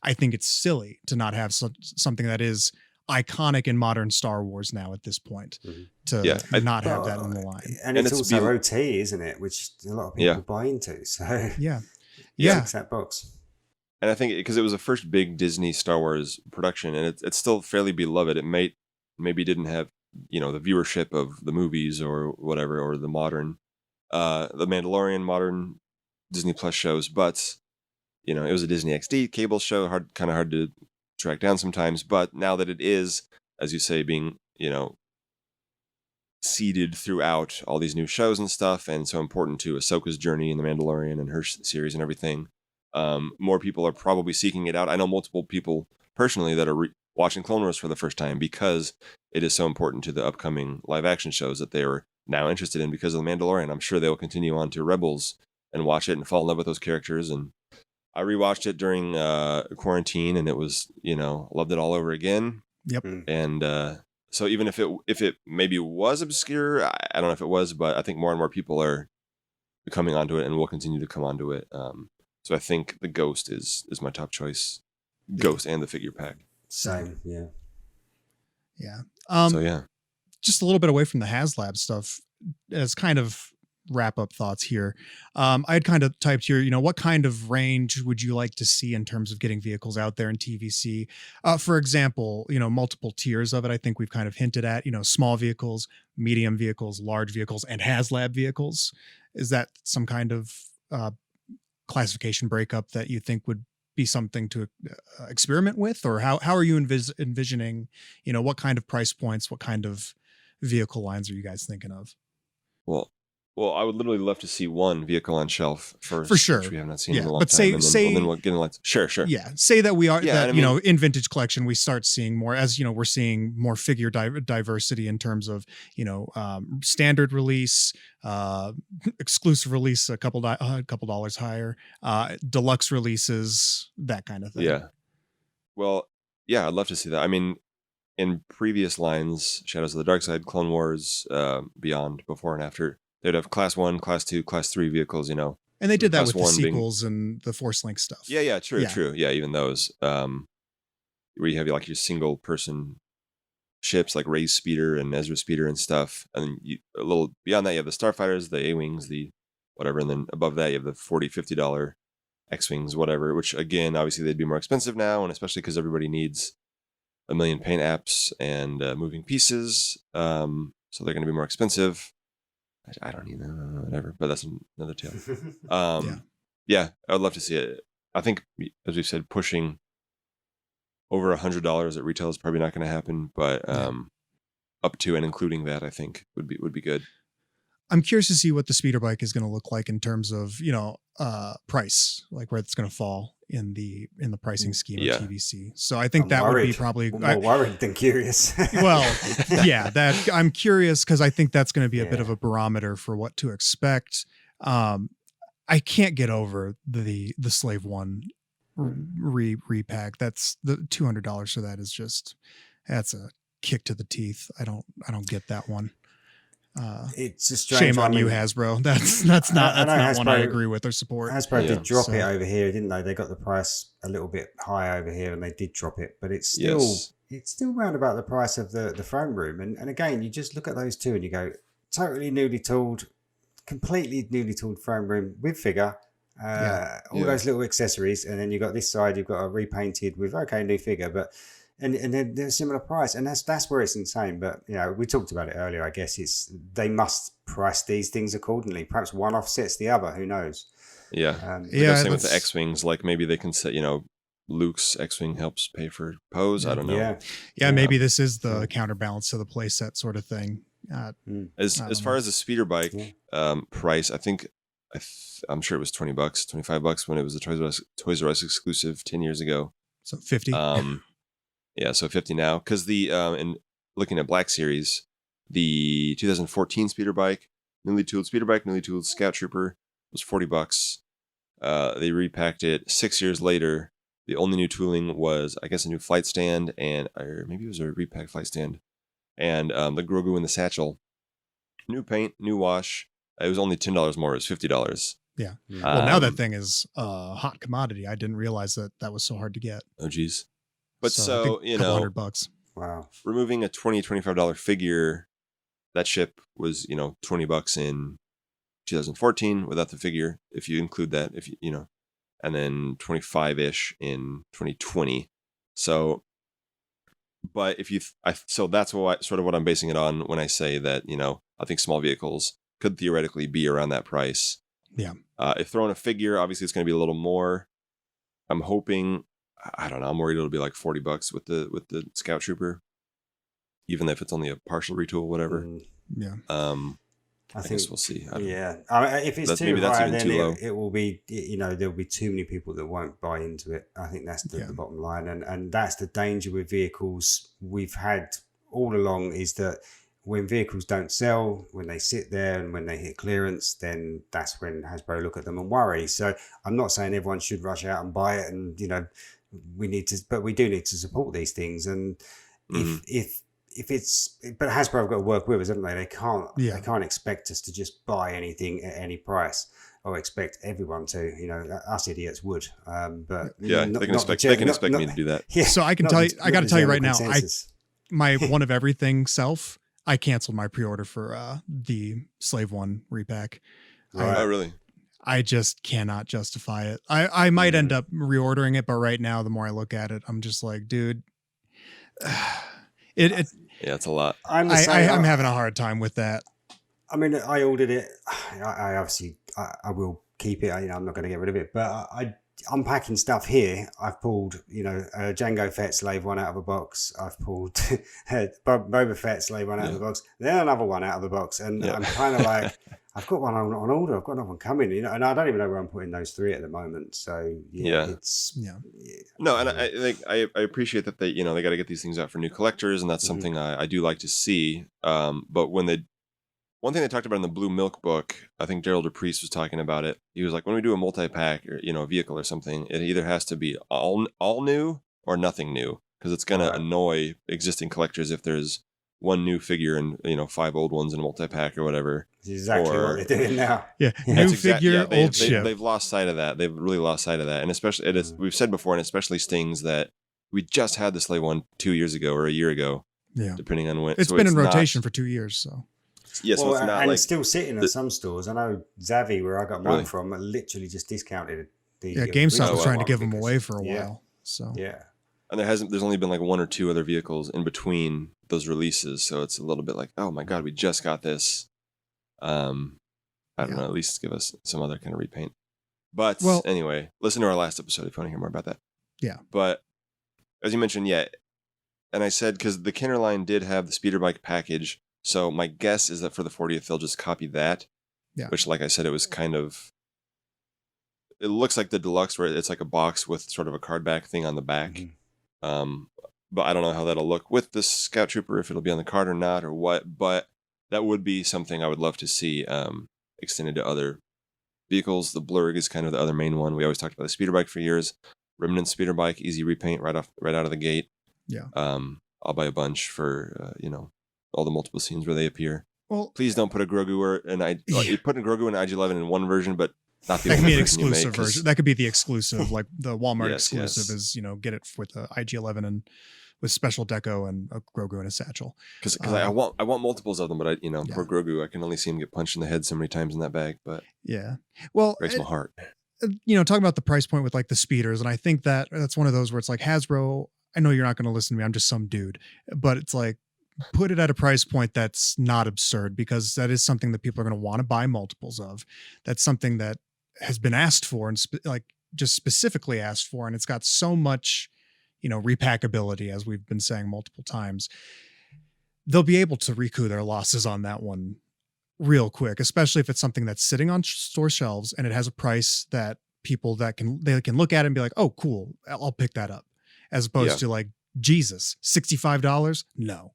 I think it's silly to not have something that is iconic in modern Star Wars now at this point to not have that on the line. And it's also OT, isn't it? Which a lot of people buy into. So ticks that box. And I think because it was the first big Disney Star Wars production, and it's still fairly beloved. It maybe didn't have the viewership of the movies or whatever, or the modern the Mandalorian modern Disney Plus shows, but it was a Disney XD cable show, kind of hard to track down sometimes. But now that it is, as you say, being seeded throughout all these new shows and stuff, and so important to Ahsoka's journey in the Mandalorian and her series and everything, more people are probably seeking it out. I know multiple people personally that are watching Clone Wars for the first time because it is so important to the upcoming live action shows that they are now interested in because of the Mandalorian. I'm sure they will continue on to Rebels and watch it and fall in love with those characters. And I rewatched it during quarantine, and it was loved it all over again. Yep. And so even if it maybe was obscure, I don't know if it was, but I think more and more people are coming onto it and will continue to come onto it. So I think the Ghost is my top choice. Ghost and the figure pack. Same, yeah. Just a little bit away from the HasLab stuff, as kind of wrap up thoughts here. I had kind of typed here, what kind of range would you like to see in terms of getting vehicles out there in TVC? For example, multiple tiers of it. I think we've kind of hinted at, small vehicles, medium vehicles, large vehicles, and HasLab vehicles. Is that some kind of classification breakup that you think would be something to experiment with? Or how are you envisioning, what kind of price points, what kind of vehicle lines are you guys thinking of? Well, I would literally love to see one vehicle on shelf first, for sure, which we have not seen in a long but time. Then we'll get into sure. Yeah, say that we are in vintage collection we start seeing more, as we're seeing more figure diversity in terms of standard release, exclusive release, a couple dollars higher, deluxe releases, that kind of thing. Yeah. Well, yeah, I'd love to see that. I mean, in previous lines, Shadows of the Dark Side, Clone Wars, Beyond, before and after, they'd have Class 1, Class 2, Class 3 vehicles, And they did that with the sequels and the Force Link stuff. Yeah, true. Yeah, even those. Where you have like your single person ships like Rey's Speeder and Ezra's Speeder and stuff. And a little beyond that, you have the Starfighters, the A-Wings, the whatever. And then above that, you have the $40, $50 X-Wings, whatever, which again, obviously they'd be more expensive now. And especially because everybody needs a million paint apps and moving pieces. So they're going to be more expensive. I don't even know, whatever, but that's another tale. Yeah, I would love to see it. I think, as we've said, pushing over $100 at retail is probably not going to happen, but up to and including that, I think would be good. I'm curious to see what the speeder bike is going to look like in terms of, price, like where it's going to fall in the pricing scheme of TVC. So I think would be probably more worried than curious. Well, yeah, that I'm curious because I think that's going to be a bit of a barometer for what to expect. I can't get over the Slave One repack. That's the $200 for that is that's a kick to the teeth. I don't get that one. It's a strange shame on you, Hasbro. That's not Hasbro, one I agree with or support. Hasbro did drop it over here, didn't they? They got the price a little bit high over here, and they did drop it, but it's still round about the price of the throne room. And again, you just look at those two and you go, totally completely newly tooled throne room with figure, all those little accessories, and then you got this side, you've got a repainted with new figure, but. And they're a similar price, and that's where it's insane. But we talked about it earlier. I guess they must price these things accordingly. Perhaps one offsets the other. Who knows? Yeah, same with the X-wings. Like maybe they can say, Luke's X-wing helps pay for Poe's. I don't know. Yeah. Maybe this is the counterbalance to the playset sort of thing. As far as the speeder bike price, I think I'm sure it was $20, $25 when it was a Toys R Us exclusive 10 years ago. So 50. Yeah, so 50 now. Because in looking at Black Series, the 2014 speeder bike, newly tooled speeder bike, newly tooled Scout Trooper was $40. They repacked it 6 years later. The only new tooling was, I guess, a new flight stand, or maybe it was a repack flight stand, and the Grogu in the satchel. New paint, new wash. It was only $10 more. It was $50. Yeah. Well, now that thing is a hot commodity. I didn't realize that was so hard to get. Oh, geez. But so $100. Wow. Removing a $20, $25 figure, that ship was, $20 in 2014 without the figure, if you include that, and then 25-ish in 2020. So, but so that's what I'm basing it on when I say that, I think small vehicles could theoretically be around that price. Yeah. If throwing a figure, obviously it's going to be a little more. I'm hoping, I don't know, I'm worried it'll be like $40 with the Scout Trooper, even if it's only a partial retool, whatever. Yeah. I guess we'll see. If it's too high, then it will be, there'll be too many people that won't buy into it. I think that's the bottom line. And that's the danger with vehicles we've had all along, is that when vehicles don't sell, when they sit there and when they hit clearance, then that's when Hasbro look at them and worry. So I'm not saying everyone should rush out and buy it, and but we do need to support these things. And if but Hasbro have got to work with us, haven't they? They can't expect us to just buy anything at any price, or expect everyone to. Us idiots would. But they can expect me to do that. Yeah, so I can tell you, I got to tell you right now, my one of everything self, I canceled my pre-order for the Slave One repack. Oh, really? I just cannot justify it. I might end up reordering it, but right now, the more I look at it, I'm just like, dude, yeah, it's a lot. I'm having a hard time with that. I mean, I ordered it. I obviously I will keep it. I'm not going to get rid of it, but unpacking stuff here. I've pulled, a Jango Fett Slave One out of a box. I've pulled Boba Fett Slave One out of the box. Then another one out of the box, and I'm kind of like, I've got one on order. I've got another one coming, and I don't even know where I'm putting those 3 at the moment. So it's No, and I appreciate that they they got to get these things out for new collectors, and that's something I do like to see. But when one thing they talked about in the Blue Milk book, I think Gerald DePriest was talking about it. He was like, when we do a multi-pack or a vehicle or something, it either has to be all new or nothing new, because it's going to annoy existing collectors if there's one new figure and 5 old ones in a multi-pack or whatever. That's exactly what they're doing now. Yeah, new figure, old ship. They've lost sight of that. They've really lost sight of that, and especially we've said before, and especially stings that we just had the Slave One 2 years ago or a year ago. Yeah, depending on when. It's been in rotation for 2 years, so. Yes, so it's not it's still sitting at some stores. I know Zavi, where I got mine from, literally just discounted it. GameStop was trying to give them away for a while. So and there's only been like 1 or 2 other vehicles in between those releases, so it's a little bit like, oh my god, we just got this. I don't know. At least give us some other kind of repaint. But anyway, listen to our last episode if you want to hear more about that. Yeah. But as you mentioned, and I said because the Kenner line did have the speeder bike package. So my guess is that for the 40th, they'll just copy that, which, like I said, it was it looks like the deluxe, where it's like a box with sort of a card back thing on the back. Mm-hmm. But I don't know how that'll look with the Scout Trooper, if it'll be on the card or not or what, but that would be something I would love to see extended to other vehicles. The Blurg is kind of the other main one. We always talked about the speeder bike for years. Remnant speeder bike, easy repaint right out of the gate. Yeah. I'll buy a bunch for, all the multiple scenes where they appear. Well, please don't put a Grogu you put a Grogu and IG-11 in one version, but not the that only can be an version exclusive version. That could be the exclusive, like the Wal-Mart exclusive is, get it with the IG-11 and with special deco and a Grogu in a satchel. Because I want multiples of them, but poor Grogu, I can only see him get punched in the head so many times in that bag. But breaks my heart. Talking about the price point with like the speeders, and I think that's one of those where it's like Hasbro. I know you're not going to listen to me. I'm just some dude, but it's like, put it at a price point that's not absurd, because that is something that people are going to want to buy multiples of. That's something that has been asked for and just specifically asked for. And it's got so much, repackability, as we've been saying multiple times. They'll be able to recoup their losses on that one real quick, especially if it's something that's sitting on store shelves and it has a price that people they can look at it and be like, oh, cool, I'll pick that up, as opposed to like, Jesus, $65? No.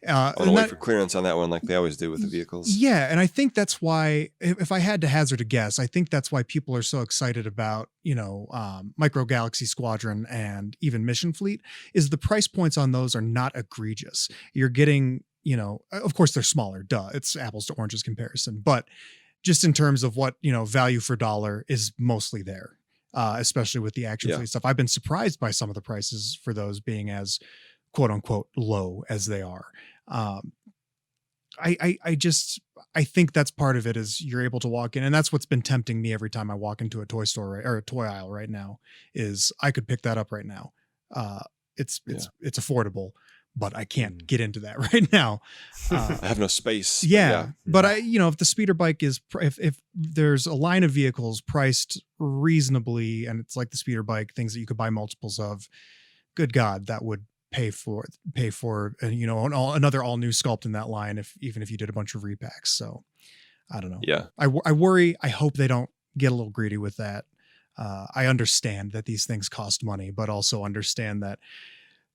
I'll wait for clearance on that one, like they always do with the vehicles. Yeah, and I think that's why, if I had to hazard a guess, I think that's why people are so excited about, Micro Galaxy Squadron and even Mission Fleet, is the price points on those are not egregious. You're getting, of course they're smaller, duh, it's apples to oranges comparison, but just in terms of what, value for dollar is mostly there. Especially with the action fleet stuff. I've been surprised by some of the prices for those being as quote unquote low as they are. I think that's part of it, is you're able to walk in, and that's what's been tempting me every time I walk into a toy store or a toy aisle right now, is I could pick that up right now. It's affordable, but I can't get into that right now. I have no space. But if the speeder bike is, if there's a line of vehicles priced reasonably, and it's like the speeder bike, things that you could buy multiples of, good God, that would pay for another all new sculpt in that line, even if you did a bunch of repacks. So I don't know. Yeah. I worry. I hope they don't get a little greedy with that. I understand that these things cost money, but also understand that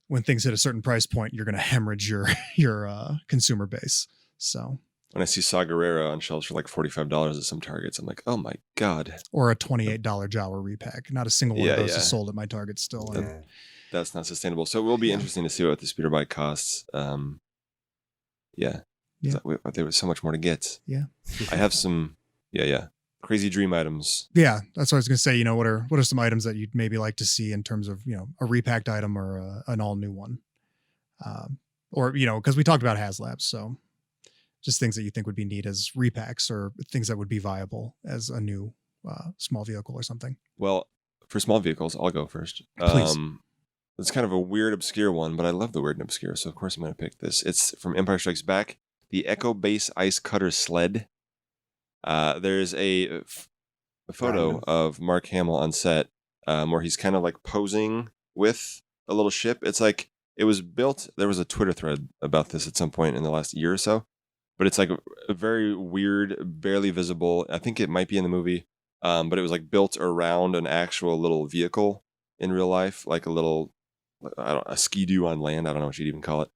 when things hit a certain price point, you're going to hemorrhage your consumer base. So when I see Saw Gerrera on shelves for like $45 at some Targets, I'm like, oh my God. Or a $28 Jawa repack. Not a single one of those is sold at my Target still. That's not sustainable. So it will be interesting to see what the speeder bike costs. There was so much more to get. Yeah. I have some, crazy dream items. Yeah, that's what I was going to say. What are some items that you'd maybe like to see in terms of, a repacked item or an all new one? Or, because we talked about HasLabs. So just things that you think would be neat as repacks or things that would be viable as a new small vehicle or something. Well, for small vehicles, I'll go first. Please. It's kind of a weird, obscure one, but I love the weird and obscure, so of course I'm going to pick this. It's from Empire Strikes Back, the Echo Base Ice Cutter Sled. There's a photo of Mark Hamill on set where he's kind of like posing with a little ship. It's like it was built. There was a Twitter thread about this at some point in the last year or so, but it's like a very weird, barely visible. I think it might be in the movie, but it was like built around an actual little vehicle in real life, like a little, a ski-doo on land. I don't know what you'd even call it.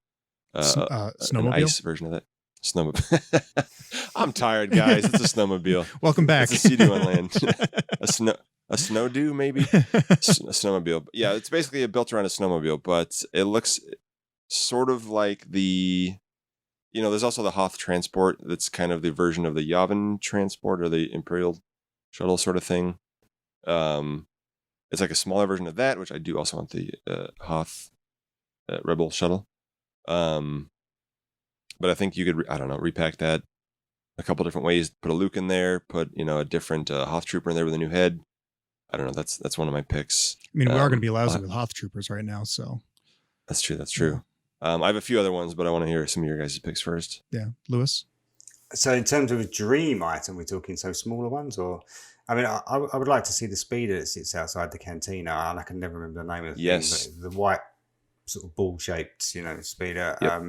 Snowmobile? An ice version of that. Snowmobile. I'm tired, guys. It's a snowmobile. Welcome back. It's a ski-doo on land. A snow-doo, maybe? A snowmobile. Yeah, it's basically built around a snowmobile, but it looks sort of like the... there's also the Hoth transport that's kind of the version of the Yavin transport or the Imperial shuttle sort of thing. It's like a smaller version of that, which I do also want the Hoth Rebel shuttle. But I think you could, repack that a couple different ways. Put a Luke in there, put, a different Hoth trooper in there with a new head. I don't know. That's one of my picks. I mean, we are going to be lousy with Hoth troopers right now, so. That's true. I have a few other ones, but I want to hear some of your guys' picks first. Yeah. Lewis? So in terms of a dream item, we're talking smaller ones, or... I mean, I would like to see the speeder that sits outside the cantina, and I can never remember the name of the thing, but the white sort of ball-shaped, speeder. Yep.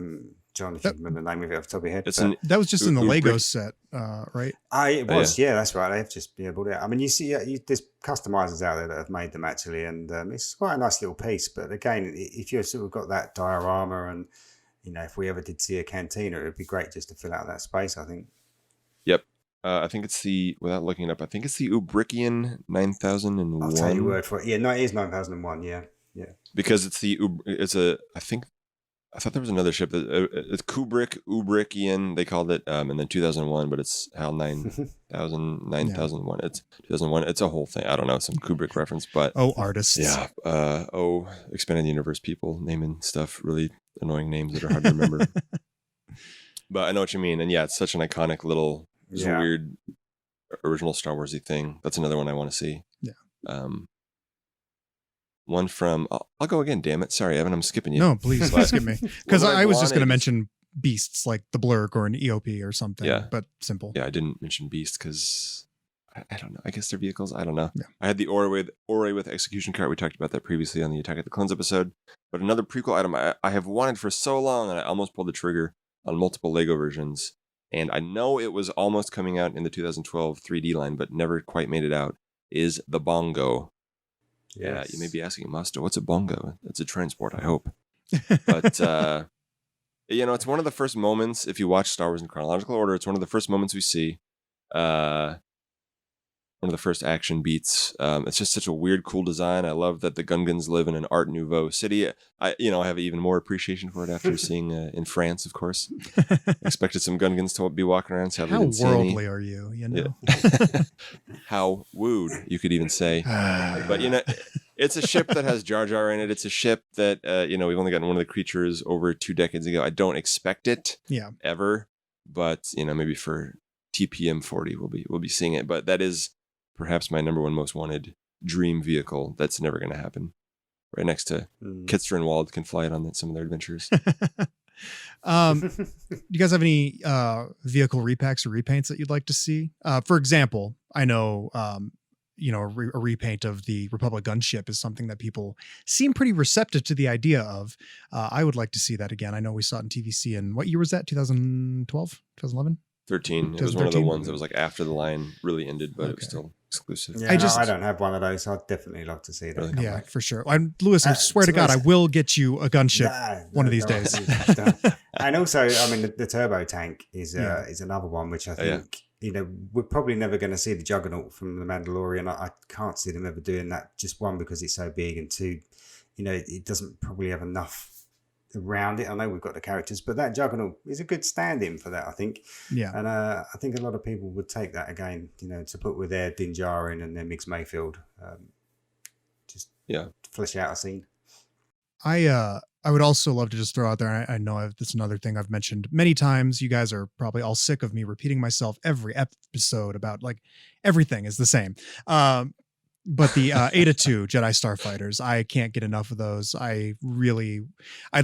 John, if you remember the name of it off the top of your head. That was just in the Lego set, right? It was, yeah, that's right. They've just bought it out. I mean, you see, there's customizers out there that have made them actually, and it's quite a nice little piece. But again, if you've sort of got that diorama, and if we ever did see a cantina, it would be great just to fill out that space, I think. Yep. I think it's without looking it up, I think it's the Ubrikian 9001. I'll take your word for it. Yeah, no, it is 9001. Yeah. Because I thought there was another ship that it's Ubrikian, they called it, and then 2001, but it's HAL 9001. Yeah. It's 2001. It's a whole thing. I don't know, some Kubrick reference, but artists. Yeah. Expanded Universe people naming stuff really annoying names that are hard to remember. But I know what you mean, and yeah, it's such an iconic little. It's a weird original Star Wars-y thing. That's another one I want to see. Yeah. One from... I'll go again, damn it. Sorry, Evan, I'm skipping you. No, please skip me. Because I was just going to mention beasts like the Blurk or an EOP or something, but simple. Yeah, I didn't mention beasts because... I don't know. I guess they're vehicles. I don't know. Yeah. I had the Ore with Execution Cart. We talked about that previously on the Attack of the Clones episode. But another prequel item I have wanted for so long, and I almost pulled the trigger on multiple Lego versions. And I know it was almost coming out in the 2012 3D line, but never quite made it out, is the Bongo. Yes. Yeah, you may be asking, Master, what's a Bongo? It's a transport, I hope. But, it's one of the first moments, if you watch Star Wars in chronological order, it's one of the first moments we see. One of the first action beats. It's just such a weird, cool design. I love that the Gungans live in an Art Nouveau city. I have even more appreciation for it after seeing in France, of course. Expected some Gungans to be walking around. Sadly, how worldly are you? Yeah. How wooed, you could even say. But it's a ship that has Jar Jar in it. It's a ship that we've only gotten one of the creatures over 2 decades ago. I don't expect it, ever. But maybe for TPM 40, we'll be seeing it. But that is perhaps my number one most wanted dream vehicle. That's never going to happen. Right next to Kitster and Wald can fly it on some of their adventures. Do you guys have any vehicle repacks or repaints that you'd like to see? For example, I know a repaint of the Republic gunship is something that people seem pretty receptive to the idea of. I would like to see that again. I know we saw it in TVC in what year was that? 2012, 2011? 13. It was one of the ones that was like after the line really ended, but it was still exclusive. Yeah, I don't have one of those. I'd definitely love to see that. Really? Yeah, for sure. Lewis, I swear to God, I will get you a gunship one of these days. And also, I mean, the turbo tank is another one which I think we're probably never going to see the Juggernaut from The Mandalorian. I can't see them ever doing that. Just one, because it's so big, and two, it doesn't probably have enough around it. I know we've got the characters, but that Juggernaut is a good stand-in for that, I think. Yeah. And I think a lot of people would take that again, to put with their Din Djarin and their Mix Mayfield. Just flesh out a scene. I would also love to just throw out there, and I know that's another thing I've mentioned many times. You guys are probably all sick of me repeating myself every episode about like everything is the same. But the Eta 2 Jedi Starfighters, I can't get enough of those. I'd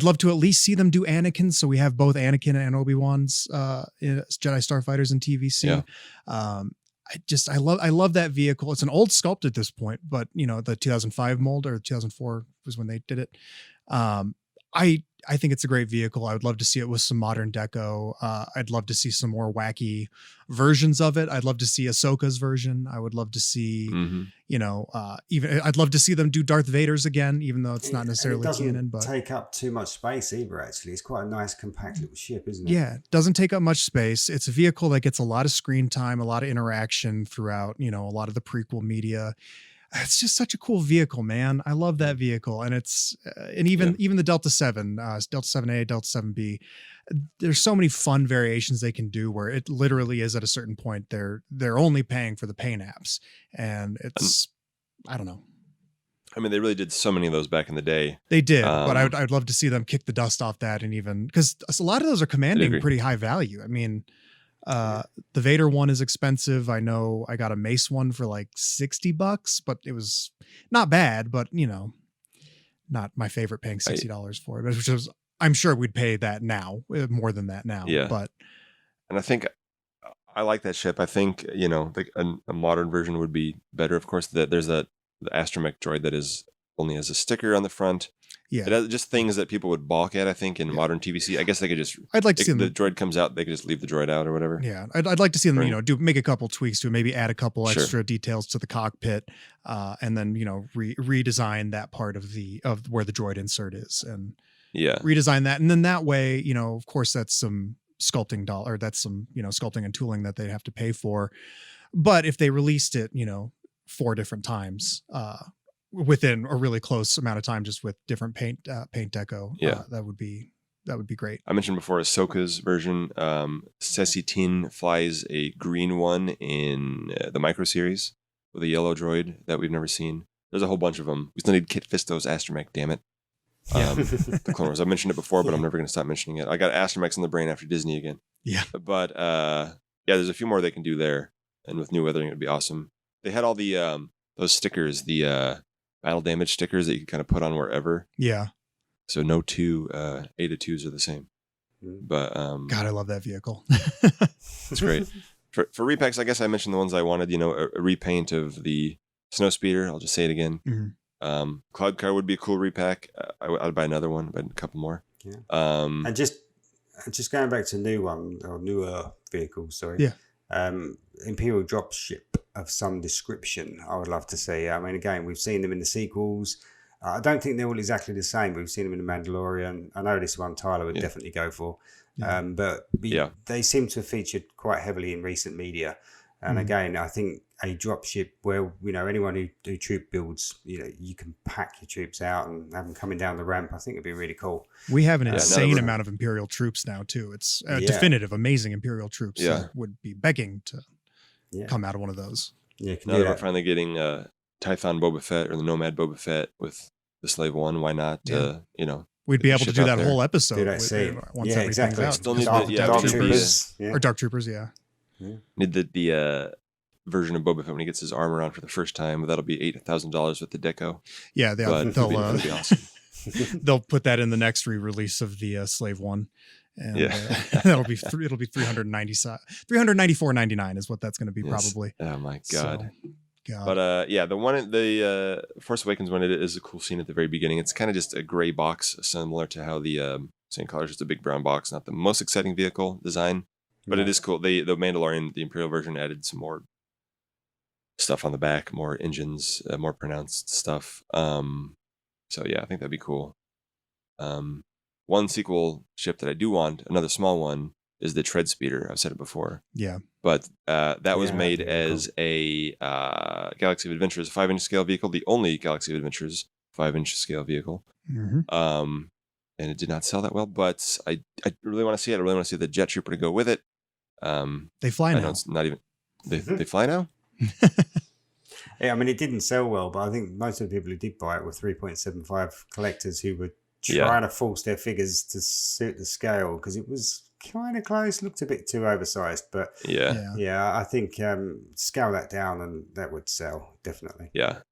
love to at least see them do Anakin, so we have both Anakin and Obi-Wan's Jedi Starfighters in TVC. Yeah. I love that vehicle. It's an old sculpt at this point, but the 2005 mold or 2004 was when they did it. I think it's a great vehicle. I would love to see it with some modern deco. I'd love to see some more wacky versions of it. I'd love to see Ahsoka's version. I would love to see, even I'd love to see them do Darth Vader's again, even though it's not necessarily canon. But take up too much space either. Actually, it's quite a nice compact little ship, isn't it? Yeah, it doesn't take up much space. It's a vehicle that gets a lot of screen time, a lot of interaction throughout. A lot of the prequel media. It's just such a cool vehicle, man. I love that vehicle. And it's, even the Delta 7, Delta 7A, Delta 7B, there's so many fun variations they can do where it literally is at a certain point, they're only paying for the paint apps. And it's, I don't know. I mean, they really did so many of those back in the day. They did, but I'd love to see them kick the dust off that. And even because a lot of those are commanding pretty high value. I mean, the Vader one is expensive. I know I got a Mace one for like $60, but it was not bad, but not my favorite paying $60 for it, which was, I'm sure we'd pay that now, more than that now. Yeah. And I think I like that ship. I think, a modern version would be better. Of course, there's the astromech droid that only has a sticker on the front. Yeah, it has just things that people would balk at. I think in modern TVC, I guess they could just. I'd like to see the droid comes out, they could just leave the droid out or whatever. Yeah, I'd like to see them, make a couple tweaks to it, maybe add a couple extra details to the cockpit, and then redesign that part of where the droid insert is, and redesign that, and then that way, of course, that's some sculpting sculpting and tooling that they'd have to pay for, but if they released it, 4 different times, within a really close amount of time, just with different paint deco. That would be great. I mentioned before Ahsoka's version. Ceci Tin flies a green one in the Micro series with a yellow droid that we've never seen. There's a whole bunch of them. We still need Kit Fisto's astromech, damn it. The Clone Wars. I've mentioned it before, but I'm never going to stop mentioning it. I got astromechs in the brain after Disney again. Yeah. But there's a few more they can do there, and with new weathering, it'd be awesome. They had all the those stickers, the battle damage stickers that you can kind of put on wherever. Yeah. So no two Eta 2s are the same. But God, I love that vehicle. It's great. For repacks, I guess I mentioned the ones I wanted. A repaint of the Snowspeeder. I'll just say it again. Mm-hmm. Cloud Car would be a cool repack. I'd buy another one, but a couple more. Yeah. And just going back to newer vehicles. Sorry. Yeah. Imperial dropship of some description I would love to see. I mean, again, we've seen them in the sequels. I don't think they're all exactly the same. We've seen them in The Mandalorian. I know this one Tyler would definitely go for. But they seem to have featured quite heavily in recent media. And again, I think a dropship where, anyone who troop builds, you can pack your troops out and have them coming down the ramp. I think it'd be really cool. We have an insane amount of Imperial troops now, too. It's definitive, amazing Imperial troops that would be begging to come out of one of those. Yeah, now that we're finally getting Tython Boba Fett or the Nomad Boba Fett with the Slave One, why not, we'd be able to do that whole episode. Once everything's out. Still need Dark Troopers. Or Dark Troopers, Need the version of Boba Fett when he gets his armor on for the first time. That'll be $8,000 with the deco. Yeah, they'll be awesome. They'll put that in the next re-release of the Slave One, and it'll be $394.99 is what that's going to be probably. Oh my god. God. But the Force Awakens one, it is a cool scene at the very beginning. It's kind of just a gray box, similar to how the St. Color's just a big brown box. Not the most exciting vehicle design, but it is cool. The Mandalorian, the Imperial version, added some more stuff on the back, more engines, more pronounced stuff. So I think that'd be cool. One sequel ship that I do want, another small one, is the Tread Speeder. I've said it before. Yeah. But that was made as a Galaxy of Adventures 5-inch scale vehicle, the only Galaxy of Adventures 5-inch scale vehicle. Mm-hmm. And it did not sell that well, but I really want to see it. I really want to see the Jet Trooper to go with it. They fly now. It's not even they fly now? Yeah, I mean, it didn't sell well, but I think most of the people who did buy it were 3.75 collectors who were trying to force their figures to suit the scale because it was kind of close, looked a bit too oversized, but I think scale that down and that would sell, definitely.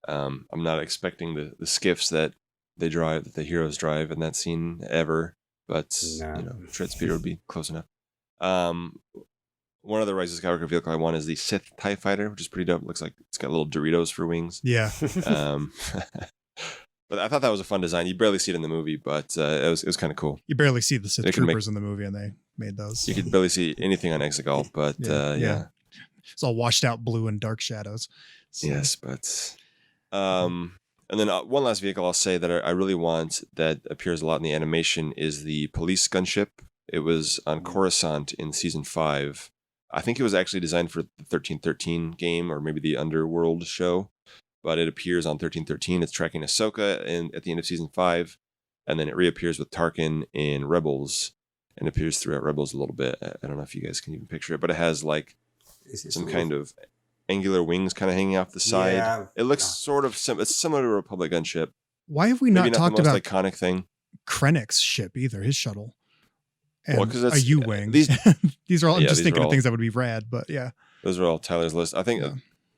I'm not expecting the skiffs that they drive, that the heroes drive in that scene ever, but tread speed would be close enough. One of the Rise of Skywalker vehicle I want is the Sith TIE Fighter, which is pretty dope. Looks like it's got little Doritos for wings. Yeah. But I thought that was a fun design. You barely see it in the movie, but it was kind of cool. You barely see the Sith troopers in the movie, and they made those. You could barely see anything on Exegol, but it's all washed out blue and dark shadows. So. Yes, but and then one last vehicle I'll say that I really want that appears a lot in the animation is the police gunship. It was on Coruscant in season 5. I think it was actually designed for the 1313 game or maybe the Underworld show. But it appears on 1313. It's tracking Ahsoka at the end of season 5, and then it reappears with Tarkin in Rebels, and appears throughout Rebels a little bit. I don't know if you guys can even picture it, but it has like some kind of angular wings kind of hanging off the side. Yeah. It looks sort of it's similar to a Republic gunship. Why have we not talked about the most iconic thing? Krennic's ship either, his shuttle. And because that's a U-wing. These are all. I'm just thinking of things that would be rad, but yeah. Those are all Tyler's list. I think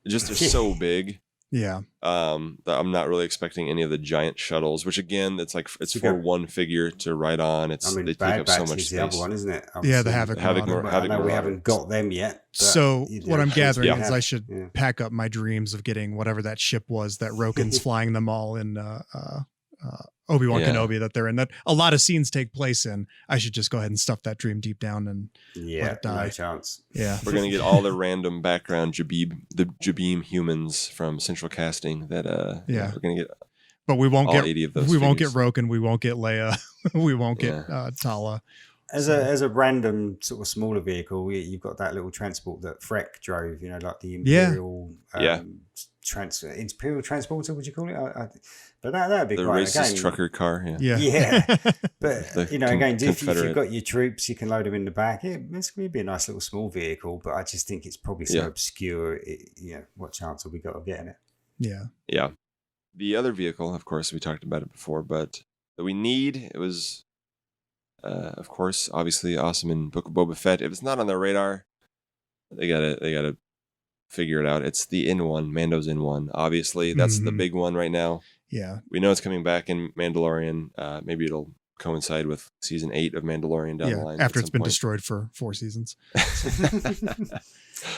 just they're so big. Yeah. That I'm not really expecting any of the giant shuttles, which again, it's for one figure to ride on. They take up so much space. The other one, isn't it? Yeah, the Havoc. I know we haven't got them yet. So what I'm gathering is I should pack up my dreams of getting whatever that ship was that Roken's flying them all in Obi-Wan Kenobi that they're in. That a lot of scenes take place in. I should just go ahead and stuff that dream deep down and let it die. No chance. Yeah, we're gonna get all the random background Jabeem humans from Central Casting. That we're gonna get. But we won't get 80 of those. We won't get Roken. We won't get Leia. We won't get Tala. As a random sort of smaller vehicle, you've got that little transport that Freck drove. Like the Imperial. Imperial transporter. Would you call it? But that'd be the quite racist trucker car. Yeah. But again, if you've got your troops, you can load them in the back. It's going to be a nice little small vehicle, but I just think it's probably so obscure. What chance have we got of getting it? Yeah. The other vehicle, of course, we talked about it before, but that we need, it was, of course, obviously awesome in Book of Boba Fett. If it's not on their radar, they gotta figure it out. It's the N1, Mando's N1. Obviously, that's the big one right now. Yeah. We know it's coming back in Mandalorian. Maybe it'll coincide with season 8 of Mandalorian down the line. After it's been destroyed for 4 seasons.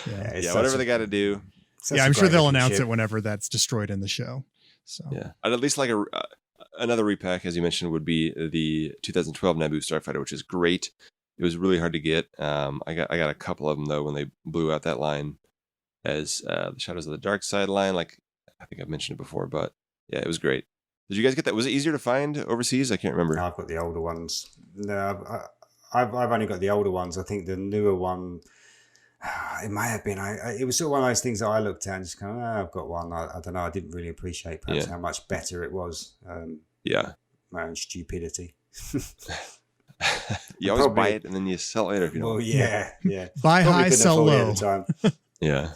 Whatever they got to do. I'm sure they'll announce it whenever that's destroyed in the show. So I'd at least like another repack, as you mentioned, would be the 2012 Naboo Starfighter, which is great. It was really hard to get. I got a couple of them though when they blew out that line as the Shadows of the Dark Side line. Like I think I've mentioned it before, but yeah, it was great. Did you guys get that? Was it easier to find overseas? I can't remember. I've got the older ones. No, I've only got the older ones. I think the newer one, it may have been. It was sort of one of those things that I looked at and just kind of, I've got one. I don't know. I didn't really appreciate perhaps how much better it was. My own stupidity. You always buy it and then you sell it later if you don't. Well, yeah. Buy high, sell low. At the time. Yeah.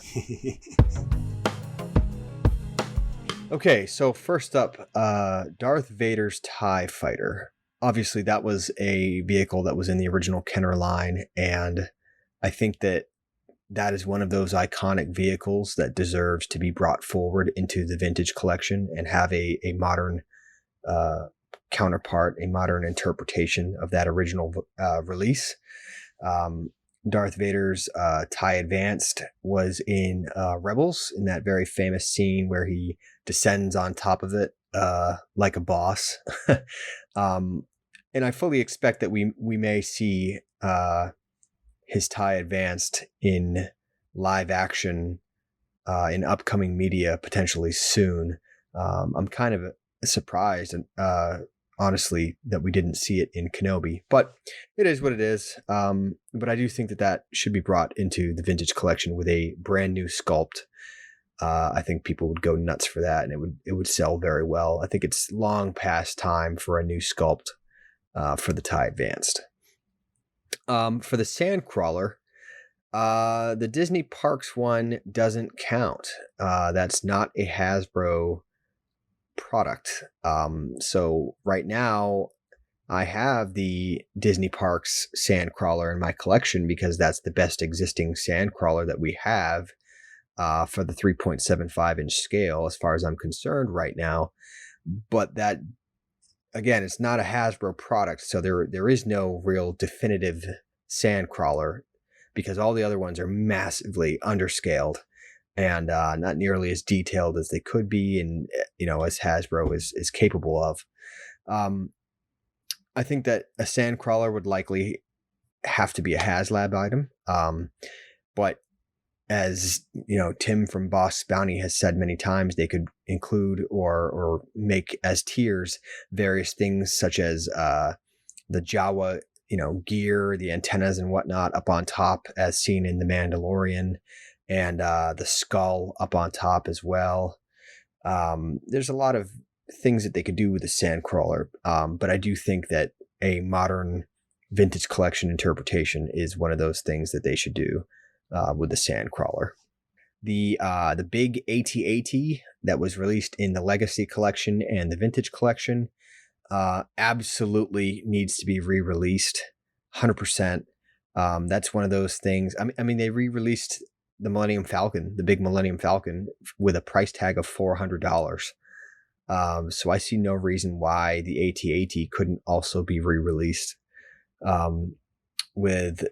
Okay, so first up, Darth Vader's TIE Fighter. Obviously, that was a vehicle that was in the original Kenner line, and I think that is one of those iconic vehicles that deserves to be brought forward into the vintage collection and have a modern counterpart, a modern interpretation of that original release. Darth Vader's TIE Advanced was in Rebels, in that very famous scene where he descends on top of it like a boss. And I fully expect that we may see his TIE Advanced in live action in upcoming media potentially soon. I'm kind of surprised and honestly that we didn't see it in Kenobi, but it is what it is. But I do think that should be brought into the vintage collection with a brand new sculpt. I think people would go nuts for that, and it would sell very well. I think it's long past time for a new sculpt for the TIE Advanced. For the Sandcrawler, the Disney Parks one doesn't count. That's not a Hasbro product. So right now, I have the Disney Parks Sandcrawler in my collection because that's the best existing Sandcrawler that we have for the 3.75 inch scale, as far as I'm concerned right now. But that, again, it's not a Hasbro product, so there is no real definitive Sandcrawler because all the other ones are massively underscaled and not nearly as detailed as they could be, and as Hasbro is capable of. I think that a Sandcrawler would likely have to be a HasLab item, but as Tim from Boss Bounty has said many times, they could include or make as tiers various things such as the Jawa gear, the antennas and whatnot up on top, as seen in The Mandalorian, and the skull up on top as well. There's a lot of things that they could do with the Sandcrawler, but I do think that a modern vintage collection interpretation is one of those things that they should do with the Sandcrawler. The big AT-AT that was released in the Legacy Collection and the Vintage Collection absolutely needs to be re-released, 100%. That's one of those things. I mean, they re-released the Millennium Falcon, the big Millennium Falcon, with a price tag of $400. So I see no reason why the AT-AT couldn't also be re-released with,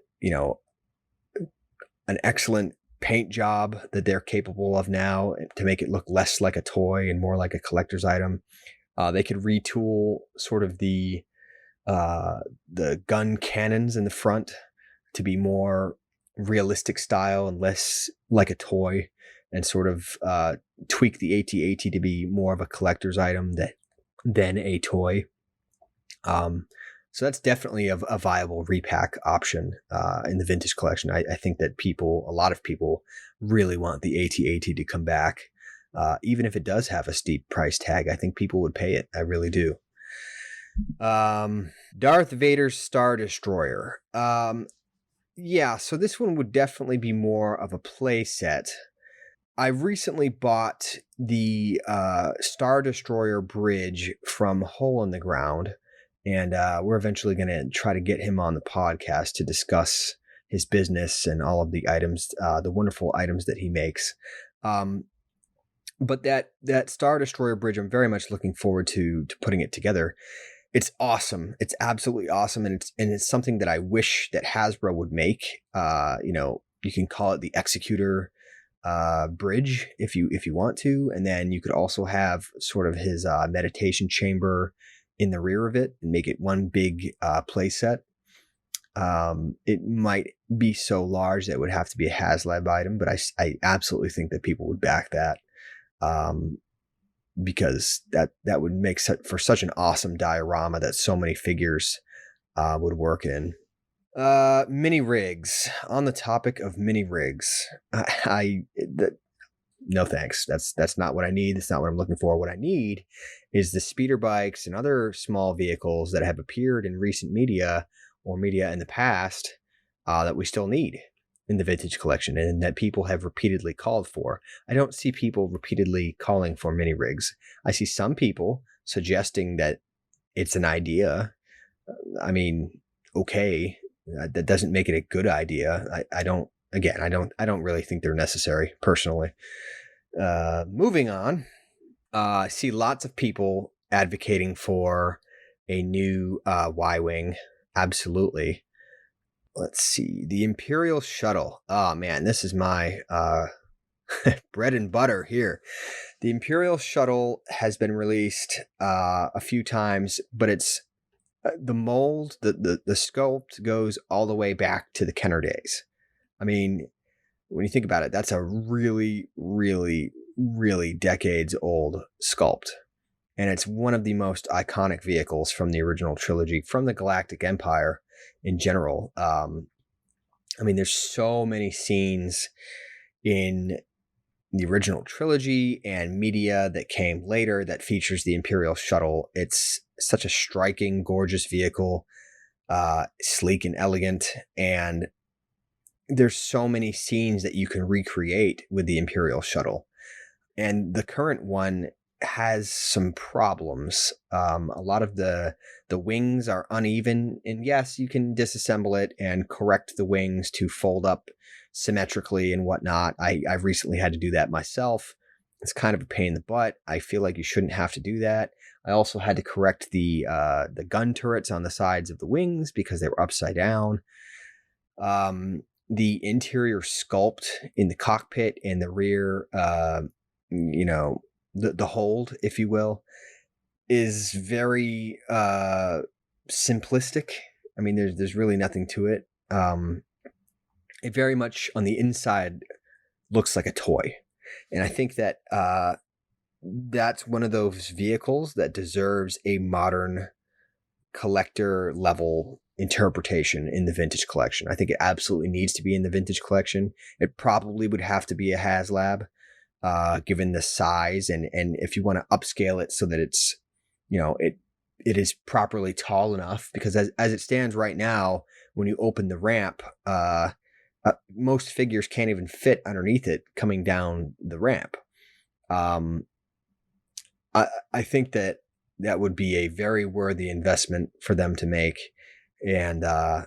an excellent paint job that they're capable of now to make it look less like a toy and more like a collector's item. They could retool sort of the gun cannons in the front to be more realistic style and less like a toy, and sort of tweak the AT-AT to be more of a collector's item than a toy. So that's definitely a viable repack option in the vintage collection. I think that a lot of people really want the AT-AT to come back. Even if it does have a steep price tag, I think people would pay it. I really do. Darth Vader's Star Destroyer. Yeah, so this one would definitely be more of a play set. I recently bought the Star Destroyer bridge from Hole in the Ground, and we're eventually going to try to get him on the podcast to discuss his business and all of the items, the wonderful items that he makes. But that Star Destroyer bridge, I'm very much looking forward to putting it together. It's awesome. It's absolutely awesome, and it's something that I wish that Hasbro would make. You can call it the Executor bridge if you want to, and then you could also have sort of his meditation chamber in the rear of it and make it one big play set. It might be so large that it would have to be a HasLab item, but I absolutely think that people would back that, because that would make for such an awesome diorama that so many figures would work in. Mini rigs. On the topic of mini rigs, no thanks. That's not what I need. That's not what I'm looking for. What I need is the speeder bikes and other small vehicles that have appeared in recent media or media in the past that we still need in the vintage collection and that people have repeatedly called for. I don't see people repeatedly calling for mini rigs. I see some people suggesting that it's an idea. I mean, okay, that doesn't make it a good idea. I don't really think they're necessary personally. Moving on, I see lots of people advocating for a new Y-Wing. Absolutely. Let's see. The Imperial Shuttle. Oh man, this is my bread and butter here. The Imperial Shuttle has been released a few times, but it's the mold, the sculpt goes all the way back to the Kenner days. I mean, when you think about it, that's a really, really, really decades old sculpt. And it's one of the most iconic vehicles from the original trilogy, from the Galactic Empire in general. I mean, there's so many scenes in the original trilogy and media that came later that features the Imperial Shuttle. It's such a striking, gorgeous vehicle, sleek and elegant, and there's so many scenes that you can recreate with the Imperial Shuttle. And the current one has some problems. A lot of the wings are uneven, and yes, you can disassemble it and correct the wings to fold up symmetrically and whatnot. I've recently had to do that myself. It's kind of a pain in the butt. I feel like you shouldn't have to do that. I also had to correct the gun turrets on the sides of the wings because they were upside down. The interior sculpt in the cockpit and the rear, the hold, if you will, is very simplistic. I mean, there's really nothing to it. It very much on the inside looks like a toy. And I think that that's one of those vehicles that deserves a modern collector level interpretation in the vintage collection. I think it absolutely needs to be in the vintage collection. It probably would have to be a HasLab, given the size, and if you want to upscale it so that it's, it is properly tall enough, because as it stands right now, when you open the ramp, most figures can't even fit underneath it coming down the ramp. I think that would be a very worthy investment for them to make. And I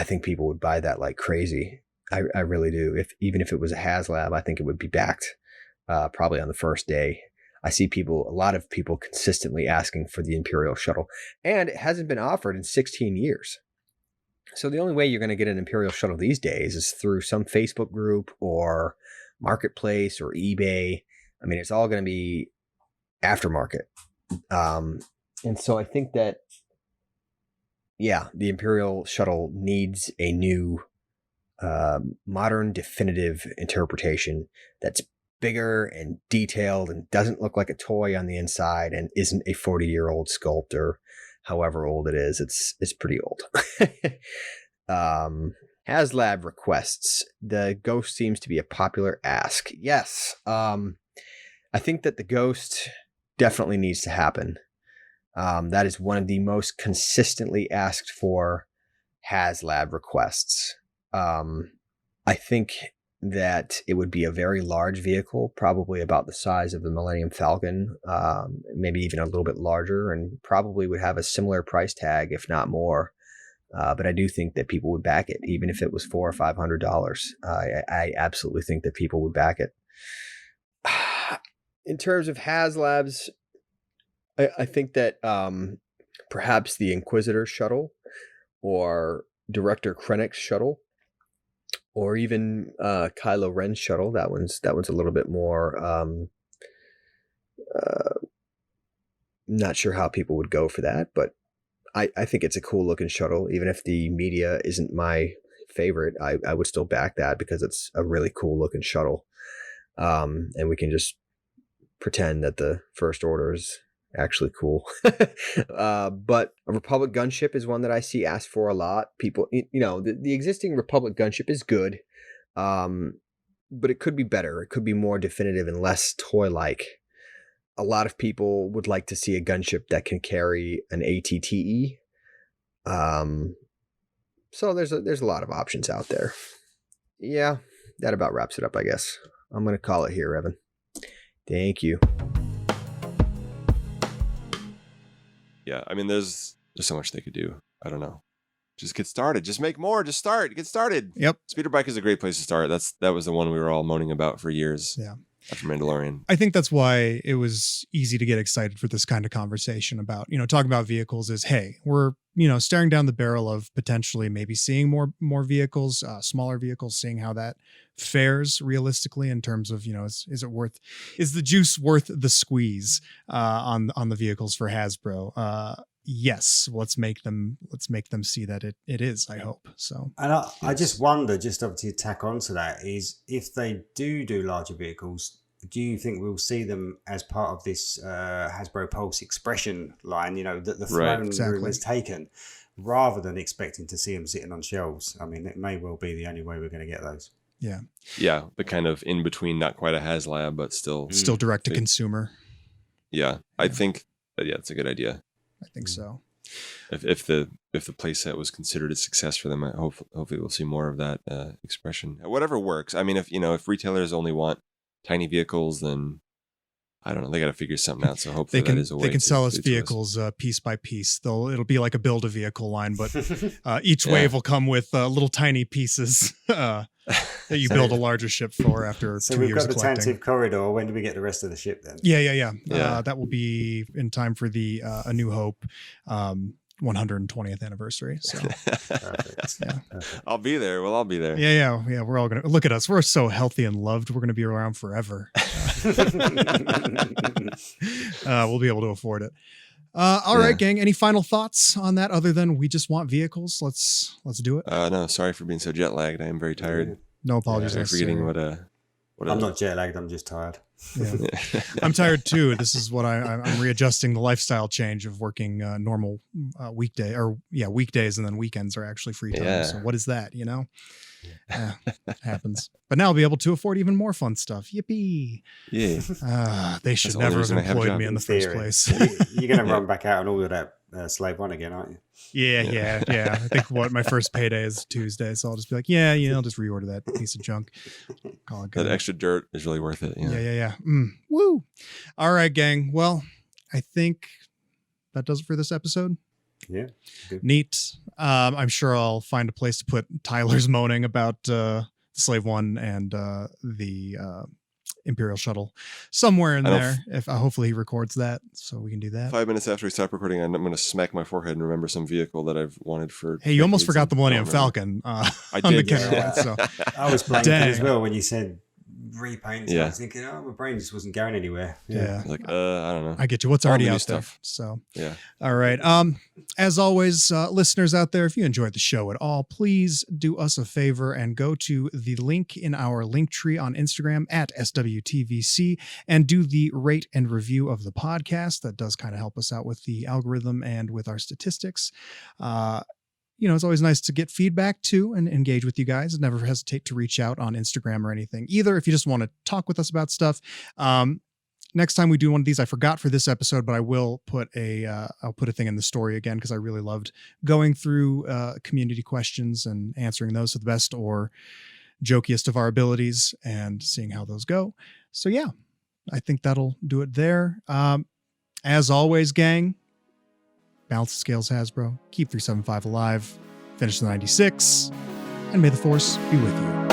think people would buy that like crazy. I really do. Even if it was a HasLab, I think it would be backed probably on the first day. I see a lot of people consistently asking for the Imperial shuttle, and it hasn't been offered in 16 years. So the only way you're going to get an Imperial shuttle these days is through some Facebook group or Marketplace or eBay. I mean, it's all going to be aftermarket. And so I think that, the Imperial shuttle needs a new, modern, definitive interpretation that's bigger and detailed and doesn't look like a toy on the inside and isn't a 40-year-old sculpt or however old it is. It's pretty old. HasLab requests. The Ghost seems to be a popular ask. Yes. I think that the Ghost definitely needs to happen. That is one of the most consistently asked for HasLab requests. I think that it would be a very large vehicle, probably about the size of the Millennium Falcon, maybe even a little bit larger, and probably would have a similar price tag, if not more. But I do think that people would back it, even if it was $400 or $500. I absolutely think that people would back it. In terms of HasLabs, I think that perhaps the Inquisitor shuttle or Director Krennic's shuttle, or even Kylo Ren's shuttle. That one's a little bit more. Not sure how people would go for that, but I think it's a cool looking shuttle. Even if the media isn't my favorite, I would still back that because it's a really cool looking shuttle. And we can just pretend that the First Order is actually cool. But a Republic gunship is one that I see asked for a lot. People, the existing Republic gunship is good, but it could be better. It could be more definitive and less toy-like. A lot of people would like to see a gunship that can carry an ATTE. So there's a lot of options out there. Yeah, that about wraps it up, I guess. I'm going to call it here, Evan. Thank you. Yeah, I mean, there's so much they could do. I don't know. Just get started. Just make more. Just start. Get started. Yep. Speeder bike is a great place to start. That was the one we were all moaning about for years. Yeah. After Mandalorian. I think that's why it was easy to get excited for this kind of conversation about, talking about vehicles is, hey, we're, staring down the barrel of potentially maybe seeing more vehicles, smaller vehicles, seeing how that fares realistically in terms of, is the juice worth the squeeze on the vehicles for Hasbro? Yes, let's make them see that it is, I hope. So, and I just wonder, just obviously to tack on to that, is if they do larger vehicles, do you think we'll see them as part of this Hasbro Pulse expression line, that the throne room has taken, rather than expecting to see them sitting on shelves? I mean, it may well be the only way we're going to get those. Yeah. Yeah, the kind of in between, not quite a HasLab, but still direct to consumer. Yeah, I think it's a good idea. I think so. If the playset was considered a success for them, hopefully we'll see more of that expression. Whatever works. I mean, if retailers only want tiny vehicles, then I don't know. They got to figure something out. So hopefully they that is a way. can sell us to vehicles piece by piece. It'll be like a build a vehicle line, but each wave will come with little tiny pieces that you build a larger ship for after 2 years of collecting. So we've got the Tantive corridor. When do we get the rest of the ship then? Yeah. That will be in time for the A New Hope 120th anniversary. So Perfect. Yeah. I'll be there. We'll all be there. Yeah. We're all gonna look at us. We're so healthy and loved. We're gonna be around forever. We'll be able to afford it. All right, gang. Any final thoughts on that other than we just want vehicles? Let's do it. No, sorry for being so jet lagged. I am very tired. No apologies. Sorry for forgetting what I'm not jet lagged. I'm just tired. Yeah. I'm tired too. This is what I'm readjusting the lifestyle change of working normal weekdays and then weekends are actually free time. Yeah. So what is that? Happens. But now I'll be able to afford even more fun stuff. Yippee! Yeah. They should never have employed me in the first place. You're going to run back out and order that Slave One again, aren't you? Yeah. I think my first payday is Tuesday, so I'll just be like, I'll just reorder that piece of junk. Call it good. That extra dirt is really worth it. Yeah. Woo! All right, gang. Well, I think that does it for this episode. Yeah. Good. Neat. I'm sure I'll find a place to put Tyler's moaning about Slave One and the Imperial Shuttle somewhere in there. If hopefully he records that, so we can do that. 5 minutes after we stop recording, I'm going to smack my forehead and remember some vehicle that I've wanted for. Hey, you almost forgot the Millennium Falcon. I on did. The Kenner one, so. I was playing as well when you said repaints. Yeah. I was thinking, my brain just wasn't going anywhere. Yeah. Like, I don't know. I get you. What's already All the new out there. stuff. So, yeah. All right. As always, listeners out there, if you enjoyed the show at all, please do us a favor and go to the link in our link tree on Instagram at SWTVC and do the rate and review of the podcast. That does kind of help us out with the algorithm and with our statistics. It's always nice to get feedback too and engage with you guys. Never hesitate to reach out on Instagram or anything either. If you just want to talk with us about stuff. Next time we do one of these, I forgot for this episode, but I will put I'll put a thing in the story again, because I really loved going through community questions and answering those to the best or jokiest of our abilities and seeing how those go. So yeah, I think that'll do it there. As always, gang, balance the scales, Hasbro. Keep 375 alive. Finish the 96. And may the Force be with you.